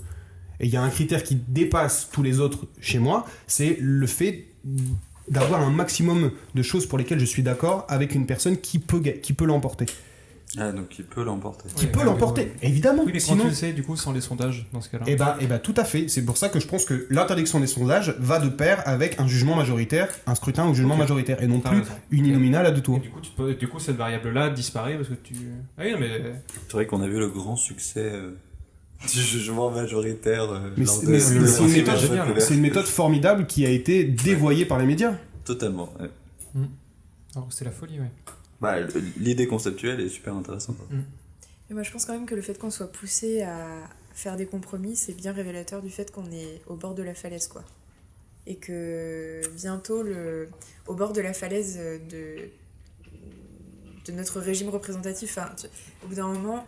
Et il y a un critère qui dépasse tous les autres chez moi, c'est le fait d'avoir un maximum de choses pour lesquelles je suis d'accord avec une personne qui peut l'emporter. Ah, donc il peut l'emporter. Qui peut l'emporter, évidemment. Oui, mais sinon... comment tu le sais, du coup, sans les sondages, dans ce cas-là? Eh ben, tout à fait. C'est pour ça que je pense que l'interdiction des sondages va de pair avec un jugement majoritaire, un scrutin au jugement majoritaire, et non plus uninominal à 2 tours. Et du coup, cette variable-là disparaît parce que tu... Ah oui, mais... C'est vrai qu'on a vu le grand succès du jugement majoritaire. Mais c'est une méthode formidable qui a été dévoyée par les médias. Totalement, ouais. Alors c'est la folie, ouais. Bah, l'idée conceptuelle est super intéressante. Et moi, je pense quand même que le fait qu'on soit poussé à faire des compromis, c'est bien révélateur du fait qu'on est au bord de la falaise, quoi. Et que bientôt, au bord de la falaise de notre régime représentatif, au bout d'un moment,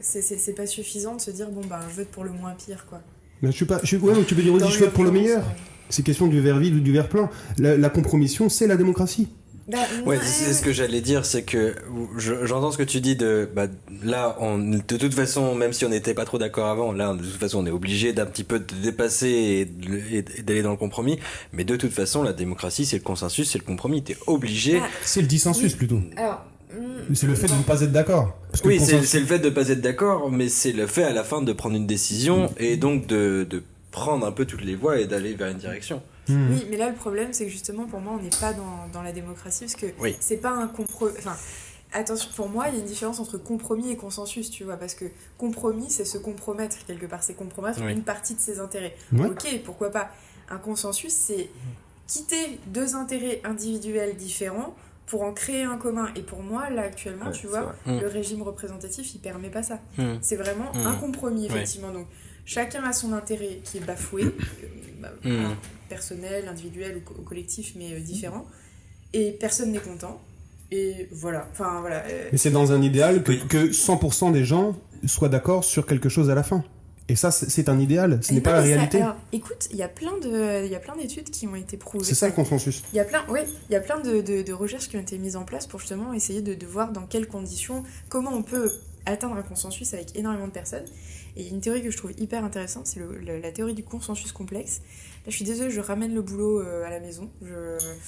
c'est pas suffisant de se dire, bon, ben, je vote pour le moins pire, quoi. Mais donc tu peux dire aussi, je vote pour le meilleur. C'est question du verre vide ou du verre plein. La compromission, c'est la démocratie. Ouais, c'est ce que j'allais dire, c'est que j'entends ce que tu dis là, de toute façon, même si on n'était pas trop d'accord avant, là, de toute façon, on est obligé d'un petit peu de dépasser et d'aller dans le compromis. Mais de toute façon, la démocratie, c'est le consensus, c'est le compromis. T'es obligé. C'est le dissensus plutôt. Alors, c'est le fait de ne pas être d'accord. Oui, c'est le fait de ne pas être d'accord, mais c'est le fait à la fin de prendre une décision et donc de prendre un peu toutes les voies et d'aller vers une direction. Oui, mais là, le problème, c'est que justement, pour moi, on n'est pas dans la démocratie, parce que c'est pas un compromis. Enfin, attention, pour moi, il y a une différence entre compromis et consensus, tu vois, parce que compromis, c'est se compromettre quelque part, c'est compromettre une partie de ses intérêts. Ouais. Ok, pourquoi pas. Un consensus, c'est quitter deux intérêts individuels différents pour en créer un commun. Et pour moi, là, actuellement, tu vois, le régime représentatif, il permet pas ça. C'est vraiment un compromis, effectivement. Donc, chacun a son intérêt qui est bafoué, personnel, individuel ou collectif, mais différent. Et personne n'est content. Et voilà. Enfin, voilà. Mais c'est dans un idéal que 100% des gens soient d'accord sur quelque chose à la fin. Et ça, c'est un idéal, ce n'est pas la réalité. Alors, écoute, il y a plein d'études qui ont été prouvées. C'est ça le consensus. Il y a plein de recherches qui ont été mises en place pour justement essayer de voir dans quelles conditions, comment on peut atteindre un consensus avec énormément de personnes. Et une théorie que je trouve hyper intéressante, c'est la théorie du consensus complexe. Là, je suis désolée, je ramène le boulot à la maison.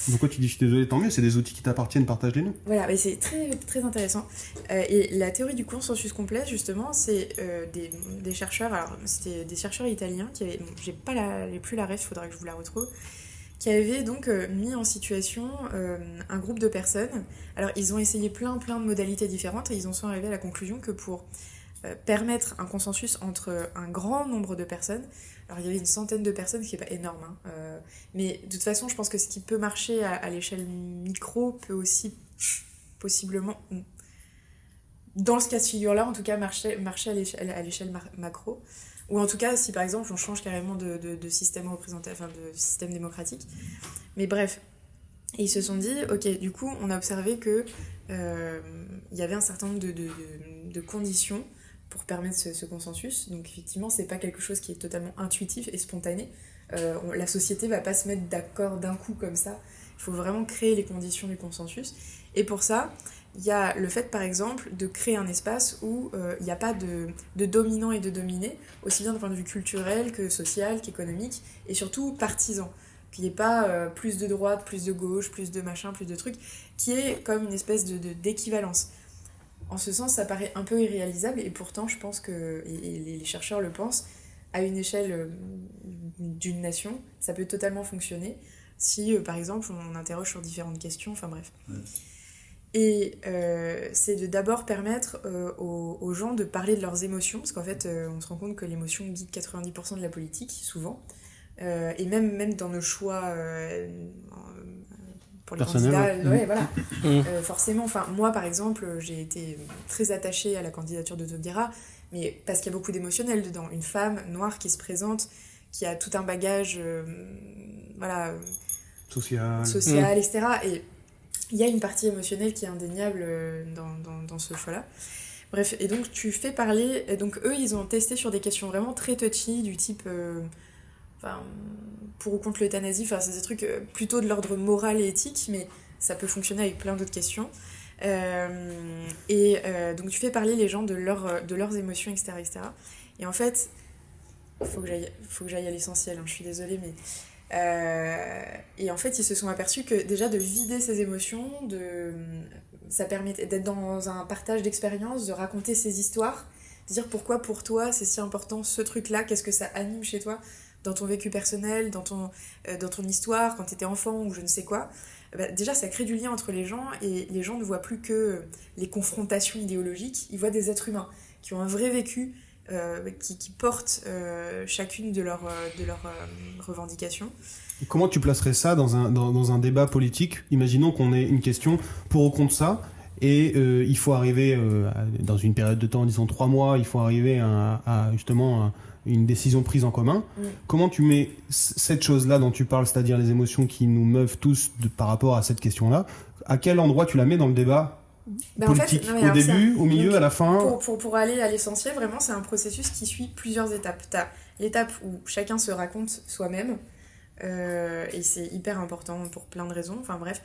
Pourquoi tu dis je suis désolée? Tant mieux, c'est des outils qui t'appartiennent, partage-les-nous. Voilà, mais c'est très, très intéressant. Et la théorie du consensus complexe, justement, c'est des chercheurs, alors c'était des chercheurs italiens qui avaient, j'ai pas plus la ref, il faudra que je vous la retrouve, qui avaient donc mis en situation un groupe de personnes. Alors, ils ont essayé plein de modalités différentes et ils en sont arrivés à la conclusion que pour permettre un consensus entre un grand nombre de personnes. Alors il y avait une centaine de personnes, ce qui n'est pas énorme, mais de toute façon je pense que ce qui peut marcher à l'échelle micro peut aussi possiblement, dans ce cas de figure-là en tout cas, marcher à l'échelle macro, ou en tout cas si par exemple on change carrément de système représentatif, enfin de système démocratique. Mais bref, et ils se sont dit, ok, du coup on a observé que il y avait un certain nombre de conditions pour permettre ce consensus. Donc effectivement, c'est pas quelque chose qui est totalement intuitif et spontané. La société va pas se mettre d'accord d'un coup comme ça. Il faut vraiment créer les conditions du consensus. Et pour ça, il y a le fait, par exemple, de créer un espace où il n'y a pas de dominant et de dominé, aussi bien d'un point de vue culturel que social, qu'économique, et surtout partisan. Qu'il n'y ait pas plus de droite, plus de gauche, plus de machin, plus de trucs, qui est comme une espèce d'équivalence. En ce sens, ça paraît un peu irréalisable, et pourtant, je pense que, et les chercheurs le pensent, à une échelle d'une nation, ça peut totalement fonctionner si, par exemple, on interroge sur différentes questions, enfin bref. Ouais. Et c'est de d'abord permettre aux gens de parler de leurs émotions, parce qu'en fait, on se rend compte que l'émotion guide 90% de la politique, souvent, et même dans nos choix... pour les candidats, ouais, voilà. Forcément, enfin, moi par exemple, j'ai été très attachée à la candidature de Taubira, mais parce qu'il y a beaucoup d'émotionnel dedans. Une femme noire qui se présente, qui a tout un bagage, voilà, social, etc. Et il y a une partie émotionnelle qui est indéniable dans ce choix-là. Bref, et donc tu fais parler, et donc eux, ils ont testé sur des questions vraiment très touchy, du type... pour ou contre l'euthanasie, enfin, c'est des trucs plutôt de l'ordre moral et éthique, mais ça peut fonctionner avec plein d'autres questions. Donc tu fais parler les gens de leurs émotions, etc., etc. Et en fait, faut que j'aille à l'essentiel, hein, je suis désolée, mais... et en fait, ils se sont aperçus que déjà de vider ses émotions, ça permet d'être dans un partage d'expériences, de raconter ses histoires, de dire pourquoi pour toi c'est si important ce truc-là, qu'est-ce que ça anime chez toi, dans ton vécu personnel, dans ton histoire, quand tu étais enfant ou je ne sais quoi. Déjà, ça crée du lien entre les gens et les gens ne voient plus que les confrontations idéologiques, ils voient des êtres humains qui ont un vrai vécu, qui portent chacune de leurs revendications. Et comment tu placerais ça dans un débat politique ? Imaginons qu'on ait une question pour ou contre ça, et il faut arriver, dans une période de temps, disons 3 mois, il faut arriver à justement une décision prise en commun. Comment tu mets cette chose-là dont tu parles, c'est-à-dire les émotions qui nous meuvent tous par rapport à cette question-là, à quel endroit tu la mets dans le débat politique ? En fait, au début, au milieu, donc, à la fin pour aller à l'essentiel, vraiment, c'est un processus qui suit plusieurs étapes. Tu as l'étape où chacun se raconte soi-même, et c'est hyper important pour plein de raisons, enfin bref.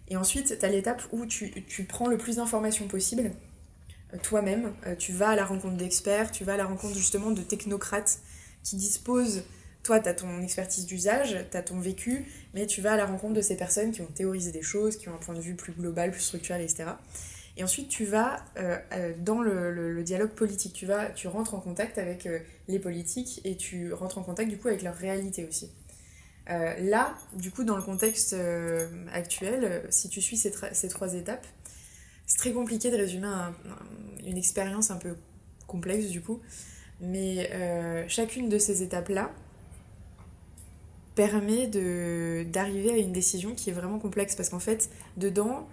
Et ensuite, tu as l'étape où tu prends le plus d'informations possible, toi-même, tu vas à la rencontre d'experts, tu vas à la rencontre justement de technocrates qui disposent, toi tu as ton expertise d'usage, tu as ton vécu, mais tu vas à la rencontre de ces personnes qui ont théorisé des choses, qui ont un point de vue plus global, plus structurel, etc. Et ensuite tu vas dans le dialogue politique, tu rentres en contact avec les politiques et tu rentres en contact du coup avec leur réalité aussi. Là, du coup, dans le contexte actuel, si tu suis ces 3 étapes, c'est très compliqué de résumer une expérience un peu complexe du coup, mais chacune de ces étapes-là permet d'arriver à une décision qui est vraiment complexe, parce qu'en fait, dedans,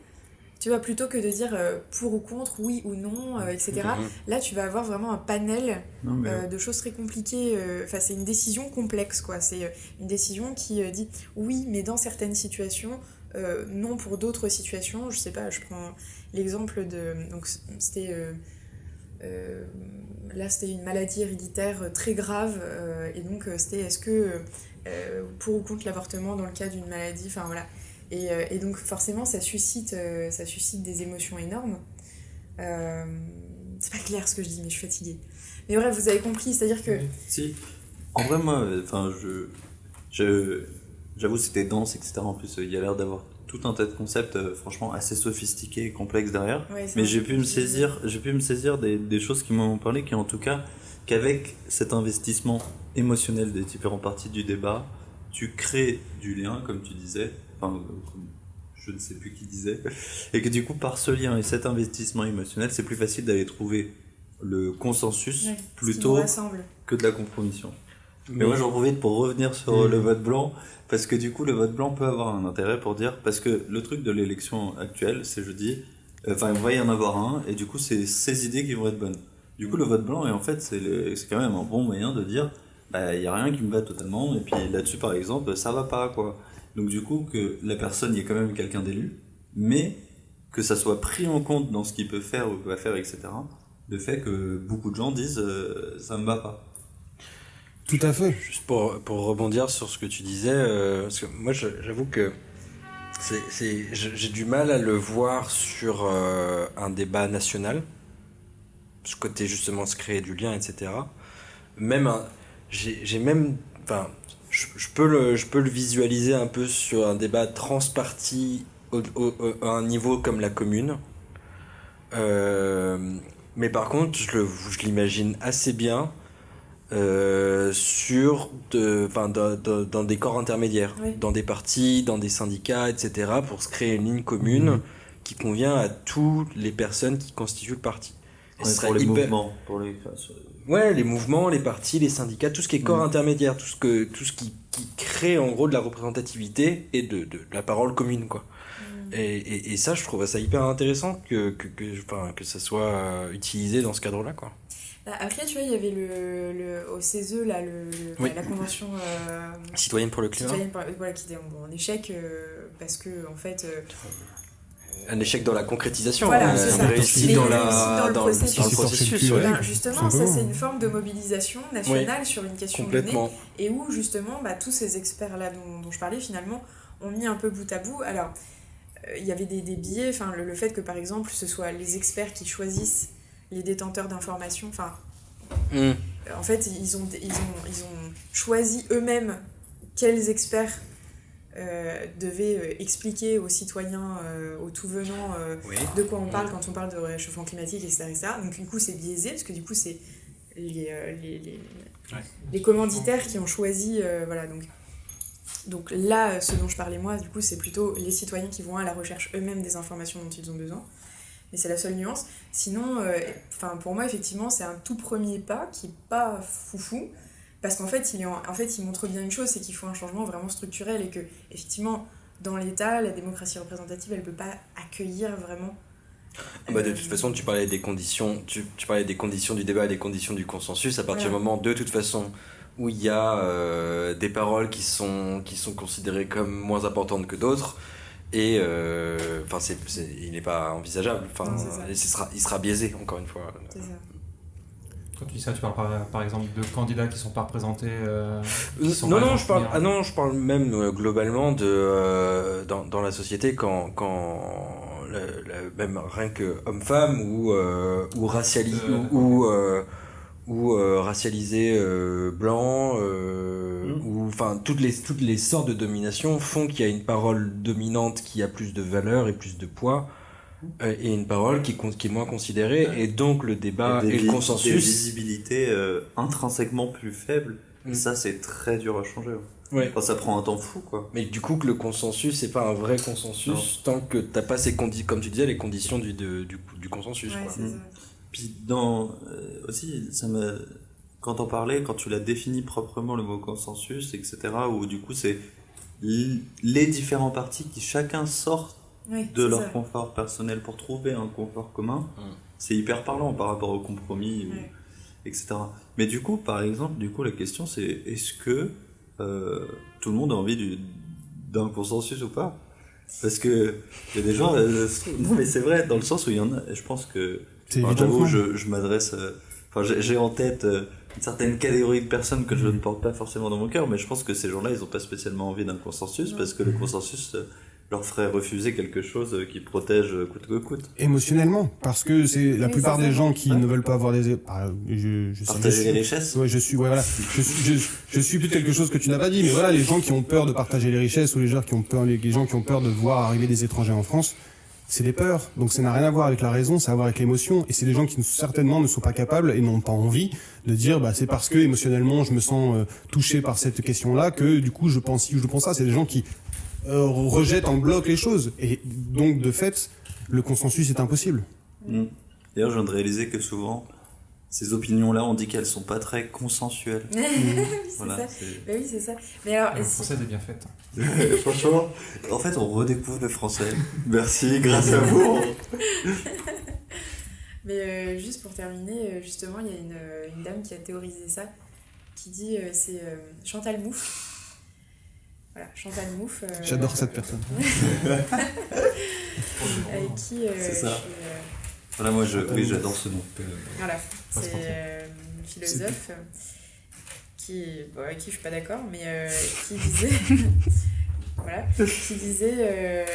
tu vois, plutôt que de dire pour ou contre, oui ou non, etc., là tu vas avoir vraiment un panel de choses très compliquées. Enfin, c'est une décision complexe, quoi. C'est une décision qui dit oui, mais dans certaines situations, non pour d'autres situations. Je sais pas, je prends l'exemple de... Donc c'était... là c'était une maladie héréditaire très grave, et donc c'était est-ce que pour ou contre l'avortement dans le cas d'une maladie, enfin voilà. Et donc forcément ça suscite des émotions énormes. C'est pas clair ce que je dis, mais je suis fatiguée. Mais bref, vous avez compris, c'est-à-dire que... Si, en vrai moi, j'avoue c'était dense, etc. En plus il y a l'air d'avoir tout un tas de concepts franchement assez sophistiqués et complexes derrière. Ouais, mais j'ai pu me saisir des choses qui m'ont parlé, qui en tout cas, qu'avec cet investissement émotionnel des différentes parties du débat, tu crées du lien, comme tu disais, enfin, je ne sais plus qui disait, et que du coup, par ce lien et cet investissement émotionnel, c'est plus facile d'aller trouver le consensus plutôt que de la compromission. Mais moi, j'en profite pour revenir sur le vote blanc, parce que du coup, le vote blanc peut avoir un intérêt pour dire, parce que le truc de l'élection actuelle, c'est je dis, enfin, il va y en avoir un, et du coup, c'est ces idées qui vont être bonnes. Du coup, le vote blanc, et en fait, c'est quand même un bon moyen de dire, bah, il y a rien qui me va totalement, et puis là-dessus, par exemple, ça va pas, quoi. Donc du coup, que la personne, il y ait quand même quelqu'un d'élu, mais que ça soit pris en compte dans ce qu'il peut faire ou va faire, etc. Le fait que beaucoup de gens disent, ça me va pas. Tout à fait. Juste pour rebondir sur ce que tu disais, parce que moi j'avoue que j'ai du mal à le voir sur un débat national, ce côté justement se créer du lien, etc. Même j'ai même, enfin, je peux le visualiser un peu sur un débat transparti à un niveau comme la commune. Mais par contre, je l'imagine assez bien dans des corps intermédiaires, dans des partis, dans des syndicats, etc., pour se créer une ligne commune qui convient à toutes les personnes qui constituent le parti. Pour les mouvements, Ouais, les mouvements, les partis, les syndicats, tout ce qui est corps intermédiaire, tout ce qui crée en gros de la représentativité et de la parole commune, quoi. Et ça, je trouve ça hyper intéressant que ça soit utilisé dans ce cadre-là, quoi. Après, tu vois, il y avait au CESE, là, la convention citoyenne pour le climat, voilà, qui était en échec parce que, en fait... un échec dans la concrétisation, voilà, une réussite dans le processus. Ben, justement, ça c'est une forme de mobilisation nationale sur une question donnée, et où justement tous ces experts-là dont je parlais finalement ont mis un peu bout à bout. Alors, il y avait des biais, enfin le fait que par exemple ce soit les experts qui choisissent les détenteurs d'informations, enfin en fait ils ont choisi eux-mêmes quels experts devaient expliquer aux citoyens, aux tout-venants, de quoi on parle quand on parle de réchauffement climatique, etc. Donc du coup c'est biaisé, parce que du coup c'est les commanditaires qui ont choisi, voilà, donc là, ce dont je parlais moi, du coup, c'est plutôt les citoyens qui vont à la recherche eux-mêmes des informations dont ils ont besoin. mais c'est la seule nuance. Sinon, pour moi, effectivement, c'est un tout premier pas qui n'est pas foufou, parce qu'en fait, il montre bien une chose, c'est qu'il faut un changement vraiment structurel et que, effectivement, dans l'État, la démocratie représentative, elle ne peut pas accueillir vraiment. De toute façon, tu parlais des conditions, tu parlais des conditions du débat et des conditions du consensus. À partir du moment, de toute façon, où il y a des paroles qui sont considérées comme moins importantes que d'autres, et il n'est pas envisageable. Il sera biaisé, encore une fois. C'est ça. Quand tu dis ça, tu parles par exemple de candidats qui ne sont pas représentés je parle même globalement dans la société quand même rien que homme-femme ou racialisé blanc ou enfin toutes les sortes de domination font qu'il y a une parole dominante qui a plus de valeur et plus de poids. Et une parole qui est moins considérée, et donc le débat et le consensus. Des visibilités intrinsèquement plus faibles, ça c'est très dur à changer. Ouais. Enfin, ça prend un temps fou, quoi. Mais du coup, que le consensus, c'est pas un vrai consensus tant que t'as pas comme tu disais, les conditions du consensus. Ouais, quoi. c'est ça. Puis aussi, quand on parlait, quand tu l'as défini proprement le mot consensus, etc., où du coup c'est les différents partis qui chacun sortent de leur confort personnel pour trouver un confort commun, c'est hyper parlant par rapport au compromis, etc. Mais du coup, par exemple, la question c'est est-ce que tout le monde a envie d'un consensus ou pas? Parce que il y a des gens, non mais c'est vrai, dans le sens où il y en a, je pense que, j'avoue, je m'adresse, j'ai en tête une certaine catégorie de personnes que je ne porte pas forcément dans mon cœur, mais je pense que ces gens-là, ils n'ont pas spécialement envie d'un consensus, parce que le consensus leur ferait refuser quelque chose qui protège coûte que coûte. Émotionnellement, parce que c'est la plupart des gens qui ne veulent pas avoir des... Partager les richesses. Ouais, je suis peut-être quelque chose que tu n'as pas dit, mais voilà, les gens qui ont peur de partager les richesses, ou les gens qui ont peur de voir arriver des étrangers en France, c'est des peurs. Donc ça n'a rien à voir avec la raison, ça a à voir avec l'émotion. Et c'est des gens qui certainement ne sont pas capables et n'ont pas envie de dire c'est parce que émotionnellement je me sens touché par cette question-là que du coup je pense ci ou je pense ça. C'est des gens qui rejettent en bloc les choses. Et donc de fait, le consensus est impossible. D'ailleurs, je viens de réaliser que souvent, ces opinions-là, on dit qu'elles sont pas très consensuelles. Oui, c'est ça. Mais alors, le français est bien fait. Franchement, en fait, on redécouvre le français. Merci, grâce à vous. Mais juste pour terminer, justement, il y a une dame qui a théorisé ça, qui dit, c'est Chantal Mouffe. Voilà, Chantal Mouffe. J'adore cette personne. Avec qui c'est ça. Voilà, moi, j'adore ce nom. Voilà, c'est une philosophe avec qui je suis pas d'accord, mais qui disait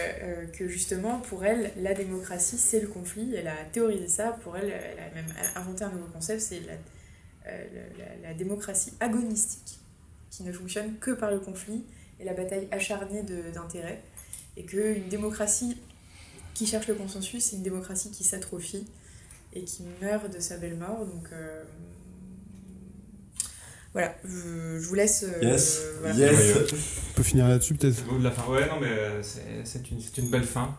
que justement, pour elle, la démocratie, c'est le conflit. Elle a théorisé ça. Pour elle, elle a même inventé un nouveau concept, c'est la démocratie agonistique, qui ne fonctionne que par le conflit et la bataille acharnée d'intérêts. Et qu'une démocratie qui cherche le consensus, c'est une démocratie qui s'atrophie et qui meurt de sa belle mort. Donc voilà, je vous laisse. Yes. On peut finir là-dessus peut-être. C'est le mot de la fin. Ouais, non, mais c'est une belle fin.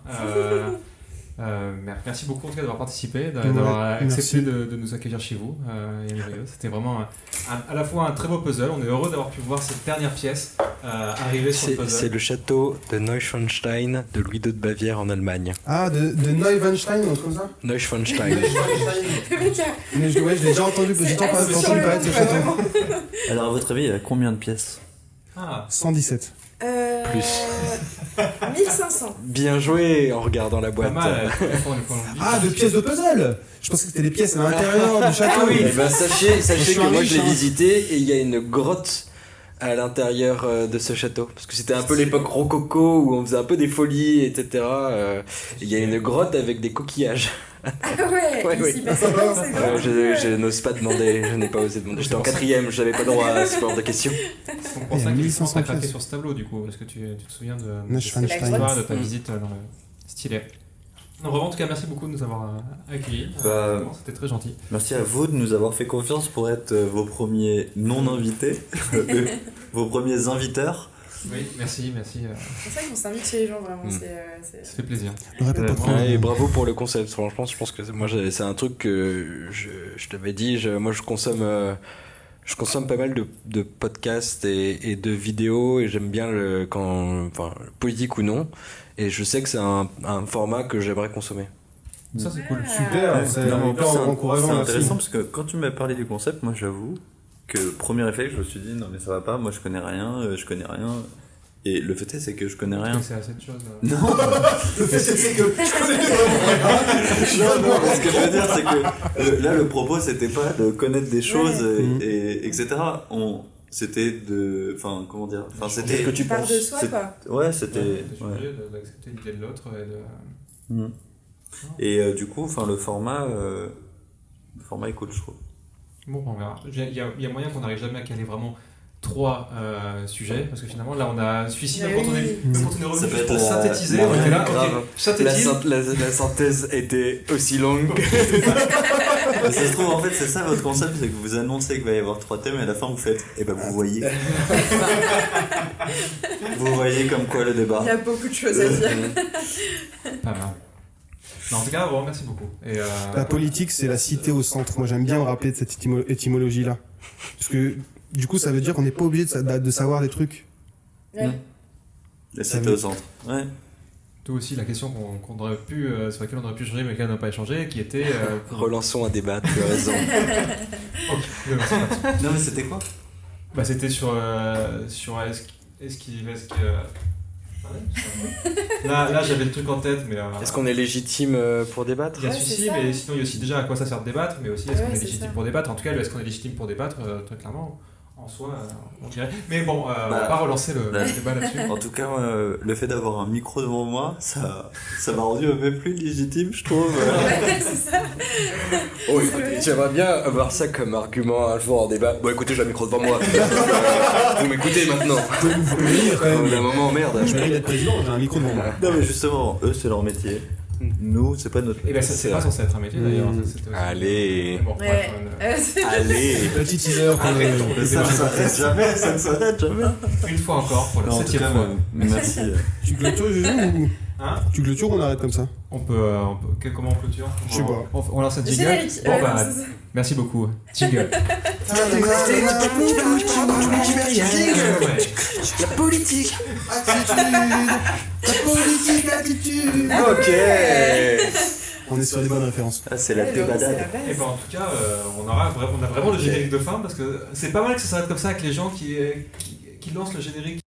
Merci beaucoup en tout cas d'avoir participé, d'avoir accepté de nous accueillir chez vous. C'était vraiment à la fois un très beau puzzle. On est heureux d'avoir pu voir cette dernière pièce arriver sur le puzzle. C'est le château de Neuschwanstein de Louis II de Bavière en Allemagne. Ah, de Neuschwanstein, un truc comme ça. Neuschwanstein. Mais je l'ai déjà entendu parler de ce château. Alors, à votre avis, il y a combien de pièces? 117. Plus. 1500. Bien joué en regardant la boîte. Pas mal. De pièces de puzzle. Je pensais que c'était des pièces à l'intérieur du château. Ah oui, sachez que moi je l'ai visité et il y a une grotte à l'intérieur de ce château. Parce que c'était un peu l'époque rococo où on faisait un peu des folies, etc. Il y a une grotte avec des coquillages. Ah ouais, ici, passait pas ces grottes. Je n'ose pas demander, je n'ai pas osé demander. J'étais en 4ème, j'avais pas le droit à ce genre de questions. C'est pour ça qu'il faut craquer sur ce tableau du coup. Est-ce que tu te souviens de ta visite dans le stylé? En revanche, en tout cas, merci beaucoup de nous avoir accueillis. C'était très gentil. Merci à vous de nous avoir fait confiance pour être vos premiers non-invités, vos premiers inviteurs. Oui, merci. C'est pour ça qu'on s'invite chez les gens, vraiment. Ça fait plaisir. Ne répète pas trop. Et bravo pour le concept. Franchement, je pense que moi, c'est un truc que je t'avais dit. Moi, je consomme pas mal de podcasts et de vidéos et j'aime bien politique ou non. Et je sais que c'est un format que j'aimerais consommer. Ça, c'est cool. Super, c'est Non, mais en plus, c'est encourageant. merci. intéressant parce que quand tu m'as parlé du concept, moi j'avoue que premier réflexe, je me suis dit non mais ça va pas, moi je connais rien. Et le fait est, c'est que je connais rien. C'est assez de choses. Non, le fait est, c'est que je connais vraiment rien. Non, ce que je veux dire, c'est que là le propos c'était pas de connaître des choses et etc. C'était de, enfin comment dire, enfin c'était. Qu'est-ce que tu Part penses de soi, quoi. Ouais, c'était. D'accepter l'idée de l'autre Et du coup, enfin le format est cool, je trouve. Bon, on verra. Il y a moyen qu'on n'arrive jamais à caler vraiment 3 sujets, parce que finalement, là, on a suffi, même quand on est revenu Ça peut être pour la- synthétiser, la- on était là, grave. ok, synthétise. La synthèse était aussi longue. Mais ça se trouve, en fait, c'est ça votre concept, c'est que vous annoncez qu'il va y avoir 3 thèmes et à la fin vous faites, et ben vous voyez. Vous voyez comme quoi le débat. Il y a beaucoup de choses à dire. Pas mal. Non, en tout cas, bon, merci beaucoup. Et, La politique, c'est la cité au centre. Moi, j'aime bien me rappeler de cette étymologie-là. Parce que, du coup, ça veut dire qu'on n'est pas obligé de savoir des trucs. Ouais. La cité au centre. Ouais. toi aussi, la question qu'on aurait pu, sur laquelle on aurait pu changer, mais laquelle on n'a pas échangé, qui était. Relançons un débat, tu as raison. Ok, c'est parti. Non, mais c'était quoi? Bah, c'était sur est-ce qu'il. Là j'avais le truc en tête, mais. Est-ce qu'on est légitime pour débattre? Il y a Ouais, celui-ci, c'est ça. mais sinon il y a aussi déjà à quoi ça sert de débattre, mais aussi est-ce Ouais, qu'on est c'est légitime ça. pour débattre. En tout cas, est-ce qu'on est légitime pour débattre, très clairement, en soi, on dirait. Mais bon, on va pas relancer le débat là-dessus. En tout cas, le fait d'avoir un micro devant moi, ça m'a rendu un peu plus légitime, je trouve. Ouais, c'est ça. Oh, écoutez, j'aimerais bien avoir ça comme argument un jour en débat. Bon, écoutez, j'ai un micro devant moi. Vous m'écoutez maintenant. Vous pouvez lire quand Au bout d'un même. moment, merde. Je mérite d'être président, j'ai un micro devant moi. Non, mais justement, eux, c'est leur métier. Nous, c'est pas notre Et ben, c'est pas censé être un métier d'ailleurs. C'était aussi- Allez. Bon, bref, Ouais. Allez. Petit teaser. Arrêtons. Ça ne s'arrête jamais, ça ne s'arrête jamais. Une fois encore, pour la Non, en tout 7ème cas, fois. merci. Tu clôtures, Juju, ou Hein tu clôtures ou on arrête comme ça? on peut comment on clôture? Je sais pas. On lance un Le jingle. générique. Bon, Ouais, bah, c'est ça. merci beaucoup. Jingle. La politique. Attitude. Ok. On est sur les bonnes références. Ah, c'est la Ouais, Laurie, c'est débadade. la base. Et ben en tout cas, on a vraiment le générique de fin parce que c'est pas mal que ça s'arrête comme ça avec les gens qui lancent le générique.